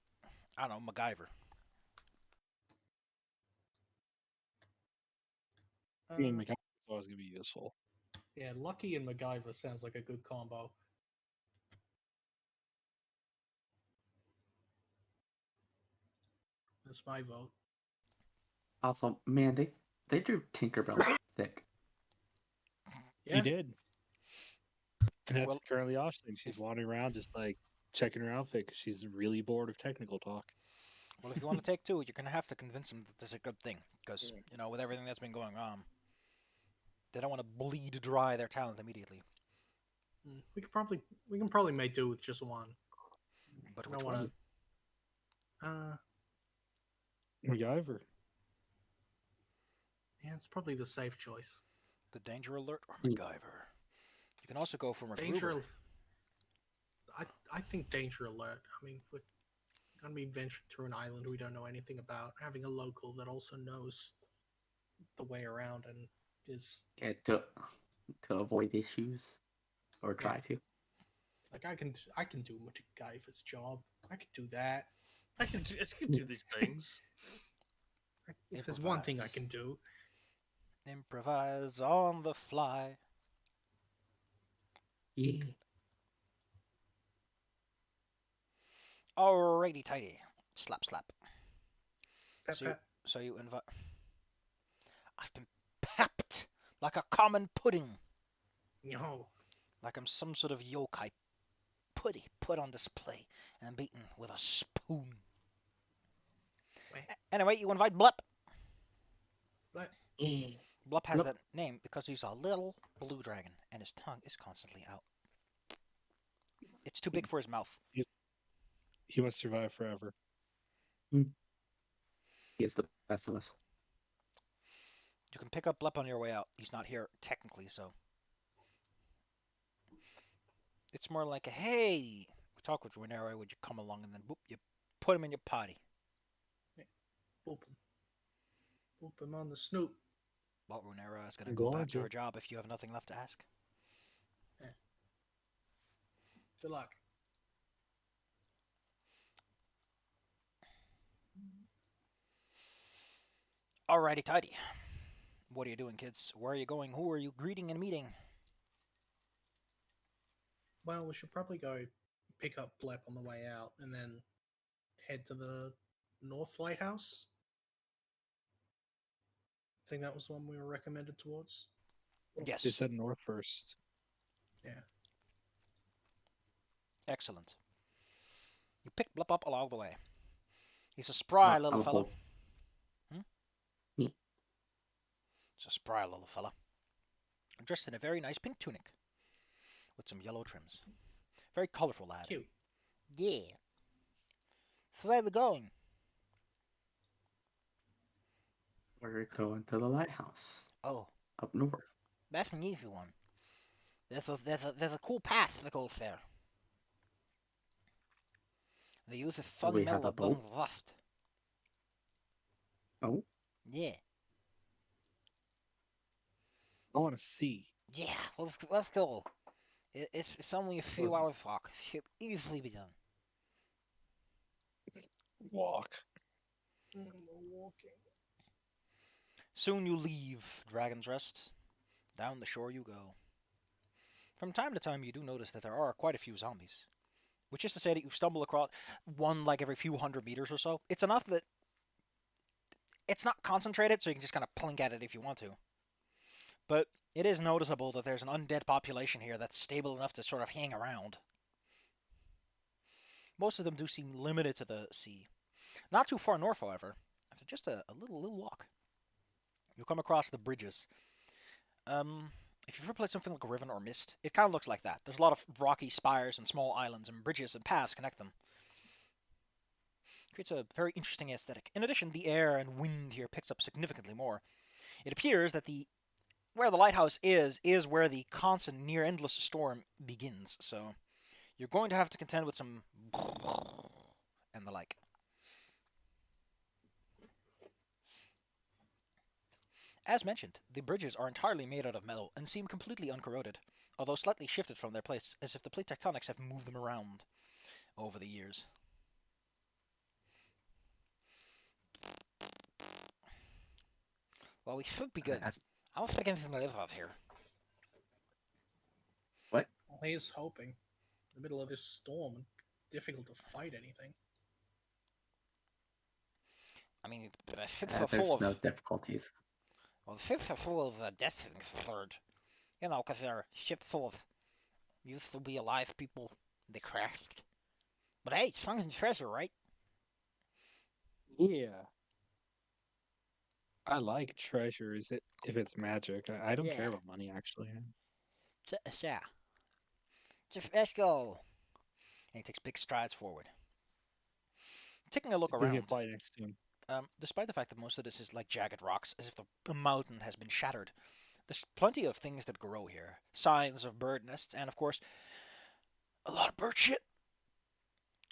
A: I don't know MacGyver.
D: I mean,
C: Uh,
D: MacGyver's always gonna be useful.
C: yeah, Lucky and MacGyver sounds like a good combo. That's my vote.
B: Also, man, they drew Tinkerbell thick.
C: Yeah,
D: He did. And that's
A: Well-
D: currently Ashling. She's wandering around just like checking her outfit because she's really bored of technical talk.
A: Well, if you want to take two, you're gonna have to convince them that this is a good thing, because with everything that's been going on, they don't want to bleed dry their talent immediately.
C: we can probably make do with just one.
A: But
C: I
A: which
C: don't
A: one?
C: want to.
D: MacGyver.
C: Yeah, it's probably the safe choice.
A: The Danger Alert or
B: Mm.
A: MacGyver? You can also go for
C: Danger.
A: MacGruber.
C: I think Danger Alert. I mean, we're gonna be venturing through an island we don't know anything about. Having a local that also knows the way around and is
B: Yeah, to avoid issues or try to.
C: like I can do MacGyver's job. I can do that.
E: I can do these things.
C: If there's one thing I
A: Improvise.
C: can do,
A: Improvise on the fly.
B: Yeah.
A: Alrighty, tighty. Slap, slap.
C: pep,
A: So you,
C: pep.
A: so you invite. I've been pepped like a common pudding,
C: No.
A: like I'm some sort of yokai putty put on display and beaten with a spoon.
C: Wait.
A: Anyway, you invite Blup.
C: But
A: Blup has
B: Blup.
A: that name because he's a little blue dragon and his tongue is constantly out. It's too big for his mouth.
D: He must survive forever.
B: He is the best of us.
A: You can pick up Blup on your way out. He's not here technically, so it's more like a hey. We talk with Renera, would you come along, and then boop, you put him in your potty.
C: boop him. Boop him on the snoot.
A: Well, Renera is gonna
D: I'm
A: go
D: going
A: back to
D: to.
A: her job if you have nothing left to ask.
C: Good luck.
A: Alrighty, tidy. What are you doing, kids? Where are you going? Who are you greeting and meeting?
C: Well, we should probably go pick up Blep on the way out and then head to the North Lighthouse. I think that was the one we were recommended towards.
A: Yes.
D: They said north first.
A: Excellent. You pick Blup up along the way. He's a spry
B: I'm
A: little
B: a
A: fellow.
B: whole-
A: He's a spry little fella. Dressed in a very nice pink tunic with some yellow trims. Very colorful lad.
C: Cute.
A: Yeah. So where are we going?
B: We're going to the lighthouse
A: Oh,
B: up north.
A: that's an easy one. There's a cool path that goes there. They use a funny
B: we have
A: metal
B: a
A: that doesn't
B: boat?
A: rust.
B: Oh,
A: Yeah.
D: I want to see.
A: Yeah, let's go. It's only a few
B: Okay.
A: hours walk. Should easily be done.
D: Walk.
C: Walking.
A: Soon you leave Dragon's Rest. Down the shore you go. From time to time, you do notice that there are quite a few zombies, which is to say that you stumble across one like every few hundred meters or so. It's enough that it's not concentrated, so you can just kind of plink at it if you want to. But it is noticeable that there's an undead population here that's stable enough to sort of hang around. Most of them do seem limited to the sea. Not too far north, however. After just a little walk, you'll come across the bridges. If you've ever played something like Riven or Mist, it kind of looks like that. There's a lot of rocky spires and small islands, and bridges and paths connect them. Creates a very interesting aesthetic. In addition, the air and wind here picks up significantly more. It appears that where the lighthouse is where the constant, near endless storm begins. So you're going to have to contend with some and the like. As mentioned, the bridges are entirely made out of metal and seem completely uncorroded, although slightly shifted from their place, as if the plate tectonics have moved them around over the years. Well, we should be good. I don't think anything will live out here.
B: What?
C: Well, here's hoping. In the middle of this storm, difficult to fight anything.
A: I mean, the ships are
B: There's
A: full of...
B: no difficulties.
A: Well, the ships are full of death and third. You know, because they're ships full of used to be alive people. They crashed. But hey, it's fucking treasure, right?
D: Yeah. I like treasures if it's magic. I don't
A: Yeah.
D: care about money, actually.
A: Yeah. Just let's go. And he takes big strides forward. Taking a look
D: He's gonna
A: around,
D: fly next to him.
A: despite the fact that most of this is like jagged rocks, as if the mountain has been shattered, there's plenty of things that grow here. Signs of bird nests, and of course, a lot of bird shit.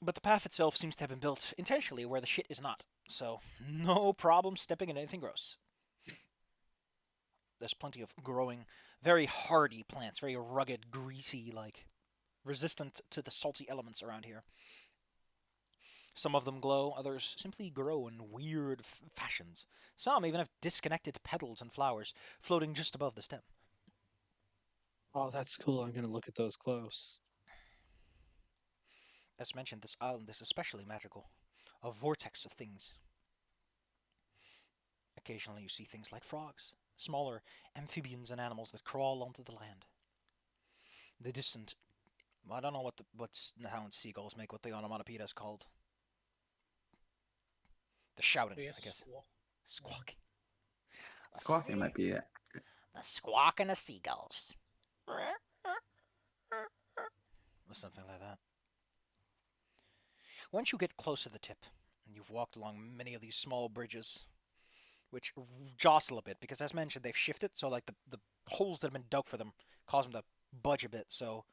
A: But the path itself seems to have been built intentionally where the shit is not. So, no problem stepping in anything gross. There's plenty of growing, very hardy plants, very rugged, greasy, like resistant to the salty elements around here. Some of them glow, others simply grow in weird fashions. Some even have disconnected petals and flowers floating just above the stem.
D: Oh, that's cool. I'm gonna look at those close.
A: As mentioned, this island is especially magical, a vortex of things. Occasionally you see things like frogs, smaller amphibians and animals that crawl onto the land. The distant, I don't know what how seagulls make what the onomatopoeia is called. The shouting, I guess. Squawking.
B: Squawking might be it.
A: The squawking of seagulls. Or something like that. Once you get close to the tip, and you've walked along many of these small bridges, which jostle a bit, because as mentioned, they've shifted, so like the holes that have been dug for them cause them to budge a bit, so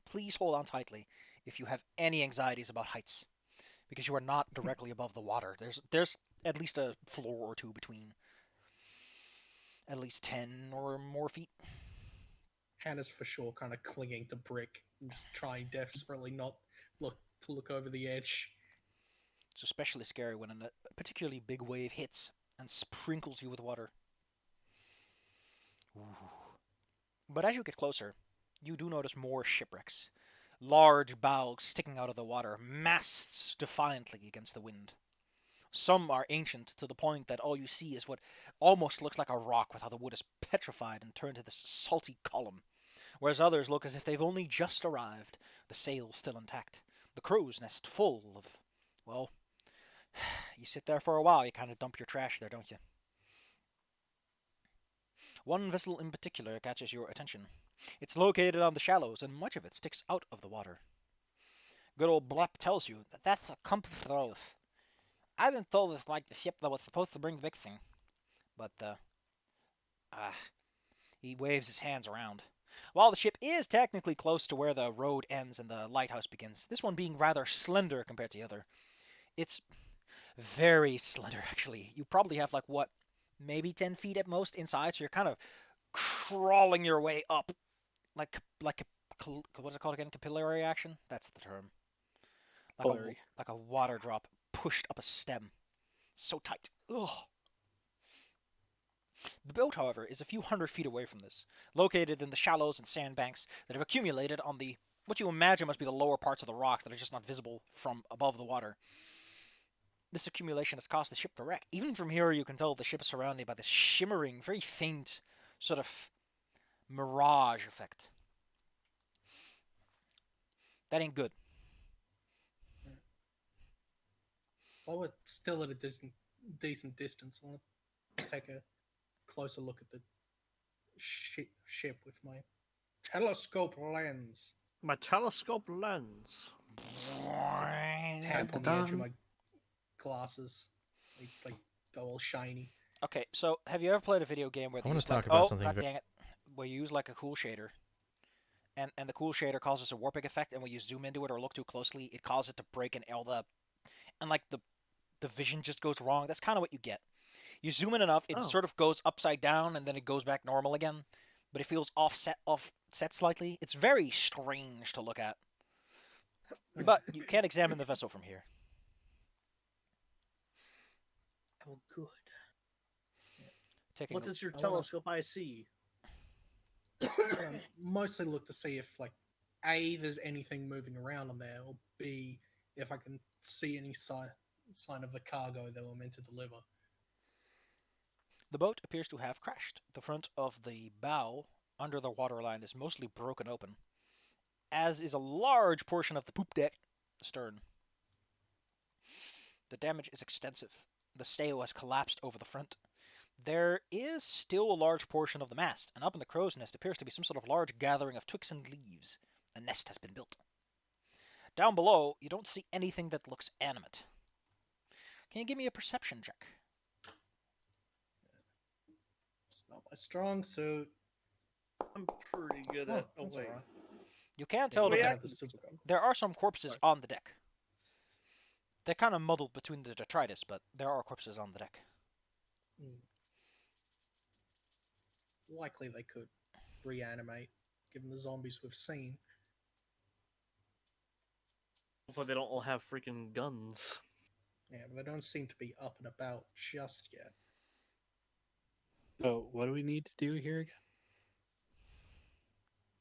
A: please hold on tightly if you have any anxieties about heights, because you are not directly above the water. There's at least a floor or two between at least 10 or more feet.
C: Hannah's for sure kind of clinging to Brick and just trying desperately not to look over the edge.
A: It's especially scary when a particularly big wave hits and sprinkles you with water. Ooh. But as you get closer, you do notice more shipwrecks. Large bows sticking out of the water, masts defiantly against the wind. Some are ancient to the point that all you see is what almost looks like a rock with how the wood is petrified and turned to this salty column, whereas others look as if they've only just arrived, the sails still intact, the crow's nest full of, well, you sit there for a while, you kind of dump your trash there, don't you? One vessel in particular catches your attention. It's located on the shallows, and much of it sticks out of the water. Good old Blep tells you that that's a compass rose. I've been told it's like the ship that was supposed to bring the big thing. But, he waves his hands around. While the ship is technically close to where the road ends and the lighthouse begins, this one being rather slender compared to the other. It's very slender, actually. You probably have, like, what, maybe 10 feet at most inside, so you're kind of crawling your way up. Like what's it called again? Capillary action? That's the term. Like a water drop pushed up a stem. So tight. Ugh. The boat, however, is a few hundred feet away from this, located in the shallows and sandbanks that have accumulated on the what you imagine must be the lower parts of the rocks that are just not visible from above the water. This accumulation has caused the ship to wreck. Even from here, you can tell the ship is surrounded by this shimmering, very faint sort of mirage effect. That ain't good.
C: While we're still at a decent distance, I want to take a closer look at the ship with my telescope lens.
E: My telescope lens.
C: Tap on the edge of my glasses. They go all shiny.
A: Okay, so have you ever played a video game where they
F: I wanna
A: use like,
F: talk about
A: oh,
F: something
A: god
F: ve-
A: dang it, where you use like a cool shader, and the cool shader causes a warping effect, and when you zoom into it or look too closely, it causes it to break and like the vision just goes wrong. That's kind of what you get. You zoom in enough, it
E: Oh.
A: sort of goes upside down, and then it goes back normal again, but it feels offset slightly. It's very strange to look at, but you can't examine the vessel from here.
E: Oh, good.
A: Taking
E: What does your
C: I wanna-
E: telescope eye see?
C: Mostly look to see if, like, A, there's anything moving around on there, or B, if I can see any sign of the cargo they were meant to deliver.
A: The boat appears to have crashed. The front of the bow under the waterline is mostly broken open, as is a large portion of the poop deck stern. The damage is extensive. The sail has collapsed over the front. There is still a large portion of the mast, and up in the crow's nest appears to be some sort of large gathering of twigs and leaves. A nest has been built. Down below, you don't see anything that looks animate. Can you give me a perception check?
C: It's not my strong suit.
E: I'm pretty good
C: Oh,
E: at. Oh
C: that's
E: wait.
C: alright.
A: You can
C: Yeah,
A: tell
C: we
A: that
C: have the super goggles.
A: there are some corpses
C: Right.
A: on the deck. They're kind of muddled between the detritus, but there are corpses on the deck.
C: Likely they could reanimate, given the zombies we've seen.
E: Hopefully they don't all have freaking guns.
C: Yeah, but they don't seem to be up and about just yet.
D: So what do we need to do here again?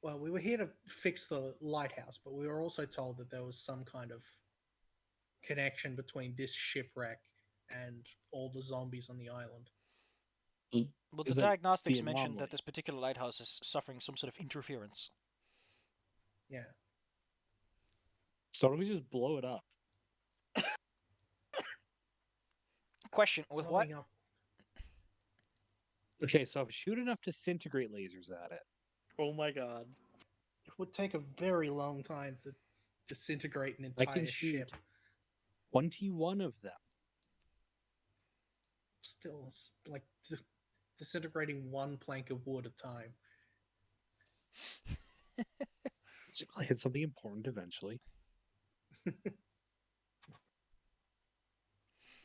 C: Well, we were here to fix the lighthouse, but we were also told that there was some kind of connection between this shipwreck and all the zombies on the island.
A: Well,
D: Is
A: the
D: that
A: diagnostics
D: the
A: mentioned
D: anomaly?
A: that this particular lighthouse is suffering some sort of interference.
C: Yeah.
D: So why don't we just blow it up?
A: Question, with what?
C: Blowing up-
D: Okay, so if I shoot enough disintegrate lasers at it,
E: Oh my god.
C: It would take a very long time to disintegrate an
D: I can
C: entire
D: shoot
C: ship.
D: 21 of them.
C: Still, it's like disintegrating one plank of wood at a time.
D: It's gonna hit something important eventually.
C: I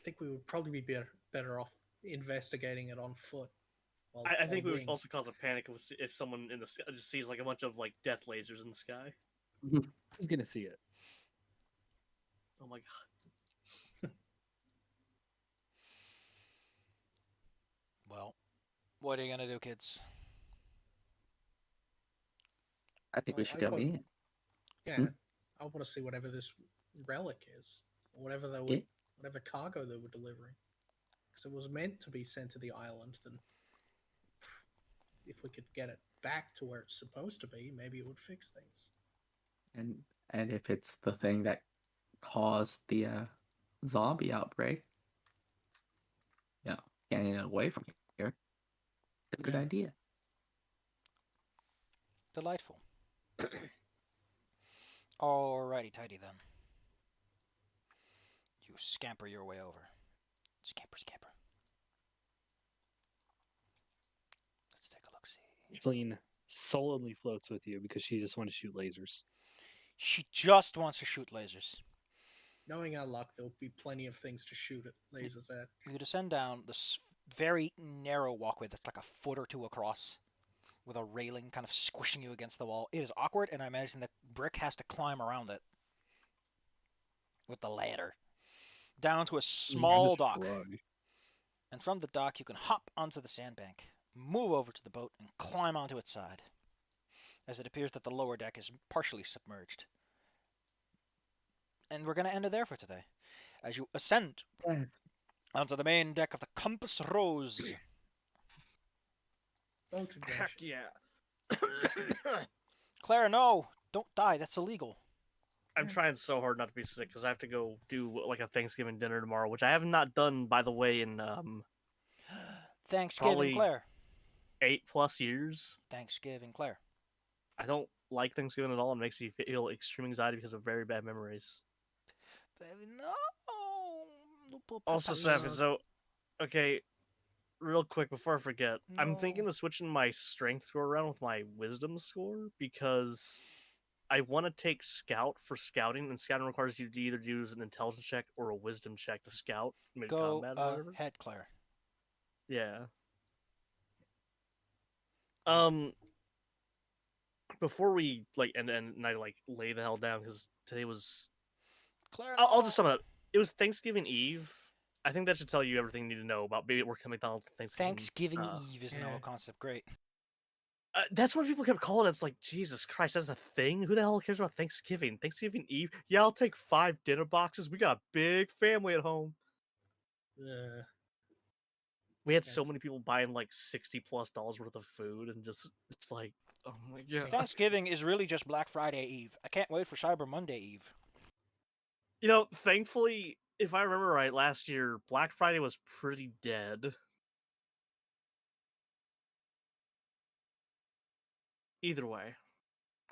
C: think we would probably be better off investigating it on foot. Well,
E: I think
C: on
E: we would
C: wing.
E: also cause a panic if someone in the sky just sees like a bunch of like death lasers in the sky.
D: Who's gonna see it?
E: Oh my god.
A: Well, what are you gonna do, kids?
B: I think we
C: Well,
B: should
C: I
B: go
C: thought-
B: in.
C: Yeah, I want to see whatever this relic is, or whatever they were,
B: Yeah.
C: whatever cargo they were delivering. Because it was meant to be sent to the island. Then, if we could get it back to where it's supposed to be, maybe it would fix things.
B: And if it's the thing that caused the zombie outbreak, getting it away from here, it's a good
C: Yeah.
B: idea.
A: Delightful. Alrighty, tidy then. You scamper your way over. Scamper, scamper. Let's take a look. See.
D: Jolene sullenly floats with you because she just wants to shoot lasers.
A: She just wants to shoot lasers.
C: Knowing our luck, there will be plenty of things to shoot at lasers at.
A: You descend down this very narrow walkway that's like a foot or two across, with a railing kind of squishing you against the wall. It is awkward, and I imagine that Brick has to climb around it with the ladder down to a small dock. And from the dock, you can hop onto the sandbank. move over to the boat and climb onto its side, as it appears that the lower deck is partially submerged. And we're going to end it there for today. As you ascend
B: Yes.
A: onto the main deck of the Compass Rose.
C: Boat
E: Heck
C: adventure.
E: yeah.
A: Claire, no! Don't die, that's illegal.
E: I'm trying so hard not to be sick because I have to go do like a Thanksgiving dinner tomorrow, which I have not done, by the way, in
A: Thanksgiving,
E: Probably-
A: Claire.
E: 8+ years.
A: Thanksgiving, Claire.
E: I don't like Thanksgiving at all. It makes me feel extreme anxiety because of very bad memories.
A: Baby, no!
E: Also, Seth, so okay, real quick before I forget, I'm thinking
A: No.
E: of switching my strength score around with my wisdom score because I want to take scout for scouting, and scouting requires you to either use an intelligence check or a wisdom check to scout mid
A: Go
E: combat or whatever.
A: ahead, Claire.
E: Yeah. Before we like and I like lay the hell down because today was.
A: Claire,
E: I'll just sum it up. It was Thanksgiving Eve. I think that should tell you everything you need to know about maybe working at McDonald's on Thanksgiving.
A: Thanksgiving
E: uh,
A: Eve is now
C: yeah.
A: a concept. Great.
E: That's what people kept calling it. It's like, Jesus Christ, that's a thing? Who the hell cares about Thanksgiving? Thanksgiving Eve? Yeah, I'll take 5 dinner boxes. We got a big family at home. We had so
C: That's-
E: many people buying like $60+ worth of food, and just it's like, oh my god.
A: Thanksgiving is really just Black Friday Eve. I can't wait for Cyber Monday Eve.
E: You know, thankfully, if I remember right, last year Black Friday was pretty dead. Either way,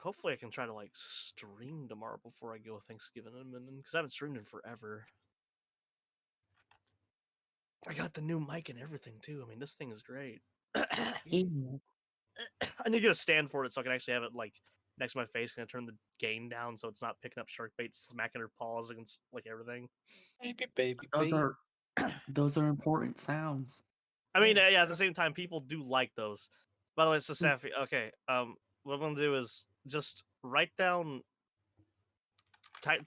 E: hopefully I can try to like stream tomorrow before I go Thanksgiving, because I haven't streamed in forever. I got the new mic and everything too. I mean, this thing is great. I
B: Ew.
E: need to get a stand for it so I can actually have it like next to my face. Gonna turn the gain down so it's not picking up shark bait, smacking her paws against like everything.
D: Baby.
B: Those are important sounds.
E: I mean,
C: Yeah,
E: yeah. At the same time, people do like those. By the way, so Safi, okay. What I'm gonna do is just write down, type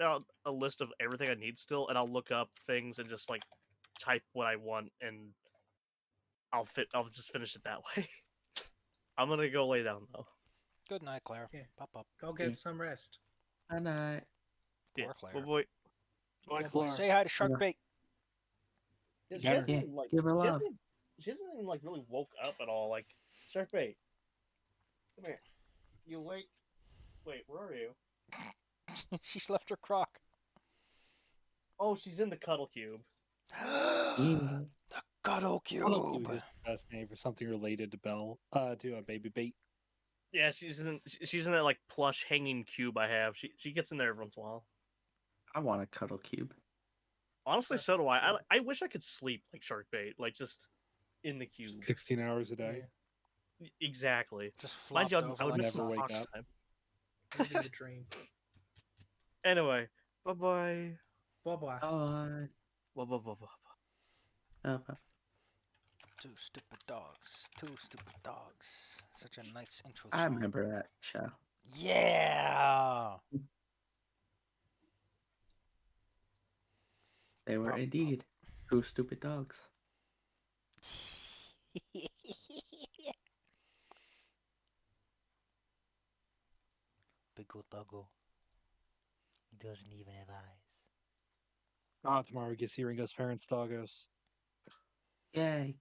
E: out a list of everything I need still, and I'll look up things and just like type what I want, and I'll just finish it that way. I'm gonna go lay down though.
A: Good night, Claire.
C: Yeah.
A: Pop up.
C: Go get
B: Yeah.
C: some rest.
B: And
A: Poor
E: Yeah.
A: Claire.
E: Well, boy.
D: Bye,
C: Bye-bye.
D: Claire.
A: Say hi to Shark
B: Yeah.
A: Bait.
E: Yeah,
D: she hasn't
B: even, give her love.
E: She hasn't even like really woke up at all. Like, Sharkbait, come here. You awake? Wait, where are you?
A: She's left her crock.
E: Oh, she's in the cuddle cube.
B: Ew.
A: The Cuddle Cube.
D: Cuddle Cube is the best name for something related to to a baby bait.
E: Yeah, she's in that like plush hanging cube I have. She gets in there every once in a while.
B: I want a cuddle cube.
E: Honestly, so do I. I wish I could sleep like Sharkbait, like just in the cube.
D: 16 hours a day.
E: Exactly.
A: Just
E: Mind
A: flopped
E: you,
A: over
E: I would
A: like
E: miss
A: a
E: the
D: Never
A: fox.
D: wake
E: fox
D: up.
E: time.
C: Living the dream.
E: Anyway, bye bye.
C: Bye bye.
B: Oh,
E: Bye bye bye bye.
A: Two stupid dogs. Two stupid dogs. Such a nice intro
B: I
A: song.
B: remember that show.
A: Yeah.
B: They were
A: Pop,
B: indeed two stupid dogs.
A: Big old doggo. He doesn't even have eyes.
D: Tomorrow we get to see Ringo's parents' doggos.
B: Yay.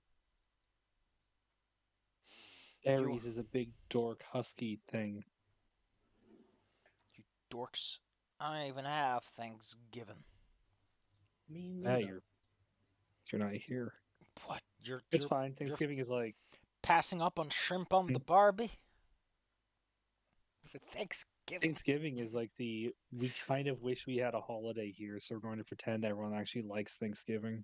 D: Aries is a big dork husky thing.
A: You dorks. I don't even have Thanksgiving.
C: Me
D: Hey,
C: neither.
D: you're not here.
A: What? You're
D: It's fine. Thanksgiving is like
A: passing up on shrimp on the Barbie? For Thanksgiving.
D: Thanksgiving is like we kind of wish we had a holiday here, so we're going to pretend everyone actually likes Thanksgiving.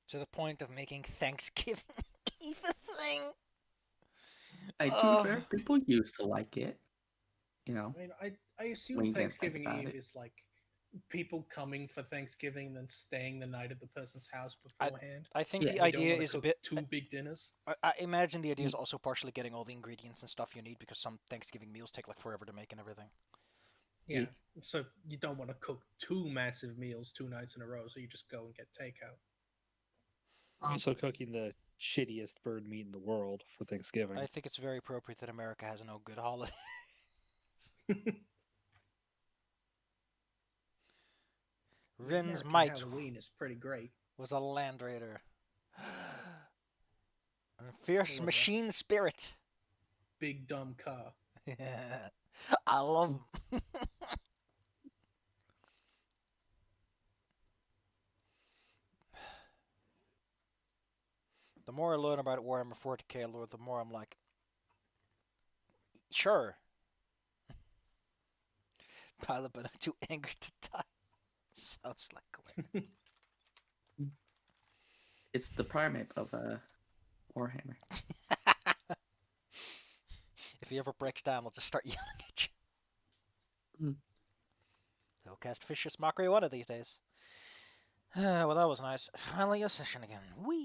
A: To the point of making Thanksgiving Eve a thing.
B: Hey, to be fair, people used to like it. You know,
C: I mean, I assume
B: When you get think
C: Thanksgiving
B: about
C: Eve
B: it.
C: is like people coming for Thanksgiving and then staying the night at the person's house beforehand.
A: I think
B: Yeah,
A: the
C: They don't
A: idea
C: wanna
A: is a
C: cook
A: bit.
C: two big dinners.
A: I imagine the idea is also partially getting all the ingredients and stuff you need because some Thanksgiving meals take like forever to make and everything.
C: Yeah.
B: Yeah.
C: So you don't want to cook two massive meals 2 nights in a row, so you just go and get takeout.
D: Also cooking the shittiest bird meat in the world for Thanksgiving.
A: I think it's very appropriate that America has no good holiday. Rin's
C: American
A: might
C: Halloween is pretty great.
A: was a land raider. A fierce
C: Love that.
A: machine spirit.
C: Big dumb car.
A: I love 'em. The more I learn about Warhammer 40k lore, the more I'm like, sure. Pilot, but I'm too angry to die. Sounds like Claire.
B: It's the primate of Warhammer.
A: If he ever breaks down, I'll just start yelling at you.
B: Mm.
A: He'll cast vicious mockery one of these days. Well, that was nice. Finally a session again. Whee!